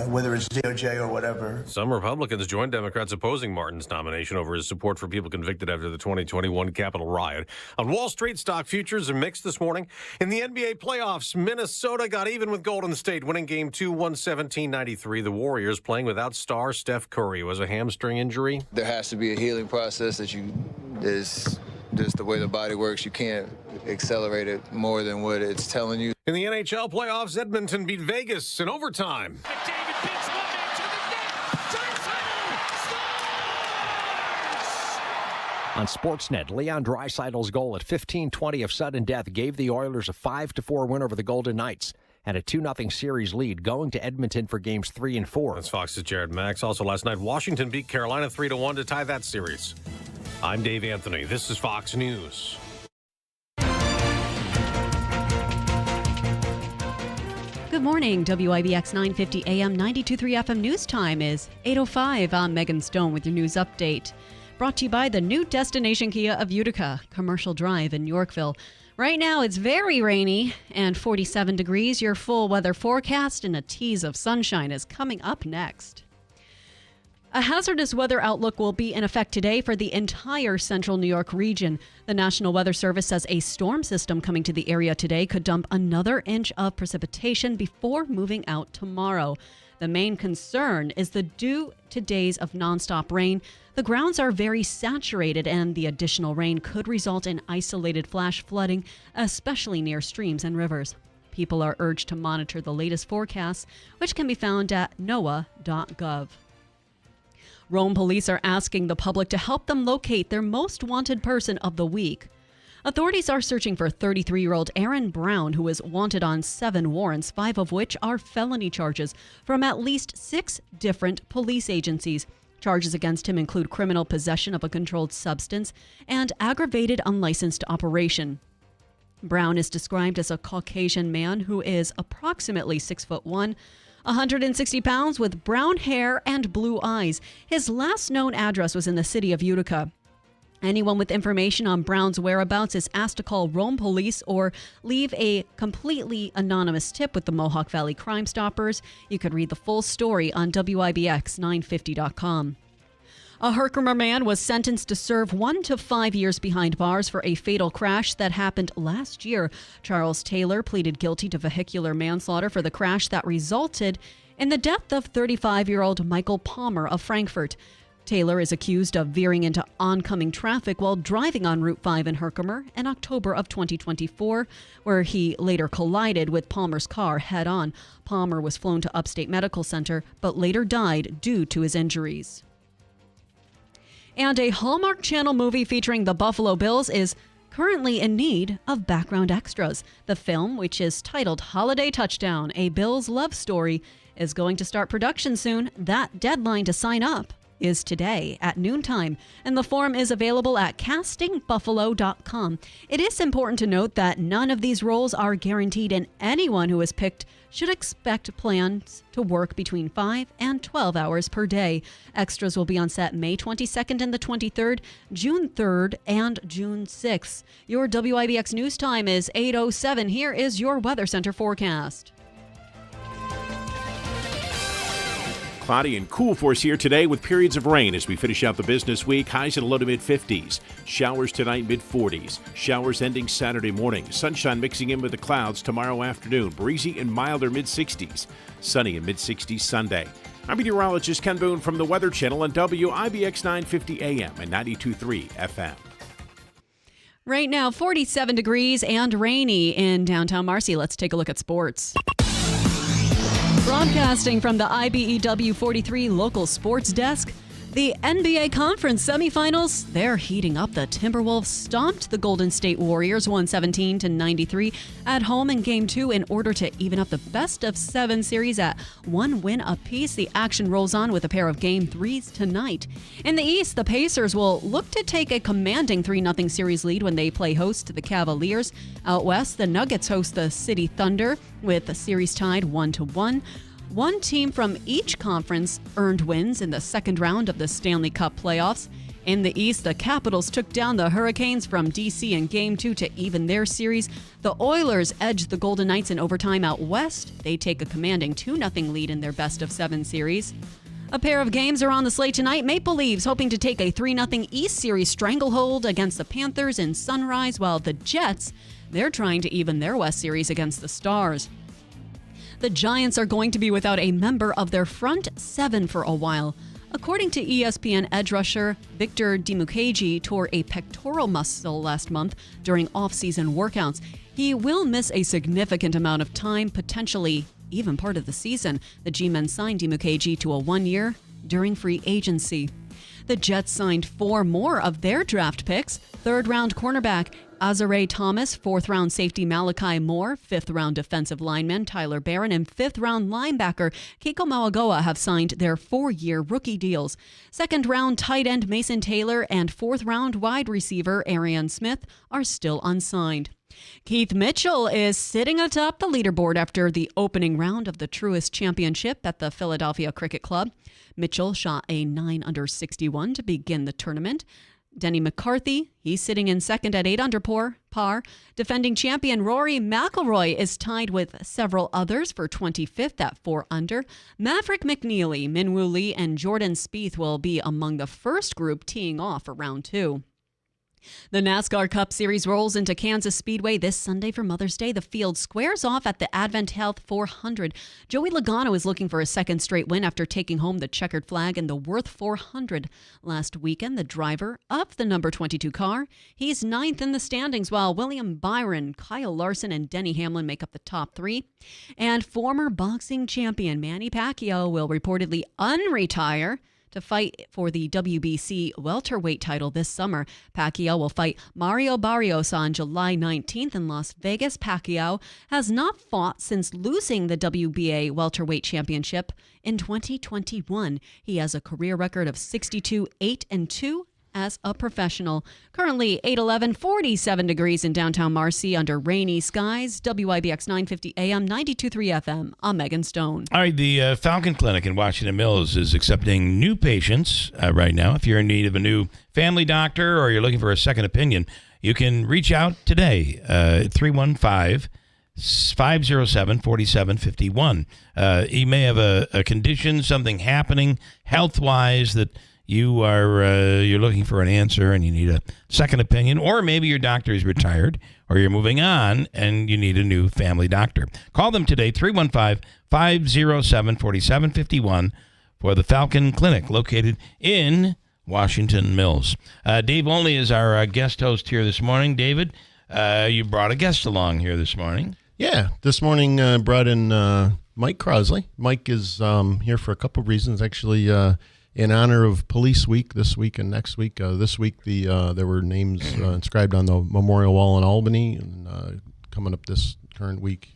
whether it's DOJ or whatever. Some Republicans joined Democrats opposing Martin's nomination over his support for people convicted after the 2021 Capitol riot. On Wall Street, stock futures are mixed this morning. In the NBA playoffs, Minnesota got even with Golden State, winning Game 2, 117-93. The Warriors, playing without star Steph Curry, was a hamstring injury. There has to be a healing process that is just the way the body works. You can't accelerate it more than what it's telling you. In the NHL playoffs, Edmonton beat Vegas in overtime. On Sportsnet, Leon Draisaitl's goal at 15:20 of sudden death gave the Oilers a 5-4 win over the Golden Knights and a 2-0 series lead going to Edmonton for games 3 and 4. That's Fox's Jared Max. Also last night, Washington beat Carolina 3-1 to tie that series. I'm Dave Anthony. This is Fox News. Good morning. WIBX 950 AM 92.3 FM news time is 8:05. I'm Megan Stone with your news update. Brought to you by the new destination Kia of Utica, Commercial Drive in Yorkville. Right now it's very rainy and 47 degrees. Your full weather forecast and a tease of sunshine is coming up next. A hazardous weather outlook will be in effect today for the entire central New York region. The National Weather Service says a storm system coming to the area today could dump another inch of precipitation before moving out tomorrow. The main concern is that due to days of nonstop rain, the grounds are very saturated and the additional rain could result in isolated flash flooding, especially near streams and rivers. People are urged to monitor the latest forecasts, which can be found at noaa.gov. Rome police are asking the public to help them locate their most wanted person of the week. Authorities are searching for 33-year-old Aaron Brown, who is wanted on 7 warrants, 5 of which are felony charges from at least 6 different police agencies. Charges against him include criminal possession of a controlled substance and aggravated unlicensed operation. Brown is described as a Caucasian man who is approximately 6'1", 160 pounds, with brown hair and blue eyes. His last known address was in the city of Utica. Anyone with information on Brown's whereabouts is asked to call Rome Police or leave a completely anonymous tip with the Mohawk Valley Crime Stoppers. You can read the full story on WIBX950.com. A Herkimer man was sentenced to serve 1 to 5 years behind bars for a fatal crash that happened last year. Charles Taylor pleaded guilty to vehicular manslaughter for the crash that resulted in the death of 35-year-old Michael Palmer of Frankfort. Taylor is accused of veering into oncoming traffic while driving on Route 5 in Herkimer in October of 2024, where he later collided with Palmer's car head-on. Palmer was flown to Upstate Medical Center, but later died due to his injuries. And a Hallmark Channel movie featuring the Buffalo Bills is currently in need of background extras. The film, which is titled Holiday Touchdown, A Bills Love Story, is going to start production soon. That deadline to sign up is today at noontime, and the form is available at castingbuffalo.com. It is important to note that none of these roles are guaranteed, and anyone who is picked should expect plans to work between 5 and 12 hours per day. Extras will be on set May 22nd and the 23rd, June 3rd, and June 6th. Your WIBX news time is 8:07. Here is your Weather Center forecast. Cloudy and cool for us here today with periods of rain as we finish out the business week. Highs in the low to mid-50s. Showers tonight, mid-40s. Showers ending Saturday morning. Sunshine mixing in with the clouds tomorrow afternoon. Breezy and milder mid-60s. Sunny and mid-60s Sunday. I'm meteorologist Ken Boone from the Weather Channel on WIBX 950 AM and 92.3 FM. Right now, 47 degrees and rainy in downtown Marcy. Let's take a look at sports. Broadcasting from the IBEW 43 local sports desk, The NBA Conference semifinals, they're heating up. The Timberwolves stomped the Golden State Warriors 117-93 at home in Game 2 in order to even up the best-of-7 series at 1 win apiece. The action rolls on with a pair of Game 3s tonight. In the East, the Pacers will look to take a commanding 3-0 series lead when they play host to the Cavaliers. Out West, the Nuggets host the City Thunder with the series tied 1-1. One team from each conference earned wins in the second round of the Stanley Cup playoffs. In the East, the Capitals took down the Hurricanes from D.C. in Game 2 to even their series. The Oilers edged the Golden Knights in overtime. Out West, they take a commanding 2-0 lead in their best-of-7 series. A pair of games are on the slate tonight. Maple Leafs hoping to take a 3-0 East Series stranglehold against the Panthers in Sunrise, while the Jets, they're trying to even their West Series against the Stars. The Giants are going to be without a member of their front seven for a while. According to ESPN edge rusher Victor Dimukeji tore a pectoral muscle last month during off-season workouts. He will miss a significant amount of time, potentially even part of the season. The G-men signed Dimukeji to a 1-year during free agency. The Jets signed 4 more of their draft picks. Third-round cornerback Azare Thomas, 4th-round safety Malachi Moore, 5th-round defensive lineman Tyler Barron, and 5th-round linebacker Keiko Mawagoa have signed their 4-year rookie deals. 2nd-round tight end Mason Taylor and 4th-round wide receiver Arian Smith are still unsigned. Keith Mitchell is sitting atop the leaderboard after the opening round of the Truist Championship at the Philadelphia Cricket Club. Mitchell shot a 9 under 61 to begin the tournament. Denny McCarthy, he's sitting in second at 8 under par. Defending champion Rory McIlroy is tied with several others for 25th at 4 under. Maverick McNeely, Minwoo Lee, and Jordan Spieth will be among the first group teeing off for round 2. The NASCAR Cup Series rolls into Kansas Speedway this Sunday for Mother's Day. The field squares off at the Advent Health 400. Joey Logano is looking for a second straight win after taking home the checkered flag in the Worth 400 last weekend. The driver of the number 22 car, he's 9th in the standings, while William Byron, Kyle Larson, and Denny Hamlin make up the top 3. And former boxing champion Manny Pacquiao will reportedly unretire to fight for the WBC welterweight title this summer. Pacquiao will fight Mario Barrios on July 19th in Las Vegas. Pacquiao has not fought since losing the WBA welterweight championship in 2021. He has a career record of 62-8-2 as a professional. Currently 8:11, 47 degrees in downtown Marcy under rainy skies. WIBX 950 AM, 92.3 FM. I'm Megan Stone. All right, the Falcon Clinic in Washington Mills is accepting new patients right now. If you're in need of a new family doctor or you're looking for a second opinion, you can reach out today at 315-507-4751. You may have a condition, something happening health-wise that you're looking for an answer and you need a second opinion, or maybe your doctor is retired or you're moving on and you need a new family doctor. Call them today, 315-507-4751 for the Falcon Clinic located in Washington Mills. Dave Only is our guest host here this morning. David, you brought a guest along here this morning. Yeah, this morning brought in Mike Crosley. Mike is here for a couple of reasons, actually. In honor of Police Week this week and next week. This week, there were names inscribed on the Memorial Wall in Albany, and coming up this current week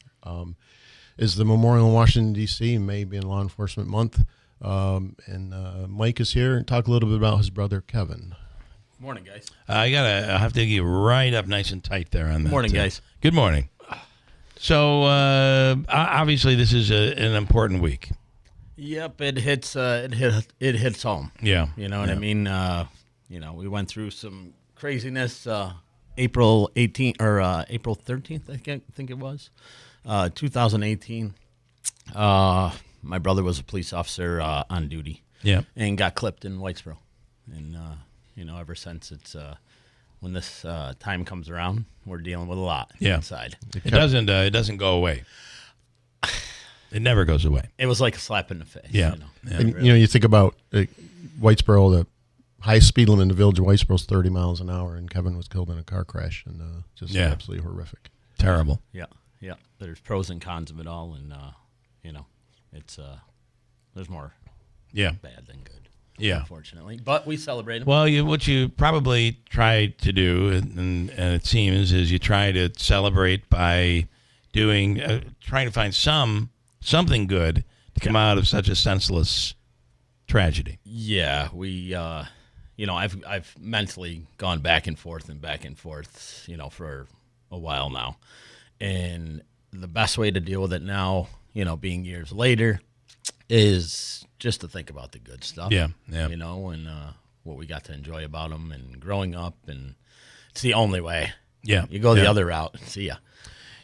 is the Memorial in Washington, D.C., May being Law Enforcement Month. And Mike is here and talk a little bit about his brother, Kevin. Morning, guys. I have to get you right up nice and tight there on that. Morning, guys. Good morning. So, obviously, this is an important week. Yep, it hits home. Yeah, you know what I mean. We went through some craziness. April 18th or April 13th, I think it was, 2018. My brother was a police officer on duty. Yeah, and got clipped in Whitesboro, and ever since it's when this time comes around, we're dealing with a lot inside. It doesn't go away. It never goes away. It was like a slap in the face. Yeah. And, you think about Whitesboro, the highest speed limit in the village of Whitesboro is 30 miles an hour, and Kevin was killed in a car crash, and just absolutely horrific. Terrible. Yeah. There's pros and cons of it all, and, it's there's more bad than good. Yeah. Unfortunately, but we celebrate them. Well, what you probably try to do, and it seems, is you try to celebrate by doing, trying to find something good to come out of such a senseless tragedy. Yeah, we, I've mentally gone back and forth, for a while now, and the best way to deal with it now, being years later, is just to think about the good stuff. Yeah. And what we got to enjoy about them, and growing up, and it's the only way. Yeah. You go the other route. See ya.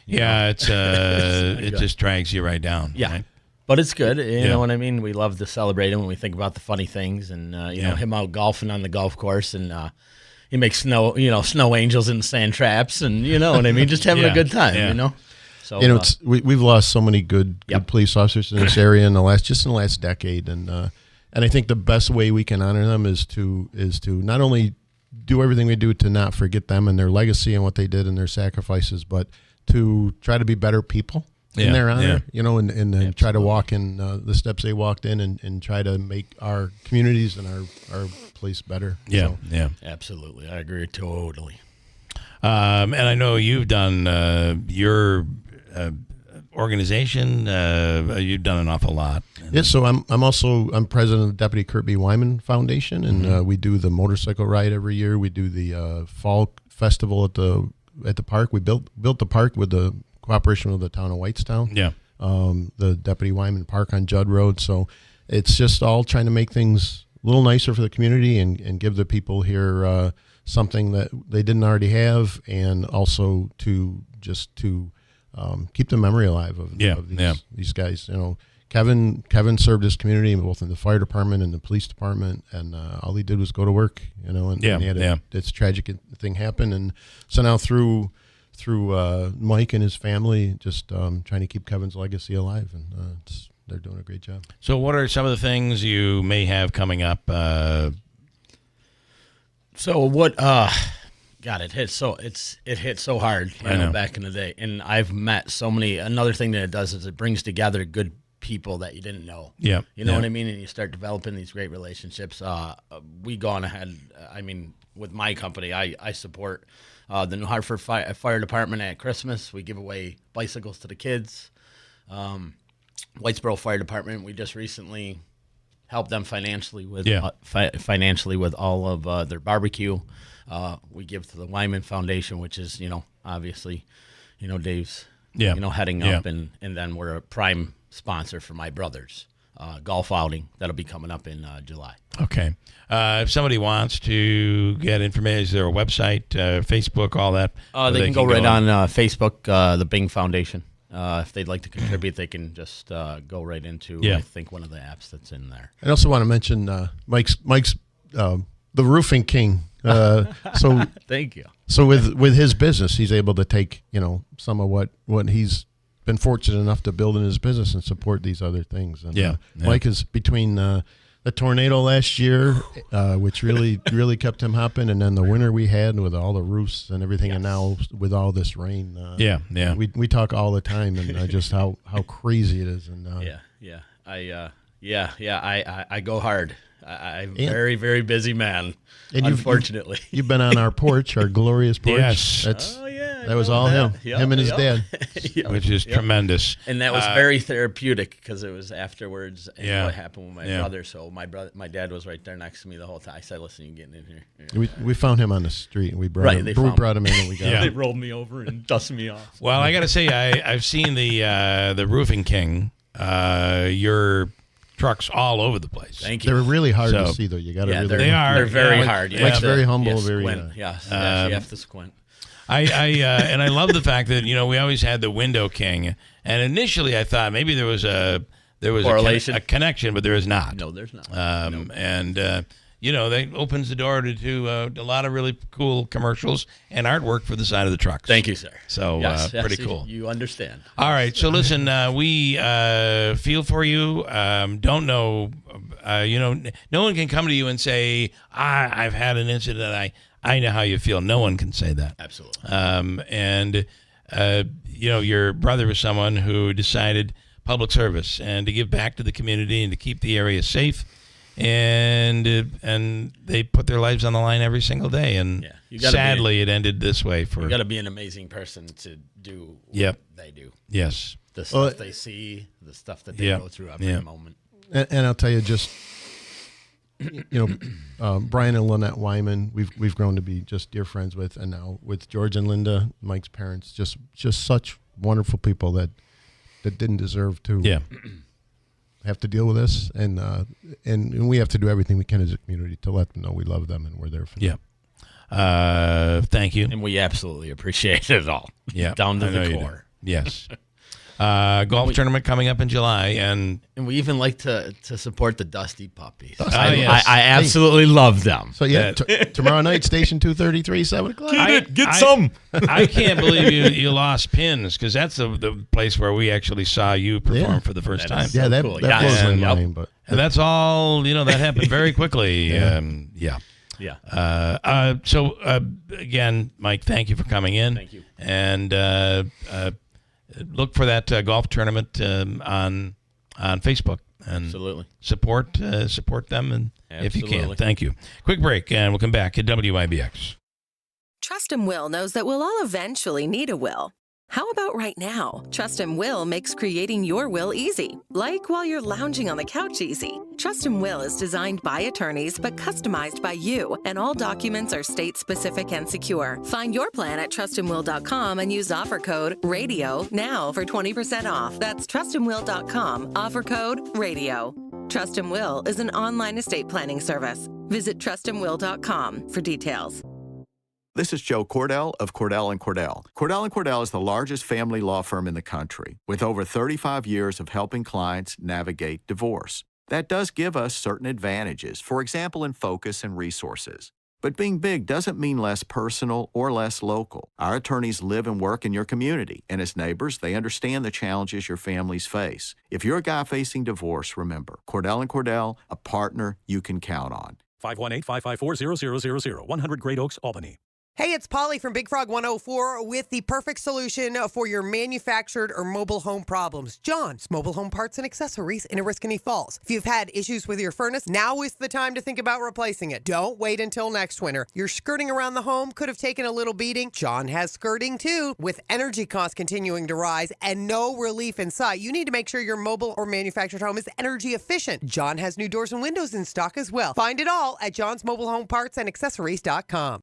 Yeah, it's it just drags you right down. Yeah. Right? But it's good. You know what I mean? We love to celebrate him when we think about the funny things, and him out golfing on the golf course, and he makes snow angels in the sand traps, and you know what I mean? Just having a good time, So we've lost so many good police officers in this area in the last decade, and I think the best way we can honor them is to not only do everything we do to not forget them and their legacy and what they did and their sacrifices, but to try to be better people in their honor, and try to walk in the steps they walked in, and try to make our communities and our place better. Yeah, absolutely. I agree totally. And I know you've done your organization. You've done an awful lot. Yeah, so I'm president of the Deputy Kurt B. Wyman Foundation, and we do the motorcycle ride every year. We do the fall festival at the park. We built the park with the cooperation with the town of Whitestown. Yeah. The Deputy Wyman Park on Judd Road. So it's just all trying to make things a little nicer for the community, and give the people here something that they didn't already have, and also to keep the memory alive of these guys. Kevin served his community both in the fire department and the police department, and all he did was go to work, and he had this tragic thing happen. And so now through Mike and his family, just trying to keep Kevin's legacy alive, and they're doing a great job. So what are some of the things you may have coming up? God, it hit so hard back in the day, and I've met so many. Another thing that it does is it brings together good people that you didn't know. Yeah, you know what I mean, and you start developing these great relationships. We gone ahead. I mean, with my company, I support the New Hartford Fire Department at Christmas. We give away bicycles to the kids. Whitesboro Fire Department, we just recently helped them financially with all of their barbecue. We give to the Wyman Foundation, which is, obviously, Dave's, heading up, and then we're a prime sponsor for my brother's golf outing that'll be coming up in July. Okay. If somebody wants to get information, is there a website, Facebook, all that? They can go right on Facebook, the Bing Foundation. If they'd like to contribute, they can just go right into, I think, one of the apps that's in there. I also want to mention Mike's the Roofing King. So thank you. So with his business, he's able to take some of what he's been fortunate enough to build in his business and support these other things. And Mike is between the tornado last year, which really kept him hopping, and then the winter we had with all the roofs and everything, and now with all this rain. We talk all the time, and just how crazy it is. And I go hard. I'm a very, very busy man, and unfortunately. You've been on our porch, our glorious porch. Yes. That was all him and his dad. Which is tremendous. And that was very therapeutic, because it was afterwards and what happened with my brother. So my dad was right there next to me the whole time. I said, listen, you getting in here. We found him on the street, and we brought him in, and we got him. They rolled me over and dusted me off. Well, I got to say, I've seen the Roofing King. Your trucks all over the place. Thank you. They're really hard to see, though. You got to they're very hard. Mike's very humble. You have to squint. And I love the fact that we always had the Window King, and initially I thought maybe there was a correlation, a connection, but there is not. No, there's not. And that opens the door to a lot of really cool commercials and artwork for the side of the trucks. Thank you, sir. So pretty cool. You understand. All right. So listen, we feel for you. Don't know, no one can come to you and say, I've had an incident. I know how you feel. No one can say that. Absolutely. Your brother was someone who decided public service and to give back to the community and to keep the area safe. and they put their lives on the line every single day. And sadly, it ended this way. You got to be an amazing person to do what they do. Yes. The stuff they see, the stuff that they go through every moment. And I'll tell you, just Brian and Lynette Wyman, we've grown to be just dear friends with, and now with George and Linda, Mike's parents, just such wonderful people that didn't deserve to have to deal with this, and we have to do everything we can as a community to let them know we love them and we're there for them. Thank you, and we absolutely appreciate it all. Yeah, down to the core. Yes. Golf tournament coming up in July, and we even like to support the Dusty puppies. Yes. I absolutely love them. So tomorrow night, Station 233, 7 o'clock. Get some. I can't believe you lost pins, because that's the place where we actually saw you perform for the first time. Yeah, that blows my mind. But and that's all. That happened very quickly. So again, Mike, thank you for coming in. Thank you. And look for that golf tournament on Facebook, and absolutely support them, and if you can. Thank you. Quick break, and we'll come back at WIBX. Trust Will knows that we'll all eventually need a will. How about right now? Trust Will makes creating your will easy, like while you're lounging on the couch easy. Trust Will is designed by attorneys but customized by you, and all documents are state-specific and secure. Find your plan at trustandwill.com and use offer code RADIO now for 20% off. That's trustandwill.com, offer code RADIO. Trust Will is an online estate planning service. Visit trustandwill.com for details. This is Joe Cordell of Cordell & Cordell. Cordell & Cordell is the largest family law firm in the country, with over 35 years of helping clients navigate divorce. That does give us certain advantages, for example, in focus and resources. But being big doesn't mean less personal or less local. Our attorneys live and work in your community, and as neighbors, they understand the challenges your families face. If you're a guy facing divorce, remember, Cordell & Cordell, a partner you can count on. 518-554-0000, 100 Great Oaks, Albany. Hey, it's Polly from Big Frog 104 with the perfect solution for your manufactured or mobile home problems. John's Mobile Home Parts and Accessories in Oriskany Falls. If you've had issues with your furnace, now is the time to think about replacing it. Don't wait until next winter. Your skirting around the home could have taken a little beating. John has skirting too. With energy costs continuing to rise and no relief in sight, you need to make sure your mobile or manufactured home is energy efficient. John has new doors and windows in stock as well. Find it all at John's Mobile Home Parts and Accessories.com.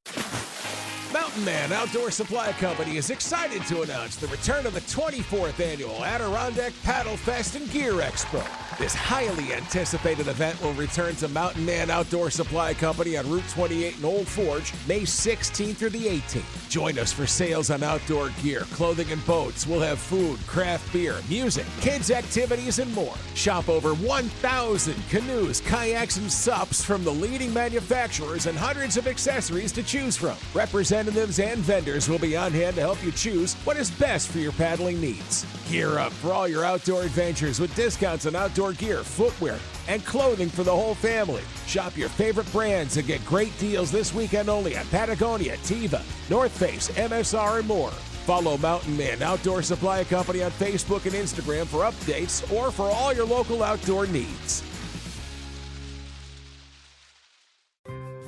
Mountain Man Outdoor Supply Company is excited to announce the return of the 24th annual Adirondack Paddle Fest and Gear Expo. This highly anticipated event will return to Mountain Man Outdoor Supply Company on Route 28 in Old Forge, May 16th through the 18th. Join us for sales on outdoor gear, clothing, and boats. We'll have food, craft beer, music, kids' activities, and more. Shop over 1,000 canoes, kayaks, and SUPs from the leading manufacturers and hundreds of accessories to choose from. Representatives and vendors will be on hand to help you choose what is best for your paddling needs. Gear up for all your outdoor adventures with discounts on outdoor gear, footwear, and clothing for the whole family. Shop your favorite brands and get great deals this weekend only at Patagonia, Teva, North Face, MSR, and more. Follow Mountain Man Outdoor Supply Company on Facebook and Instagram for updates or for all your local outdoor needs.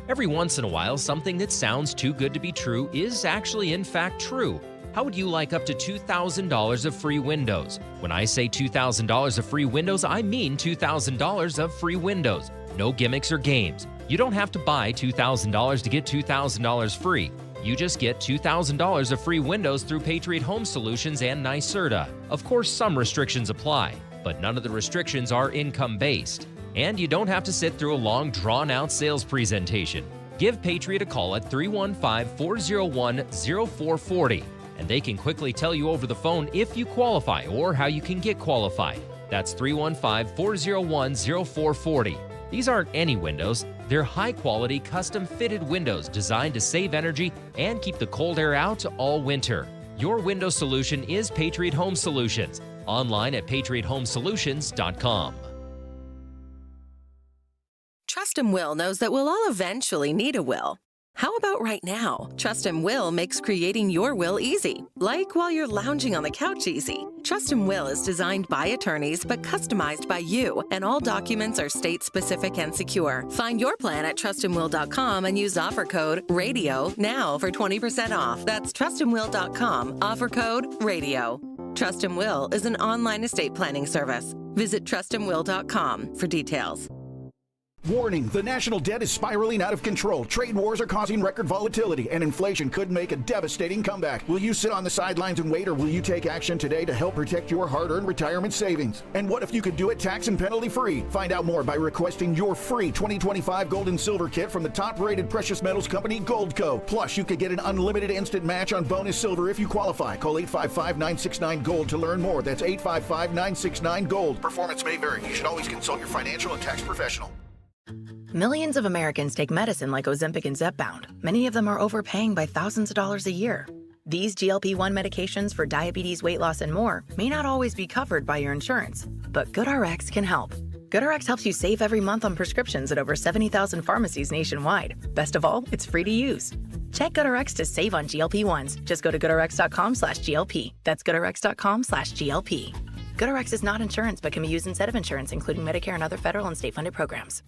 Every once in a while, something that sounds too good to be true is actually in fact true. How would you like up to $2,000 of free windows? When I say $2,000 of free windows, I mean $2,000 of free windows. No gimmicks or games. You don't have to buy $2,000 to get $2,000 free. You just get $2,000 of free windows through Patriot Home Solutions and NYSERDA. Of course, some restrictions apply, but none of the restrictions are income-based. And you don't have to sit through a long, drawn-out sales presentation. Give Patriot a call at 315-401-0440, and they can quickly tell you over the phone if you qualify or how you can get qualified. That's 315-401-0440. These aren't any windows. They're high-quality, custom-fitted windows designed to save energy and keep the cold air out all winter. Your window solution is Patriot Home Solutions. Online at patriothomesolutions.com. Trust Will knows that we'll all eventually need a will. How about right now? Trust and Will makes creating your will easy, like while you're lounging on the couch easy. Trust and Will is designed by attorneys but customized by you, and all documents are state-specific and secure. Find your plan at trustandwill.com and use offer code RADIO now for 20% off. That's trustandwill.com, offer code RADIO. Trust and Will is an online estate planning service. Visit trustandwill.com for details. Warning, the national debt is spiraling out of control. Trade wars are causing record volatility, and inflation could make a devastating comeback. Will you sit on the sidelines and wait, or will you take action today to help protect your hard-earned retirement savings? And what if you could do it tax and penalty-free? Find out more by requesting your free 2025 gold and silver kit from the top-rated precious metals company, Goldco. Plus, you could get an unlimited instant match on bonus silver if you qualify. Call 855-969-GOLD to learn more. That's 855-969-GOLD. Performance may vary. You should always consult your financial and tax professional. Millions of Americans take medicine like Ozempic and Zepbound. Many of them are overpaying by thousands of dollars a year. These GLP-1 medications for diabetes, weight loss, and more may not always be covered by your insurance, but GoodRx can help. GoodRx helps you save every month on prescriptions at over 70,000 pharmacies nationwide. Best of all, it's free to use. Check GoodRx to save on GLP-1s. Just go to goodrx.com/GLP. That's goodrx.com/GLP. GoodRx is not insurance but can be used instead of insurance, including Medicare and other federal and state-funded programs.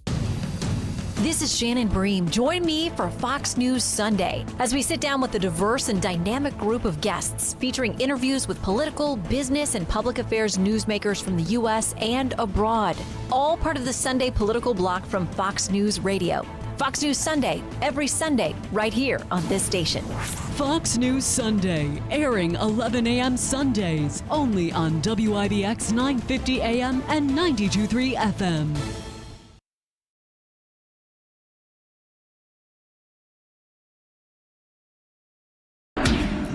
This is Shannon Bream. Join me for Fox News Sunday as we sit down with a diverse and dynamic group of guests featuring interviews with political, business, and public affairs newsmakers from the U.S. and abroad. All part of the Sunday political block from Fox News Radio. Fox News Sunday, every Sunday, right here on this station. Fox News Sunday, airing 11 a.m. Sundays, only on WIBX 950 AM and 92.3 FM.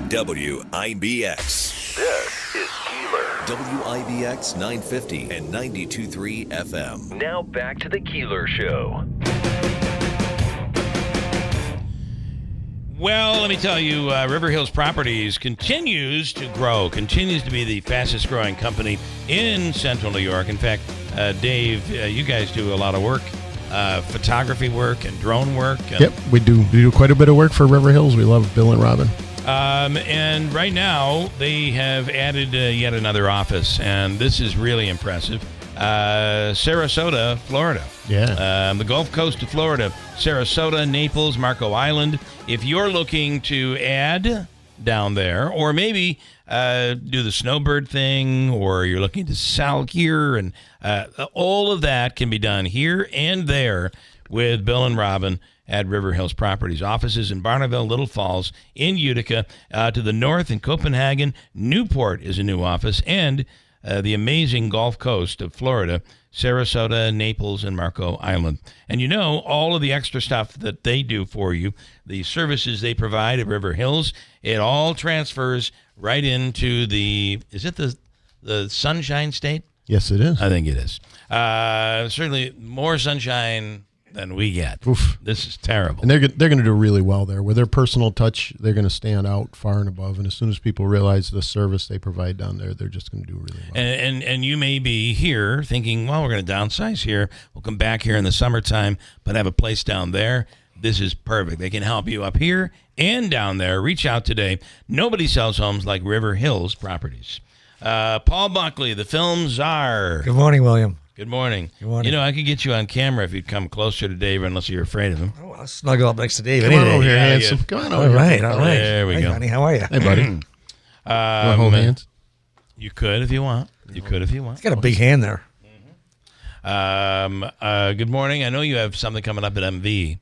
WIBX. This is Keeler. WIBX 950 and 92.3 FM. Now back to the Keeler Show. Well, let me tell you, River Hills Properties continues to grow, continues to be the fastest growing company in Central New York. In fact, Dave, you guys do a lot of work, photography work and drone work. Yep, we do quite a bit of work for River Hills. We love Bill and Robin. And right now, they have added yet another office, and this is really impressive. Sarasota, Florida. Yeah. The Gulf Coast of Florida, Sarasota, Naples, Marco Island. If you're looking to add down there, or maybe do the snowbird thing, or you're looking to sell here, and all of that can be done here and there with Bill and Robin at River Hills Properties. Offices in Barneville, Little Falls, in Utica, to the north in Copenhagen. Newport is a new office, and the amazing Gulf Coast of Florida, Sarasota, Naples, and Marco Island. And you know, all of the extra stuff that they do for you, the services they provide at River Hills, it all transfers right into is it the Sunshine State? Yes, it is. I think it is. Certainly more sunshine than we get. Oof. This is terrible. And they're going to do really well there. With their personal touch, they're going to stand out far and above. And as soon as people realize the service they provide down there, they're just going to do really well. And you may be here thinking, well, we're going to downsize here. We'll come back here in the summertime, but have a place down there. This is perfect. They can help you up here and down there. Reach out today. Nobody sells homes like River Hills Properties. Paul Buckley, the film czar. Good morning, William. Good morning. Good morning. You know, I could get you on camera if you'd come closer to Dave, unless you're afraid of him. Oh, I'll snuggle up next to Dave. Come on over here, handsome. Come on over here. All right. There we Hey, go. honey, how are you? Hey, buddy. Want to hold hands? You could if you want. You could if you want. He's got a big hand there. Good morning. I know you have something coming up at MV.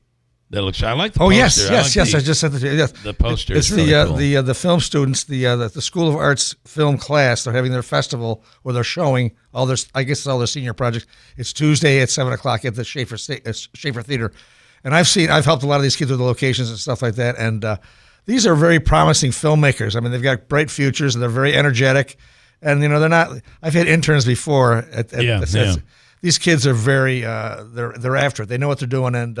That looks. I like the Oh, poster. yes. I just sent it to you. Yes. The poster. It's is really cool. the film students, the School of Arts film class. They're having their festival where they're showing all their, I guess, all their senior projects. It's Tuesday at 7:00 at the Schaefer Theater, and I've helped a lot of these kids with the locations and stuff like that. And these are very promising filmmakers. I mean, they've got bright futures and they're very energetic. And you know, they're not. I've had interns before. These kids are very. They're after it. They know what they're doing, and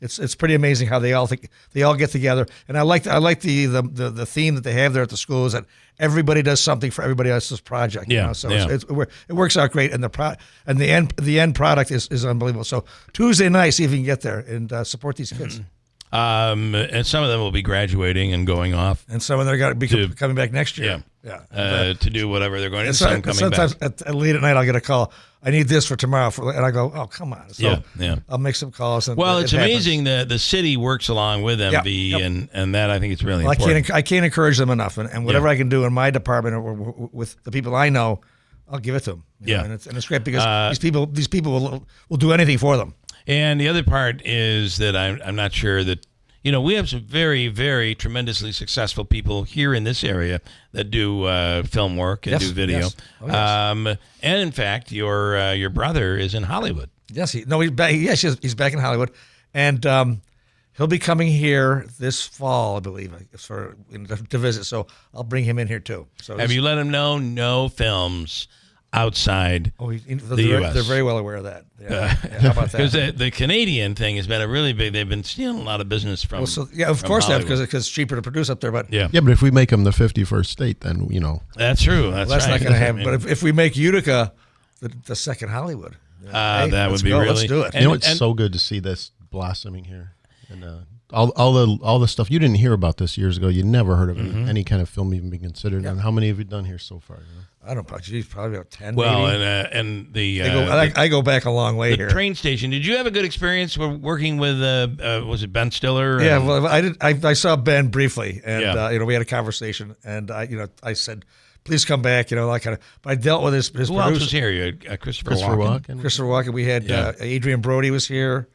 it's pretty amazing how they all get together. And I like the theme that they have there at the school is that everybody does something for everybody else's project. Yeah. You know? So it works out great, and the end product is unbelievable. So Tuesday night, see if you can get there and support these kids. And some of them will be graduating and going off. And some of them are going to be coming back next year. Yeah. To do whatever they're going to do. Some coming sometimes back. late at night, I'll get a call. I need this for tomorrow. And I go, oh, come on. So yeah. I'll make some calls. And well, it's it amazing that the city works along with MV, and that I think it's really important. I can't encourage them enough. And whatever I can do in my department or with the people I know, I'll give it to them. And it's great because these people will do anything for them. And the other part is that I'm not sure that, we have some very, very tremendously successful people here in this area that do film work and do video. Yes. Oh, yes. And in fact, your brother is in Hollywood. Yes, he's back. Yes, he's back in Hollywood, and he'll be coming here this fall, I believe, to visit. So I'll bring him in here too. So have you let him know no films outside the U.S.? They're very well aware of that. How about that? Because the Canadian thing has been a really big. They've been stealing a lot of business from. Of course they have, because it's cheaper to produce up there. But but if we make them the 51st state, then that's true. That's not right. going to happen. But if we make Utica the second Hollywood, that would be really. Let's do it. It's so good to see this blossoming here, and all the stuff you didn't hear about this years ago. You never heard of any kind of film even being considered. And how many have you done here so far? I don't know. Geez, probably about 10. Well, maybe. and the I go back a long way here. The train station. Did you have a good experience working with? Was it Ben Stiller? Yeah, well, I did. I saw Ben briefly, and we had a conversation, and I said, please come back. That kind of. But I dealt with his Who producer. else was here? You had, Christopher Walken. Christopher Walken. We had Adrian Brody was here.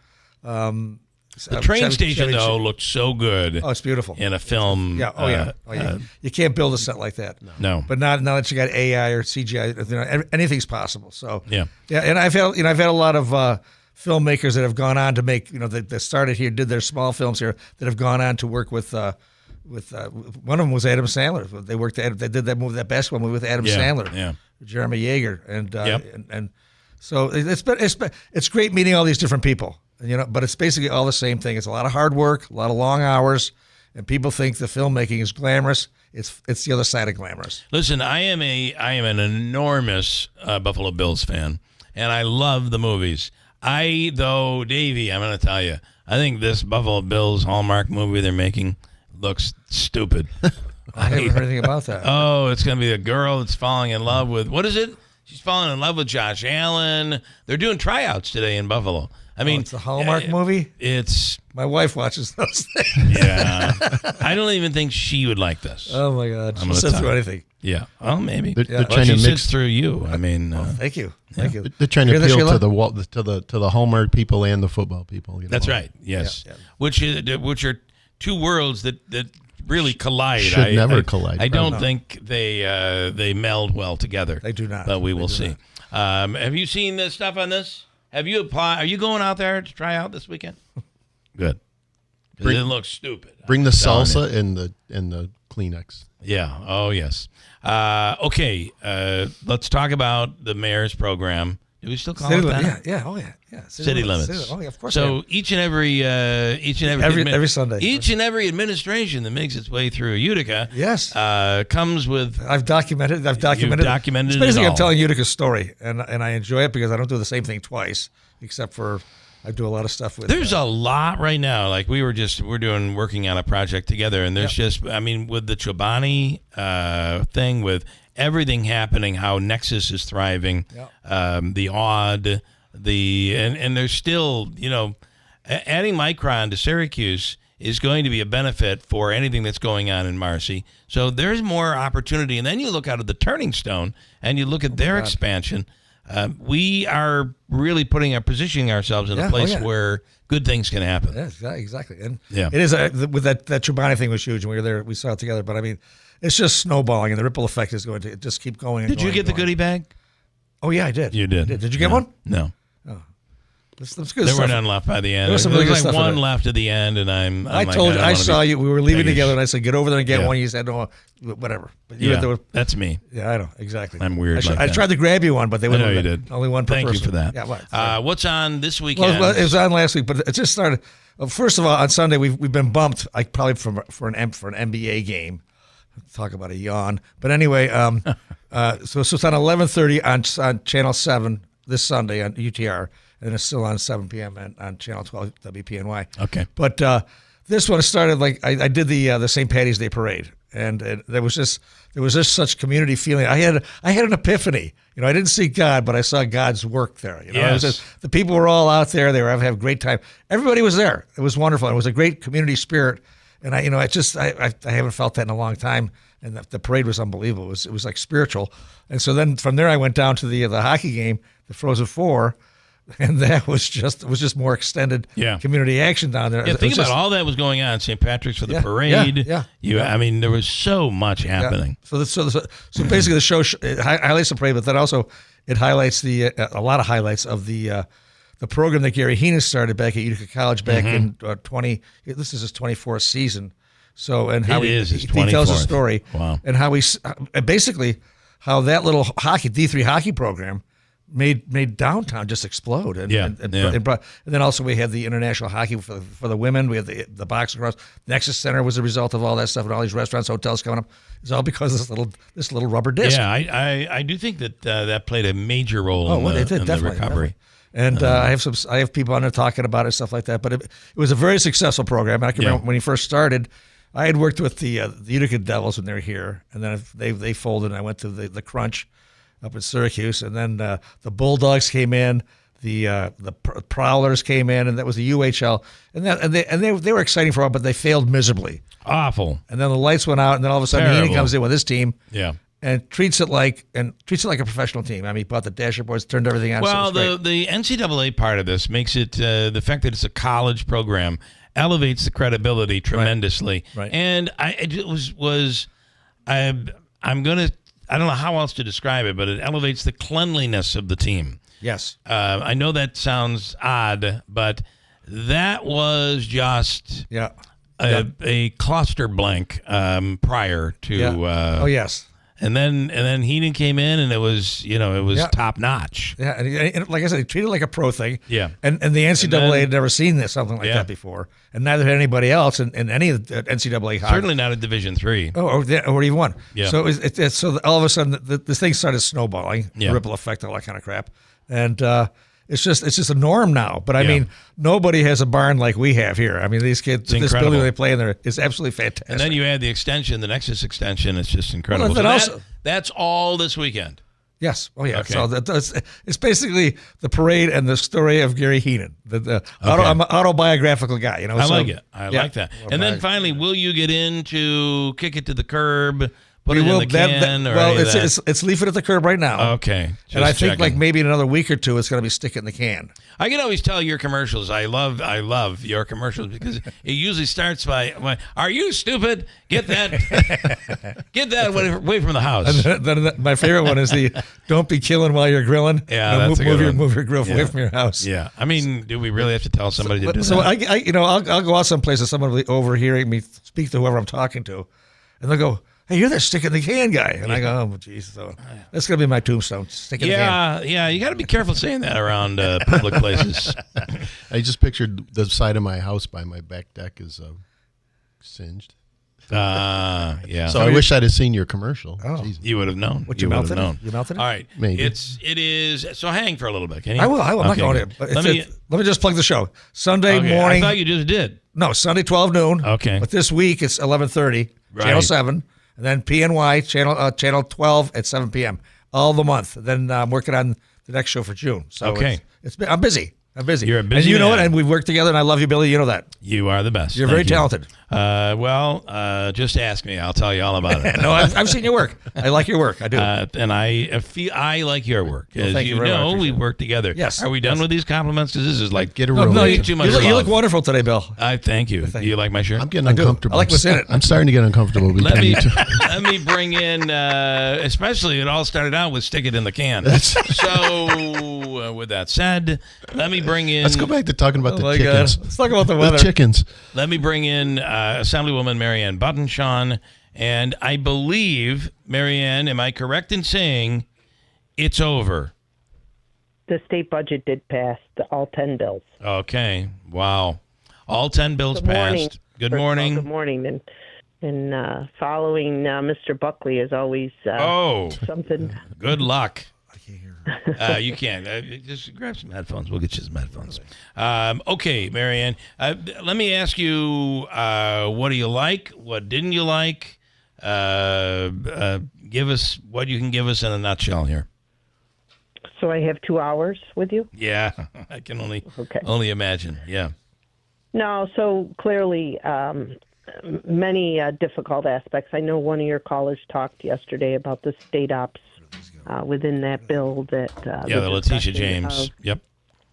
The train station, though, looked so good. Oh, it's beautiful. In a film. You can't build a set like that. No. But now that you got AI or CGI, anything's possible. So and I've had a lot of filmmakers that have gone on to make that started here, did their small films here, that have gone on to work with one of them was Adam Sandler. They did that basketball movie with Adam Sandler. Jeremy Yeager, and so it's great meeting all these different people. But it's basically all the same thing. It's a lot of hard work, a lot of long hours, and people think the filmmaking is glamorous. It's the other side of glamorous. Listen, I am an enormous Buffalo Bills fan, and I love the movies. Davey, I'm going to tell you, I think this Buffalo Bills Hallmark movie they're making looks stupid. I haven't heard anything about that. Oh, it's going to be a girl that's falling in love with, what is it? She's falling in love with Josh Allen. They're doing tryouts today in Buffalo. I mean, it's a Hallmark movie? It's... My wife watches those things. Yeah. I don't even think she would like this. Oh, my God. She'll sit through anything. Yeah. Well, maybe. They're trying to sits through you. I mean... thank you. Thank you. They're trying to appeal to the Hallmark people and the football people. That's right. Yes. Yeah. Which are two worlds that really collide. Should never collide. I don't think they meld well together. They do not. But we will see. Have you seen the stuff on this? Have you applied? Are you going out there to try out this weekend? Good. It looks stupid. Bring the salsa and the Kleenex. Yeah. Oh, yes. Okay. Let's talk about the mayor's program. Do we still call it that? Yeah. Oh, yeah. City limits. Oh, yeah, of course. So each and every Sunday, each and every administration that makes its way through Utica, comes with. I've documented. You've documented. Basically, I'm telling Utica's story, and I enjoy it because I don't do the same thing twice, except for I do a lot of stuff with. There's a lot right now. Like we're working on a project together, and there's with the Chobani thing, with everything happening, how Nexus is thriving, the Odd. And there's still, adding Micron to Syracuse is going to be a benefit for anything that's going on in Marcy. So there's more opportunity. And then you look out at the Turning Stone and you look at their expansion. We are really positioning ourselves in a place where good things can happen. Yeah, exactly. And it is with that Chobani thing was huge, and we were there. We saw it together. But I mean, it's just snowballing, and the ripple effect is going to just keep going. Did you get the goodie bag? Oh yeah, I did. You did. Did you get one? No. That's good there stuff. were none left by the end. There was like one left at the end, and I saw you. We were leaving together, and I said, "Get over there and get one." You said, "No, whatever." But that's me. Yeah, I know exactly. I'm weird. I tried to grab you one, but they wouldn't. I know you did. Only one per person. Thank you for that. Yeah. What's on this weekend? Well, it was on last week, but it just started. First of all, on Sunday we've been bumped. Probably for an NBA game. Talk about a yawn. But anyway, so it's on 11:30 on Channel 7 this Sunday on UTR. And it's still on 7 p.m. on Channel 12 WPNY. Okay. But this one started like I did the St. Patty's Day parade, and there was just such community feeling. I had an epiphany. I didn't see God, but I saw God's work there. It was just, the people were all out there. They were having a great time. Everybody was there. It was wonderful. It was a great community spirit, and I haven't felt that in a long time. And the parade was unbelievable. It was like spiritual. And so then from there I went down to the hockey game, the Frozen Four. And that was just more extended community action down there. Yeah, think about all that was going on. St. Patrick's for the parade. I mean, there was so much happening. So basically, the show it highlights the parade, but then also it highlights a lot of highlights of the program that Gary Heenan started back at Utica College back in 20. This is his 24th season. So and how he tells a story. Wow. And how basically how that little D3 hockey program made downtown just explode, and then also we had the international hockey for the women. We had the box across Nexus Center was a result of all that stuff, and all these restaurants, hotels coming up. It's all because of this little rubber disc. Yeah, I do think that played a major role in the recovery. Definitely. And I have people on there talking about it, stuff like that. But it was a very successful program. I can remember when he first started. I had worked with the Utica Devils when they were here, and then they folded, and I went to the Crunch up in Syracuse, and then the Bulldogs came in, the Prowlers came in, and that was the UHL, and they were exciting for a while, but they failed miserably. Awful. And then the lights went out, and then all of a sudden Heenan comes in with his team, and treats it like a professional team. I mean, he bought the dasher boards, turned everything on. Well, so the NCAA part of this makes it the fact that it's a college program elevates the credibility tremendously. Right. And I'm gonna. I don't know how else to describe it, but it elevates the cleanliness of the team. Yes. I know that sounds odd, but that was just a cluster blank prior to. Oh yes. And then Heenan came in, and it was top notch. Yeah, and like I said, he treated it like a pro thing. Yeah. And the NCAA had never seen something like that before, and neither had anybody else in any of the NCAA hockey. Certainly not at Division III. Or even one. Yeah. So so all of a sudden this thing started snowballing, the ripple effect, all that kind of crap, and it's just a norm now. But I mean, nobody has a barn like we have here. I mean, these kids, this building they play in there is absolutely fantastic. And then you add the extension, the Nexus extension. It's just incredible. Well, that's all this weekend. Yes. Oh, yeah. Okay. So it's basically the parade and the story of Gary Heenan, I'm an autobiographical guy. I like it. I like that. And then finally, will you get into kick it to the curb? Put it in the can? It's leave it at the curb right now. Okay. And I think like maybe in another week or two, it's going to be stick it in the can. I can always tell your commercials. I love your commercials because it usually starts by, "Are you stupid? Get that away from the house." And then my favorite one is the "Don't be killing while you're grilling." Yeah, move your grill away from your house. Yeah. I mean, do we really have to tell somebody to do that? So I'll go out someplace and someone will be overhearing me speak to whoever I'm talking to, and they'll go, "Hey, you're that stick in the can guy." And I go, "Oh, geez." So that's going to be my tombstone, stick in the can. Yeah, you got to be careful saying that around public places. I just pictured the side of my house by my back deck is singed. Yeah. So I wish I'd have seen your commercial. Oh. You would have known. You melted it? You melted it? All right. Maybe. It is. So hang for a little bit, can you? I will. I'm not going to. Let me just plug the show. Sunday morning. I thought you just did. No, Sunday 12 noon. Okay. But this week it's 11:30, Channel 7. And then PNY, channel 12 at 7 p.m. all the month. Then I'm working on the next show for June. So I'm busy. You're a busy and you know man. It, and we've worked together, and I love you, Billy. You know that. You are the best. You're very talented. Just ask me. I'll tell you all about it. No, I've seen your work. I like your work. I do. And I like your work. Well, As you know, we work together. Yes. Are we done with these compliments? Because this is like get a room. No, too much. You look wonderful today, Bill. I thank you. Do you like my shirt? I'm getting uncomfortable. I like what's in it. I'm starting to get uncomfortable. Let me bring in, especially it all started out with stick it in the can. So with that said, let me bring in. Let's go back to talking about the chickens. Let's talk about the weather. The chickens. Let me bring in Assemblywoman Marianne Buttonshaw, and I believe, Marianne, am I correct in saying it's over? The state budget did pass all 10 bills. Okay. Wow. All 10 bills passed. Good morning. Good morning. And following Mr. Buckley is always something. Good luck. I can't hear her. You can. Just grab some headphones. We'll get you some headphones. Okay, Marianne. Let me ask you, what do you like? What didn't you like? Give us what you can give us in a nutshell here. So I have 2 hours with you? Yeah, I can only imagine. Yeah. No, so clearly many difficult aspects. I know one of your callers talked yesterday about the state ops within that bill that the Letitia James. Yep.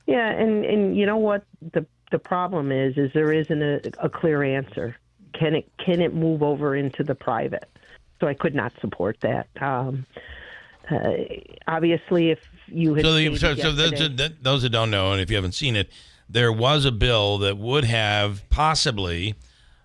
Yeah, and you know what the problem is there isn't a clear answer. Can it move over into the private? So I could not support that. Obviously, if you had those that don't know, and if you haven't seen it, there was a bill that would have possibly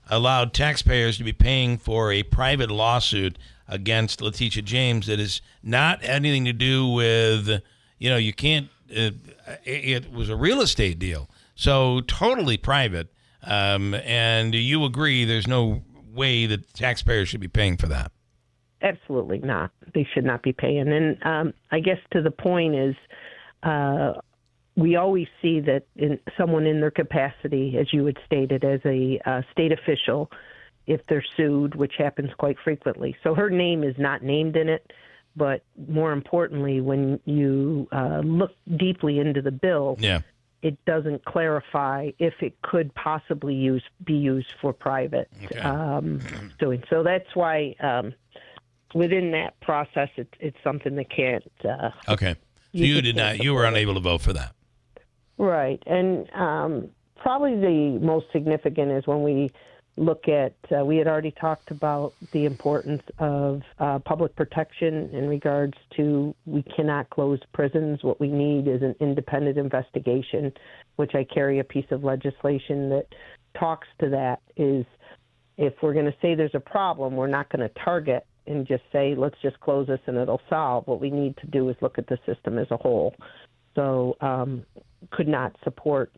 allowed taxpayers to be paying for a private lawsuit against Letitia James that is not anything to do with, you can't, it was a real estate deal. So totally private. And you agree there's no way that taxpayers should be paying for that. Absolutely not. They should not be paying. And I guess to the point is we always see that someone in their capacity, as you had stated, as a state official, if they're sued, which happens quite frequently. So her name is not named in it, but more importantly, when you look deeply into the bill, it doesn't clarify if it could possibly be used for private suing. So that's why within that process, it's something that can't. Okay. So you were unable to vote for that. Right. And probably the most significant is when we look at, we had already talked about the importance of public protection in regards to we cannot close prisons. What we need is an independent investigation, which I carry a piece of legislation that talks to that, is if we're going to say there's a problem, we're not going to target and just say, let's just close this and it'll solve. What we need to do is look at the system as a whole. So could not support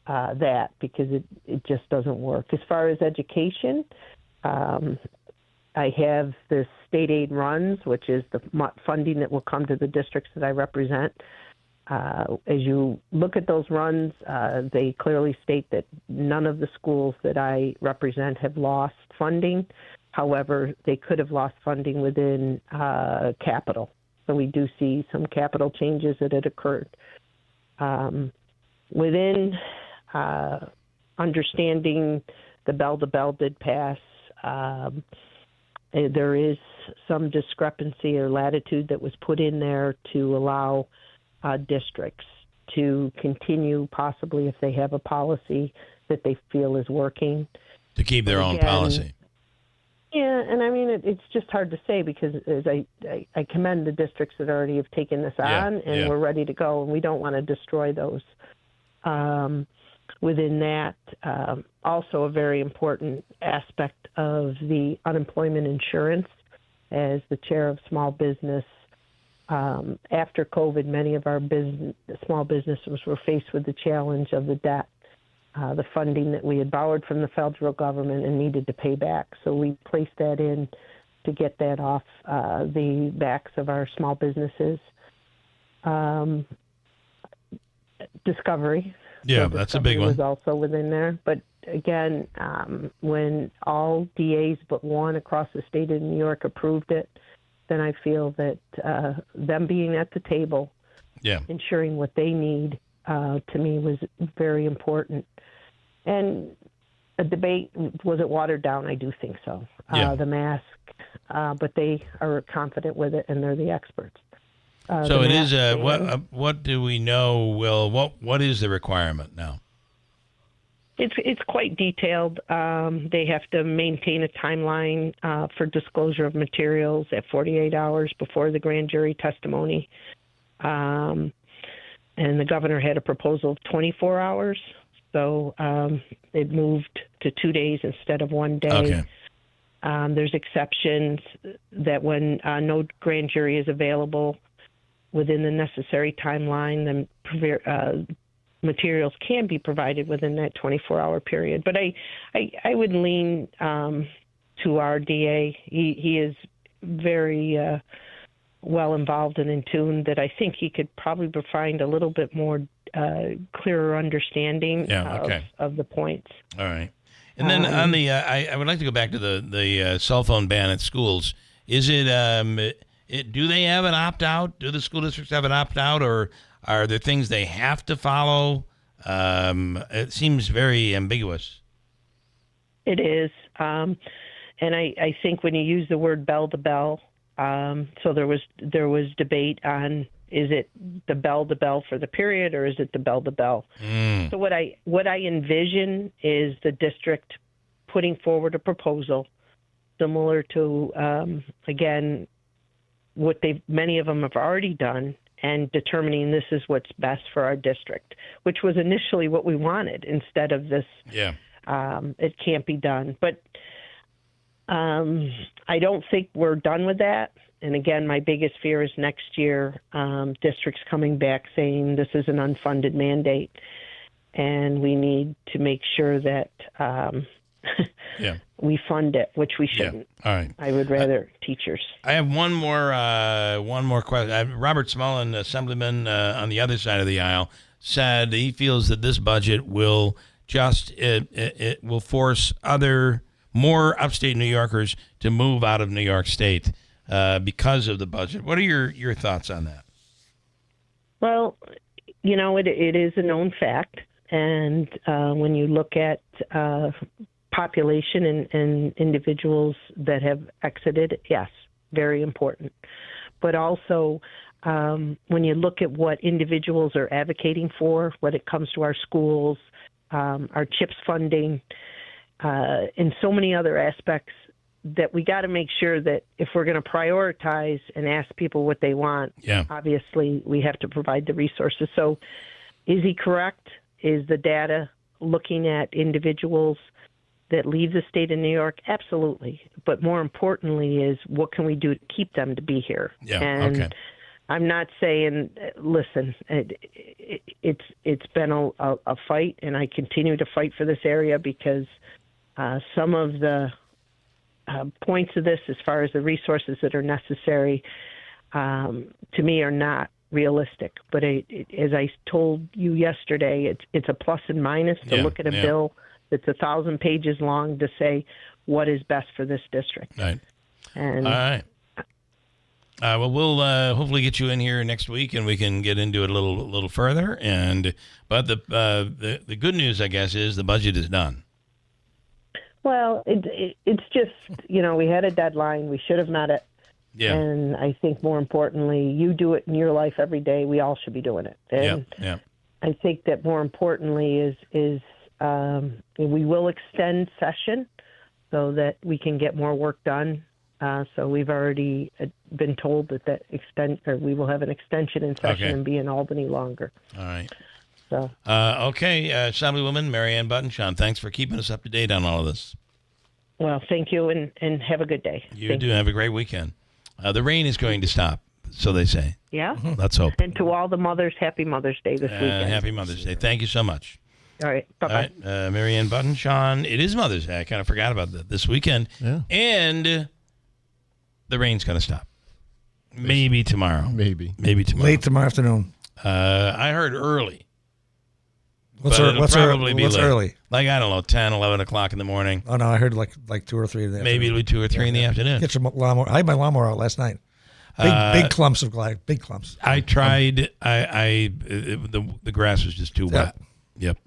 that because it just doesn't work. As far as education, I have the state aid runs, which is the funding that will come to the districts that I represent. As you look at those runs, they clearly state that none of the schools that I represent have lost funding. However, they could have lost funding within capital. So we do see some capital changes that had occurred. Within understanding the bell-to-bell did pass, there is some discrepancy or latitude that was put in there to allow districts to continue, possibly if they have a policy that they feel is working. To keep their own policy. Yeah, and I mean, it's just hard to say because as I commend the districts that already have taken this on and we're ready to go, and we don't want to destroy those. Within that, also a very important aspect of the unemployment insurance. As the chair of small business, after COVID, many of our small businesses were faced with the challenge of the debt. The funding that we had borrowed from the federal government and needed to pay back. So we placed that in to get that off the backs of our small businesses. Discovery. Yeah, so that's a big one. Was also within there. But again, when all DAs but one across the state of New York approved it, then I feel that them being at the table, ensuring what they need, to me was very important. And a debate, was it watered down? I do think so. The mask, but they are confident with it, and they're the experts. So it is what do we know, Will? What is the requirement now? It's quite detailed. They have to maintain a timeline for disclosure of materials at 48 hours before the grand jury testimony. And the governor had a proposal of 24 hours. So it moved to 2 days instead of 1 day. Okay. There's exceptions that when no grand jury is available within the necessary timeline, then materials can be provided within that 24-hour period. But I would lean to our DA. He is very well involved and in tune that I think he could probably find a little bit more clearer understanding of the points. All right. And then on the, I would like to go back to the cell phone ban at schools. Is it, do they have an opt-out? Do the school districts have an opt-out, or are there things they have to follow? It seems very ambiguous. It is. And I think when you use the word bell to bell, so there was debate on, is it the bell to bell for the period, or is it the bell to bell? So what I envision is the district putting forward a proposal similar to, again, what many of them have already done, and determining this is what's best for our district, which was initially what we wanted instead of this. Yeah. It can't be done. But I don't think we're done with that. And again, my biggest fear is next year, districts coming back saying this is an unfunded mandate, and we need to make sure that we fund it, which we shouldn't. Yeah. All right. I would rather teachers. I have one more question. Robert Smullen, Assemblyman on the other side of the aisle, said he feels that this budget will it will force more upstate New Yorkers to move out of New York State because of the budget. What are your thoughts on that? Well, it is a known fact. And when you look at population and individuals that have exited, yes, very important. But also, when you look at what individuals are advocating for, when it comes to our schools, our CHIPS funding, and so many other aspects, that we got to make sure that if we're going to prioritize and ask people what they want, obviously we have to provide the resources. So is he correct? Is the data looking at individuals that leave the state of New York? Absolutely. But more importantly is, what can we do to keep them to be here? Yeah, and I'm not saying, listen, it's been a fight, and I continue to fight for this area because some of the points of this, as far as the resources that are necessary, to me are not realistic. But as I told you yesterday, it's a plus and minus to look at a bill that's 1,000 pages long to say what is best for this district. Right. And all right. Well, we'll hopefully get you in here next week, and we can get into it a little further. But the good news, I guess, is the budget is done. Well, it's just, we had a deadline. We should have met it. Yeah. And I think more importantly, you do it in your life every day. We all should be doing it. And I think that more importantly is we will extend session so that we can get more work done. So we've already been told that we will have an extension in session and be in Albany longer. All right. So. Okay, Assemblywoman Mary Ann Button-Sean, thanks for keeping us up to date on all of this. Well, thank you, and have a good day. You do. Have a great weekend. The rain is going to stop, so they say. Yeah? Let's hope. And to all the mothers, happy Mother's Day this weekend. Happy Mother's Day. Thank you so much. All right. Bye-bye. All right, Mary Ann Button-Sean, it is Mother's Day. I kind of forgot about that this weekend. Yeah. And the rain's going to stop. Maybe tomorrow. Maybe tomorrow. Late tomorrow afternoon. I heard early. What's early? Like, I don't know, 10, 11 o'clock in the morning. Oh, no, I heard like 2 or 3 in the afternoon. Maybe it'll be 2 or 3 in the afternoon. Get your lawnmower. I had my lawnmower out last night. Big clumps of glide. Big clumps. I tried. The grass was just too wet. Yep.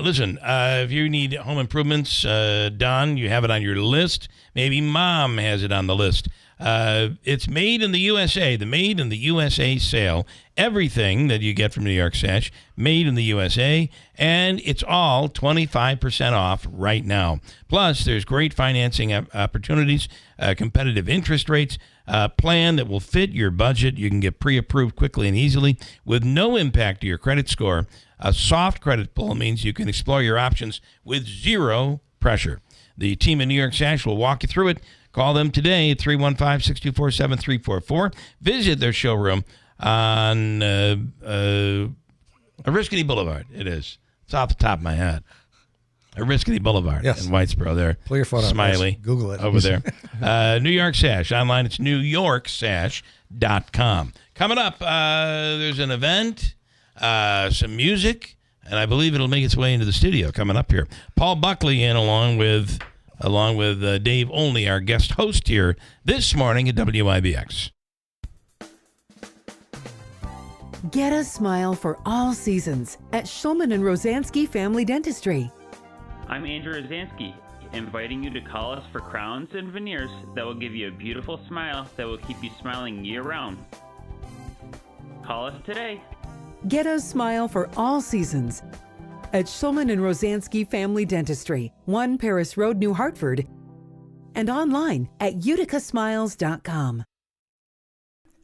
Listen, if you need home improvements done, you have it on your list. Maybe mom has it on the list. It's Made in the USA, the Made in the USA sale. Everything that you get from New York Sash, Made in the USA, and it's all 25% off right now. Plus, there's great financing opportunities, competitive interest rates, a plan that will fit your budget. You can get pre-approved quickly and easily with no impact to your credit score. A soft credit pull means you can explore your options with zero pressure. The team in New York Sash will walk you through it. Call them today at 315-624-7344. Visit their showroom on Oriskany Boulevard. It is. It's off the top of my head. Oriskany Boulevard in Whitesboro there. Pull your phone out, Smiley. guys. Google it. Over there. New York Sash. Online, it's newyorksash.com. Coming up, there's an event, some music, and I believe it'll make its way into the studio coming up here. Paul Buckley in along with Dave Olney, our guest host here this morning at WIBX. Get a smile for all seasons at Shulman and Rosansky Family Dentistry. I'm Andrew Rosansky, inviting you to call us for crowns and veneers that will give you a beautiful smile that will keep you smiling year-round. Call us today. Get a smile for all seasons at Shulman and Rosansky Family Dentistry, 1 Paris Road, New Hartford, and online at uticasmiles.com.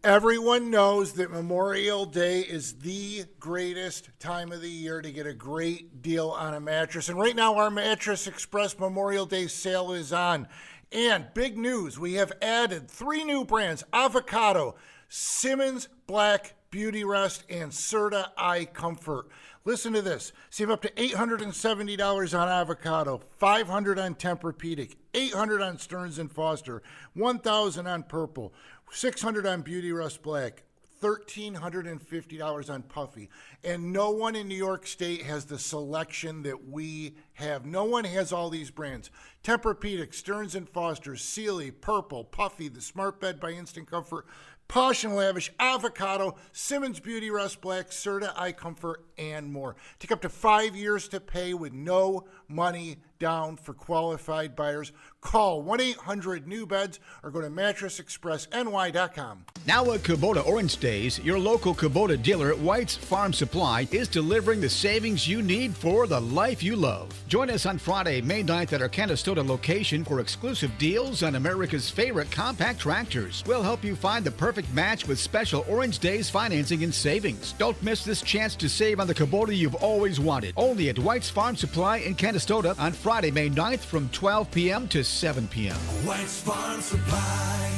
Everyone knows that Memorial Day is the greatest time of the year to get a great deal on a mattress. And right now, our Mattress Express Memorial Day sale is on. And big news, we have added 3 new brands: Avocado, Simmons Black Beauty Rest, and Serta Eye Comfort. Listen to this. Save up to $870 on Avocado, $500 on Tempur-Pedic, $800 on Stearns & Foster, $1,000 on Purple, $600 on Beauty Rest Black, $1,350 on Puffy. And no one in New York State has the selection that we have. No one has all these brands: Tempur-Pedic, Stearns & Foster, Sealy, Purple, Puffy, the Smart Bed by Instant Comfort, Posh and Lavish, Avocado, Simmons Beauty Rest Black, Serta Eye Comfort, and more. Take up to 5 years to pay with no money down for qualified buyers. Call 1-800-NEW-BEDS or go to mattressexpressny.com. Now at Kubota Orange Days, your local Kubota dealer at White's Farm Supply is delivering the savings you need for the life you love. Join us on Friday, May 9th at our Canastota location for exclusive deals on America's favorite compact tractors. We'll help you find the perfect match with special Orange Days financing and savings. Don't miss this chance to save on the Kubota you've always wanted. Only at White's Farm Supply in Canastota on Friday, May 9th from 12 p.m. to 7 p.m. White's Farm Supply.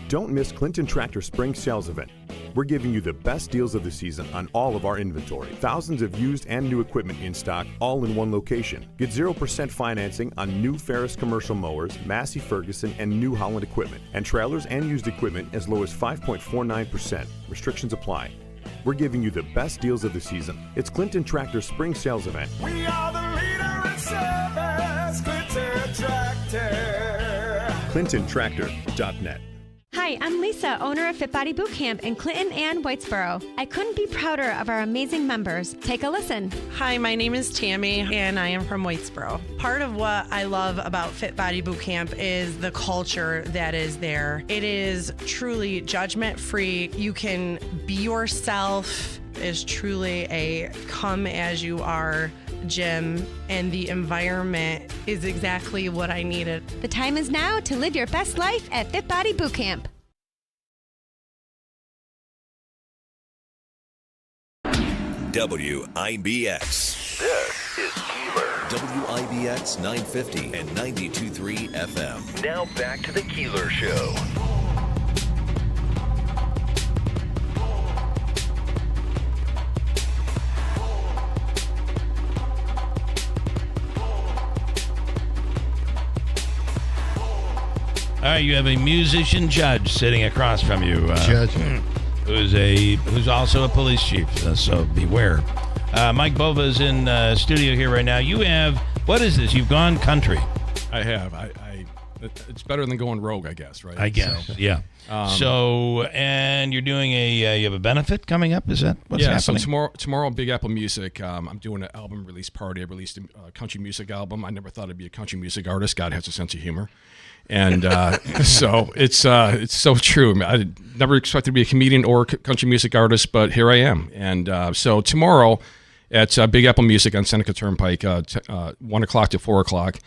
Don't miss Clinton Tractor Spring Sales Event. We're giving you the best deals of the season on all of our inventory. Thousands of used and new equipment in stock, all in one location. Get 0% financing on new Ferris commercial mowers, Massey Ferguson, and New Holland equipment. And trailers and used equipment as low as 5.49%. Restrictions apply. We're giving you the best deals of the season. It's Clinton Tractor Spring Sales Event. We are the leader in service, Clinton Tractor. ClintonTractor.net. Hi, I'm Lisa, owner of Fit Body Boot Camp in Clinton and Whitesboro. I couldn't be prouder of our amazing members. Take a listen. Hi, my name is Tammy, and I am from Whitesboro. Part of what I love about Fit Body Boot Camp is the culture that is there. It is truly judgment-free. You can be yourself. Is truly a come as you are gym, and the environment is exactly what I needed. The time is now to live your best life at Fit Body Boot Camp. WIBX. This is Keeler. WIBX 950 and 92.3 FM. Now back to the Keeler Show. All right, you have a musician judge sitting across from you. Judge. Who's also a police chief, so beware. Mike Bova is in studio here right now. You have, what is this? You've gone country. I have. It's better than going rogue, I guess, right? I guess, so, yeah. And you're doing you have a benefit coming up? Is that what's happening? So tomorrow Big Apple Music, I'm doing an album release party. I released a country music album. I never thought I'd be a country music artist. God has a sense of humor. And so it's so true. I never expected to be a comedian or country music artist, but here I am. And so tomorrow at Big Apple Music on Seneca Turnpike, 1 o'clock to 4 o'clock,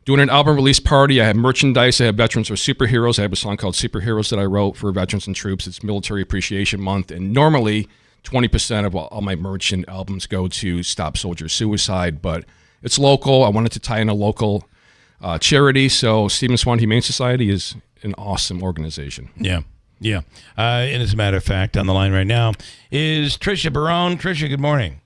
doing an album release party. I have merchandise. I have Veterans Are Superheroes. I have a song called Superheroes that I wrote for veterans and troops. It's Military Appreciation Month. And normally 20% of all my merch and albums go to Stop Soldier Suicide, but it's local. I wanted to tie in a local charity. So Stephen Swan Humane Society is an awesome organization. Yeah. And as a matter of fact, on the line right now is Tricia Barone. Tricia, good morning.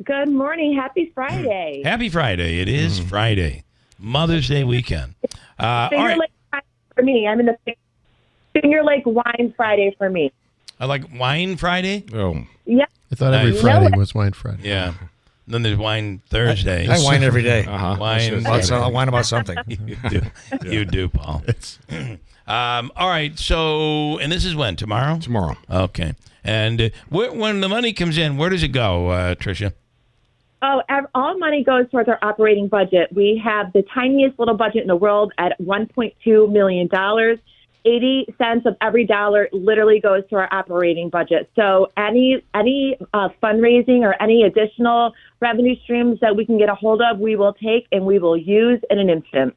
Good morning. Happy Friday. Happy Friday. It is Friday. Mother's Day weekend. All Finger right. Lake Friday for me. I'm in the Finger Lake Wine Friday for me. I like Wine Friday. Oh. Yeah. I thought every Friday was Wine Friday. Yeah. Then there's Wine Thursday. I wine every day. Wine. I whine about something. You do, Paul. All right. So, and this is when? Tomorrow? Tomorrow. Okay. And when the money comes in, where does it go, Tricia? Oh, all money goes towards our operating budget. We have the tiniest little budget in the world at $1.2 million. 80 cents of every dollar literally goes to our operating budget. So any fundraising or any additional revenue streams that we can get a hold of, we will take and we will use in an instant.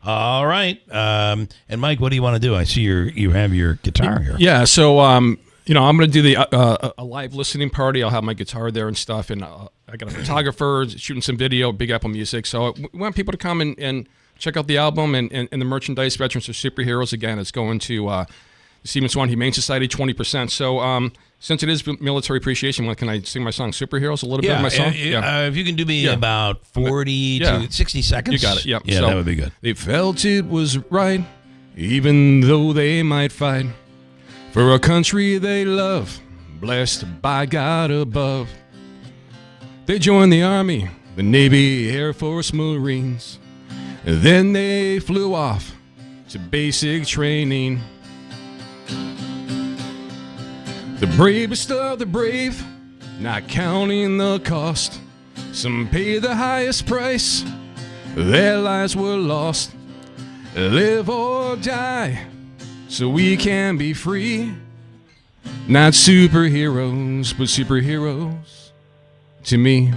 All right. And Mike, what do you want to do? I see you have your guitar here. Yeah, so I'm going to do a live listening party. I'll have my guitar there and stuff, and I got a photographer shooting some video, Big Apple Music. So we want people to come and check out the album and the merchandise. Veterans are Superheroes. Again, it's going to the Stephen Swan Humane Society, 20%. So since it is Military Appreciation Month, can I sing my song Superheroes, a little bit of my song? If you can do me about 40 to 60 seconds. You got it, yep. Yeah, So that would be good. They felt it was right, even though they might fight for a country they love, blessed by God above. They joined the Army, the Navy, Air Force, Marines. Then they flew off to basic training. The bravest of the brave, not counting the cost. Some pay the highest price, their lives were lost. Live or die, so we can be free. Not superheroes, but superheroes to me.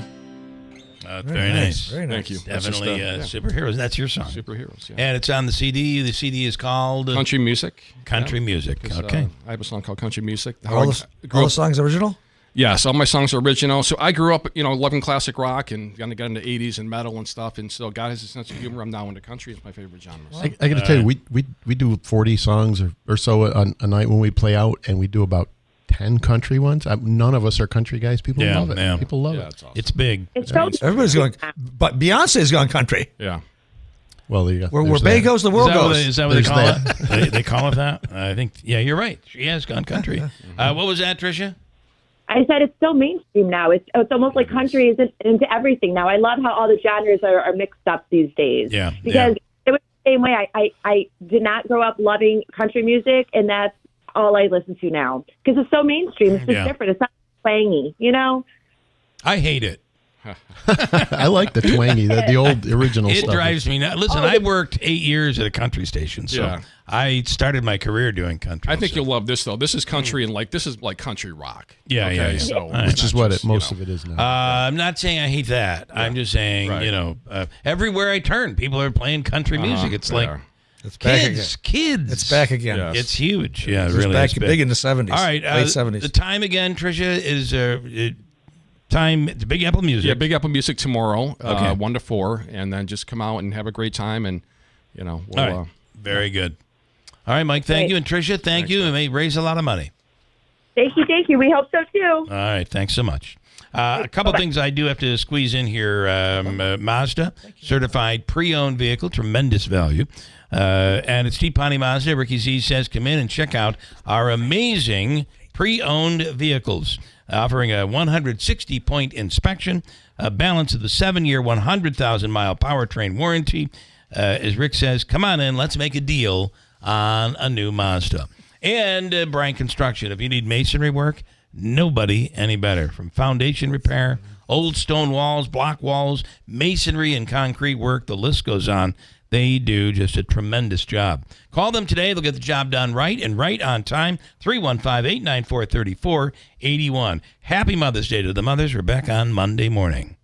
Very nice. Very nice. Thank you. Definitely Superheroes. That's your song. Superheroes, yeah. And it's on the CD. The CD is called Country Music. Country Music. Because, Okay. I have a song called Country Music. All the songs original? Yes, all my songs are original. So I grew up, loving classic rock and got into 80s and metal and stuff. And so God has a sense of humor. I'm now into country. It's my favorite genre. So. I got to tell you, we do 40 songs or so a night when we play out, and we do about 10 country ones. None of us are country guys. People love it. Yeah. People love it. It's awesome. It's big. It's so Everybody's going, but Beyonce's gone country. Yeah. Well, there you go. Where Bay goes, the world goes. Is that what they call it? They call it that? I think, you're right. She has gone country. What was that, Tricia? I said it's so mainstream now. It's almost like country is into everything now. I love how all the genres are mixed up these days. Yeah. Because it was the same way. I did not grow up loving country music, and that's all I listen to now. Because it's so mainstream. It's just different. It's not twangy, I hate it. I like the twangy, the old original It stuff. drives me nuts. Listen, I worked 8 years at a country station, so Yeah. I started my career doing country. I think you'll love this, though. This is country, and this is like country rock. Yeah, okay? yeah. So, Which is what most of it is now. I'm not saying I hate that. I'm just saying, everywhere I turn, people are playing country music. It's like It's back kids. It's back again. Yes. It's huge. Yeah, It was really. back it's big in the 70s. All right, late 70s. The time again, Tricia, is time. It's Big Apple Music. Yeah, Big Apple Music tomorrow, Okay. 1 to 4, and then just come out and have a great time, and we'll, All right. Very good. All right, Mike. Thank Great. you, and Tricia, thank you. It may raise a lot of money. Thank you. We hope so too. All right, thanks so much. A couple things I do have to squeeze in here. Mazda, certified pre-owned vehicle, tremendous value. And it's T. Pawnee Mazda. Ricky Z says, come in and check out our amazing pre-owned vehicles, offering a 160-point inspection, a balance of the 7-year, 100,000-mile powertrain warranty. As Rick says, come on in, let's make a deal on a new Mazda. And Bryan Construction. If you need masonry work, nobody any better. From foundation repair, old stone walls, block walls, masonry and concrete work, the list goes on. They do just a tremendous job. Call them today. They'll get the job done right and right on time. 315-894-3481. Happy Mother's Day to the mothers. We're back on Monday morning.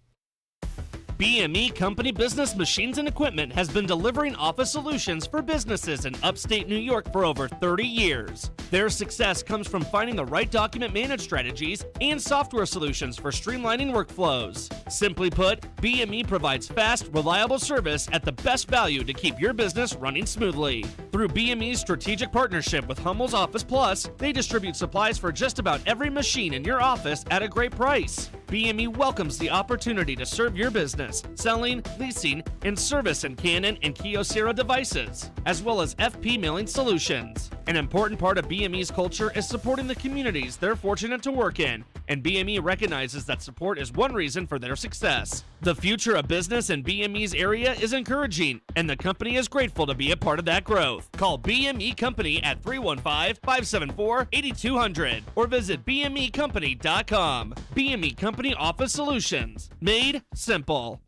BME Company Business Machines and Equipment has been delivering office solutions for businesses in upstate New York for over 30 years. Their success comes from finding the right document management strategies and software solutions for streamlining workflows. Simply put, BME provides fast, reliable service at the best value to keep your business running smoothly. Through BME's strategic partnership with Hummel's Office Plus, they distribute supplies for just about every machine in your office at a great price. BME welcomes the opportunity to serve your business, selling, leasing, and servicing Canon and Kyocera devices, as well as FP mailing solutions. An important part of BME's culture is supporting the communities they're fortunate to work in, and BME recognizes that support is one reason for their success. The future of business in BME's area is encouraging, and the company is grateful to be a part of that growth. Call BME Company at 315-574-8200 or visit BMEcompany.com. BME Company Office Solutions. Made simple.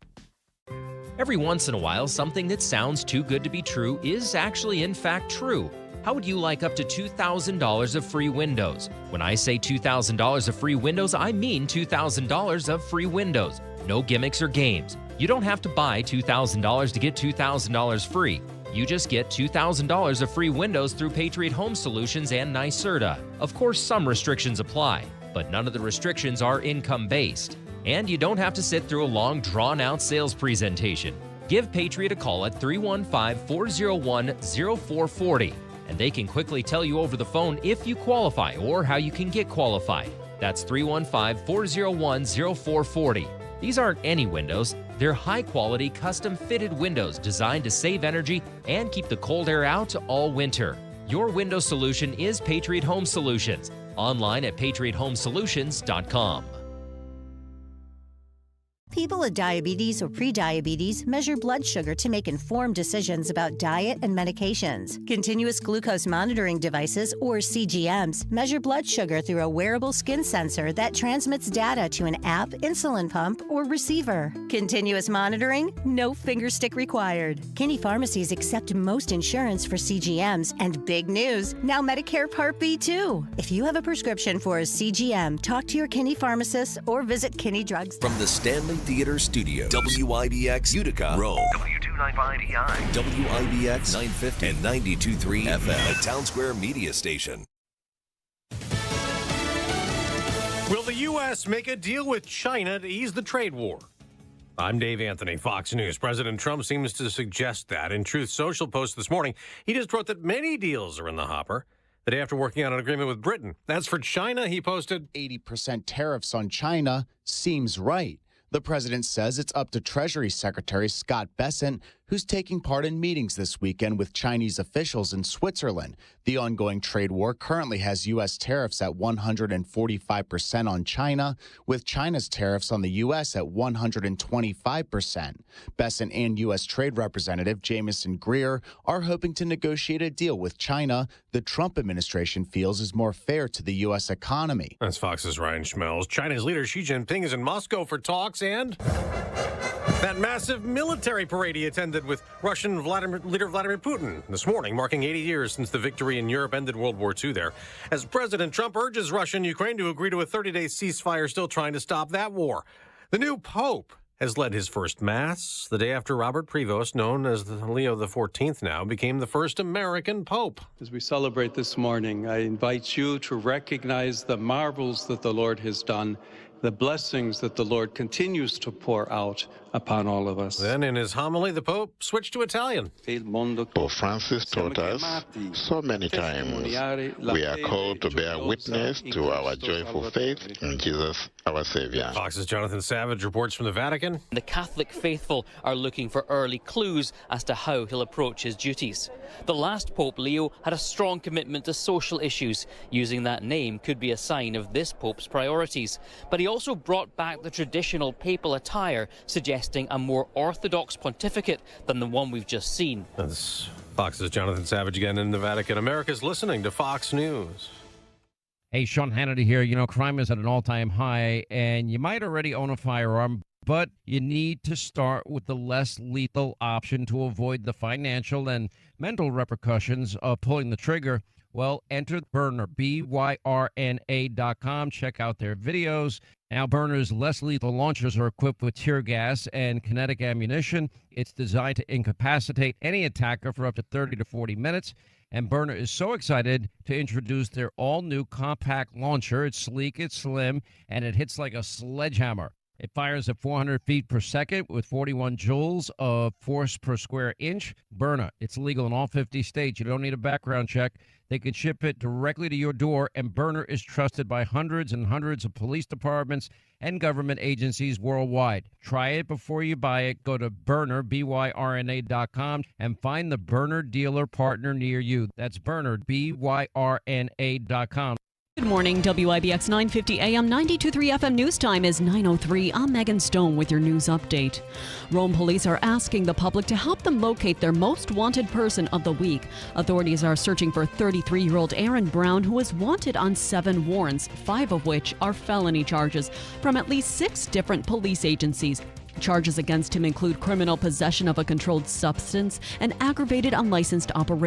Every once in a while, something that sounds too good to be true is actually in fact true. How would you like up to $2,000 of free windows? When I say $2,000 of free windows, I mean $2,000 of free windows. No gimmicks or games. You don't have to buy $2,000 to get $2,000 free. You just get $2,000 of free windows through Patriot Home Solutions and NYSERDA. Of course, some restrictions apply, but none of the restrictions are income-based. And you don't have to sit through a long, drawn-out sales presentation. Give Patriot a call at 315-401-0440, and they can quickly tell you over the phone if you qualify or how you can get qualified. That's 315-401-0440. These aren't any windows. They're high-quality, custom-fitted windows designed to save energy and keep the cold air out all winter. Your window solution is Patriot Home Solutions. Online at patriothomesolutions.com. People with diabetes or prediabetes measure blood sugar to make informed decisions about diet and medications. Continuous glucose monitoring devices, or CGMs, measure blood sugar through a wearable skin sensor that transmits data to an app, insulin pump, or receiver. Continuous monitoring? No finger stick required. Kinney pharmacies accept most insurance for CGMs, and big news, now Medicare Part B too. If you have a prescription for a CGM, talk to your Kinney pharmacist or visit Kinney Drugs. From the Stanley Theater Studio, WIBX Utica, Rome, W295EI, WIBX 950 and 92.3 FM, a Town Square media station. Will the U.S. make a deal with China to ease the trade war? I'm Dave Anthony, Fox News. President Trump seems to suggest that. In Truth Social post this morning, he just wrote that many deals are in the hopper. The day after working out an agreement with Britain. As for China, he posted 80% tariffs on China seems right. The president says it's up to Treasury Secretary Scott Bessent, who's taking part in meetings this weekend with Chinese officials in Switzerland. The ongoing trade war currently has U.S. tariffs at 145% on China, with China's tariffs on the U.S. at 125%. Bessent and U.S. Trade Representative Jamieson Greer are hoping to negotiate a deal with China the Trump administration feels is more fair to the U.S. economy. That's Fox's Ryan Schmelz. China's leader Xi Jinping is in Moscow for talks, and that massive military parade he attended with Russian leader Vladimir Putin this morning, marking 80 years since the victory in Europe ended World War II there. As President Trump urges Russia and Ukraine to agree to a 30-day ceasefire, still trying to stop that war. The new Pope has led his first Mass the day after Robert Prevost, known as Leo XIV now, became the first American Pope. As we celebrate this morning, I invite you to recognize the marvels that the Lord has done, the blessings that the Lord continues to pour out upon all of us. Then in his homily, the Pope switched to Italian. Pope Francis taught us so many times we are called to bear witness to our joyful faith in Jesus, our Savior. Fox's Jonathan Savage reports from the Vatican. The Catholic faithful are looking for early clues as to how he'll approach his duties. The last Pope, Leo, had a strong commitment to social issues. Using that name could be a sign of this Pope's priorities. But he also brought back the traditional papal attire, suggesting a more orthodox pontificate than the one we've just seen. That's Fox's Jonathan Savage again in the Vatican. America's listening to Fox News. Hey, Sean Hannity here. You know, crime is at an all-time high, and you might already own a firearm, but you need to start with the less lethal option to avoid the financial and mental repercussions of pulling the trigger. Well, enter Byrna, BYRNA.com. Check out their videos. Now, Byrna's less lethal launchers are equipped with tear gas and kinetic ammunition. It's designed to incapacitate any attacker for up to 30 to 40 minutes. And Byrna is so excited to introduce their all-new compact launcher. It's sleek, it's slim, and it hits like a sledgehammer. It fires at 400 feet per second with 41 joules of force per square inch. Burner. It's legal in all 50 states. You don't need a background check. They can ship it directly to your door, and Burner is trusted by hundreds and hundreds of police departments and government agencies worldwide. Try it before you buy it. Go to Burner, BYRNA.com, and find the Burner dealer partner near you. That's Burner, BYRNA.com. Good morning, WIBX 950 AM 92.3 FM news time is 9:03. I'm Megan Stone with your news update. Rome police are asking the public to help them locate their most wanted person of the week. Authorities are searching for 33-year-old Aaron Brown, who is wanted on 7 warrants, 5 of which are felony charges from at least 6 different police agencies. Charges against him include criminal possession of a controlled substance and aggravated unlicensed operation.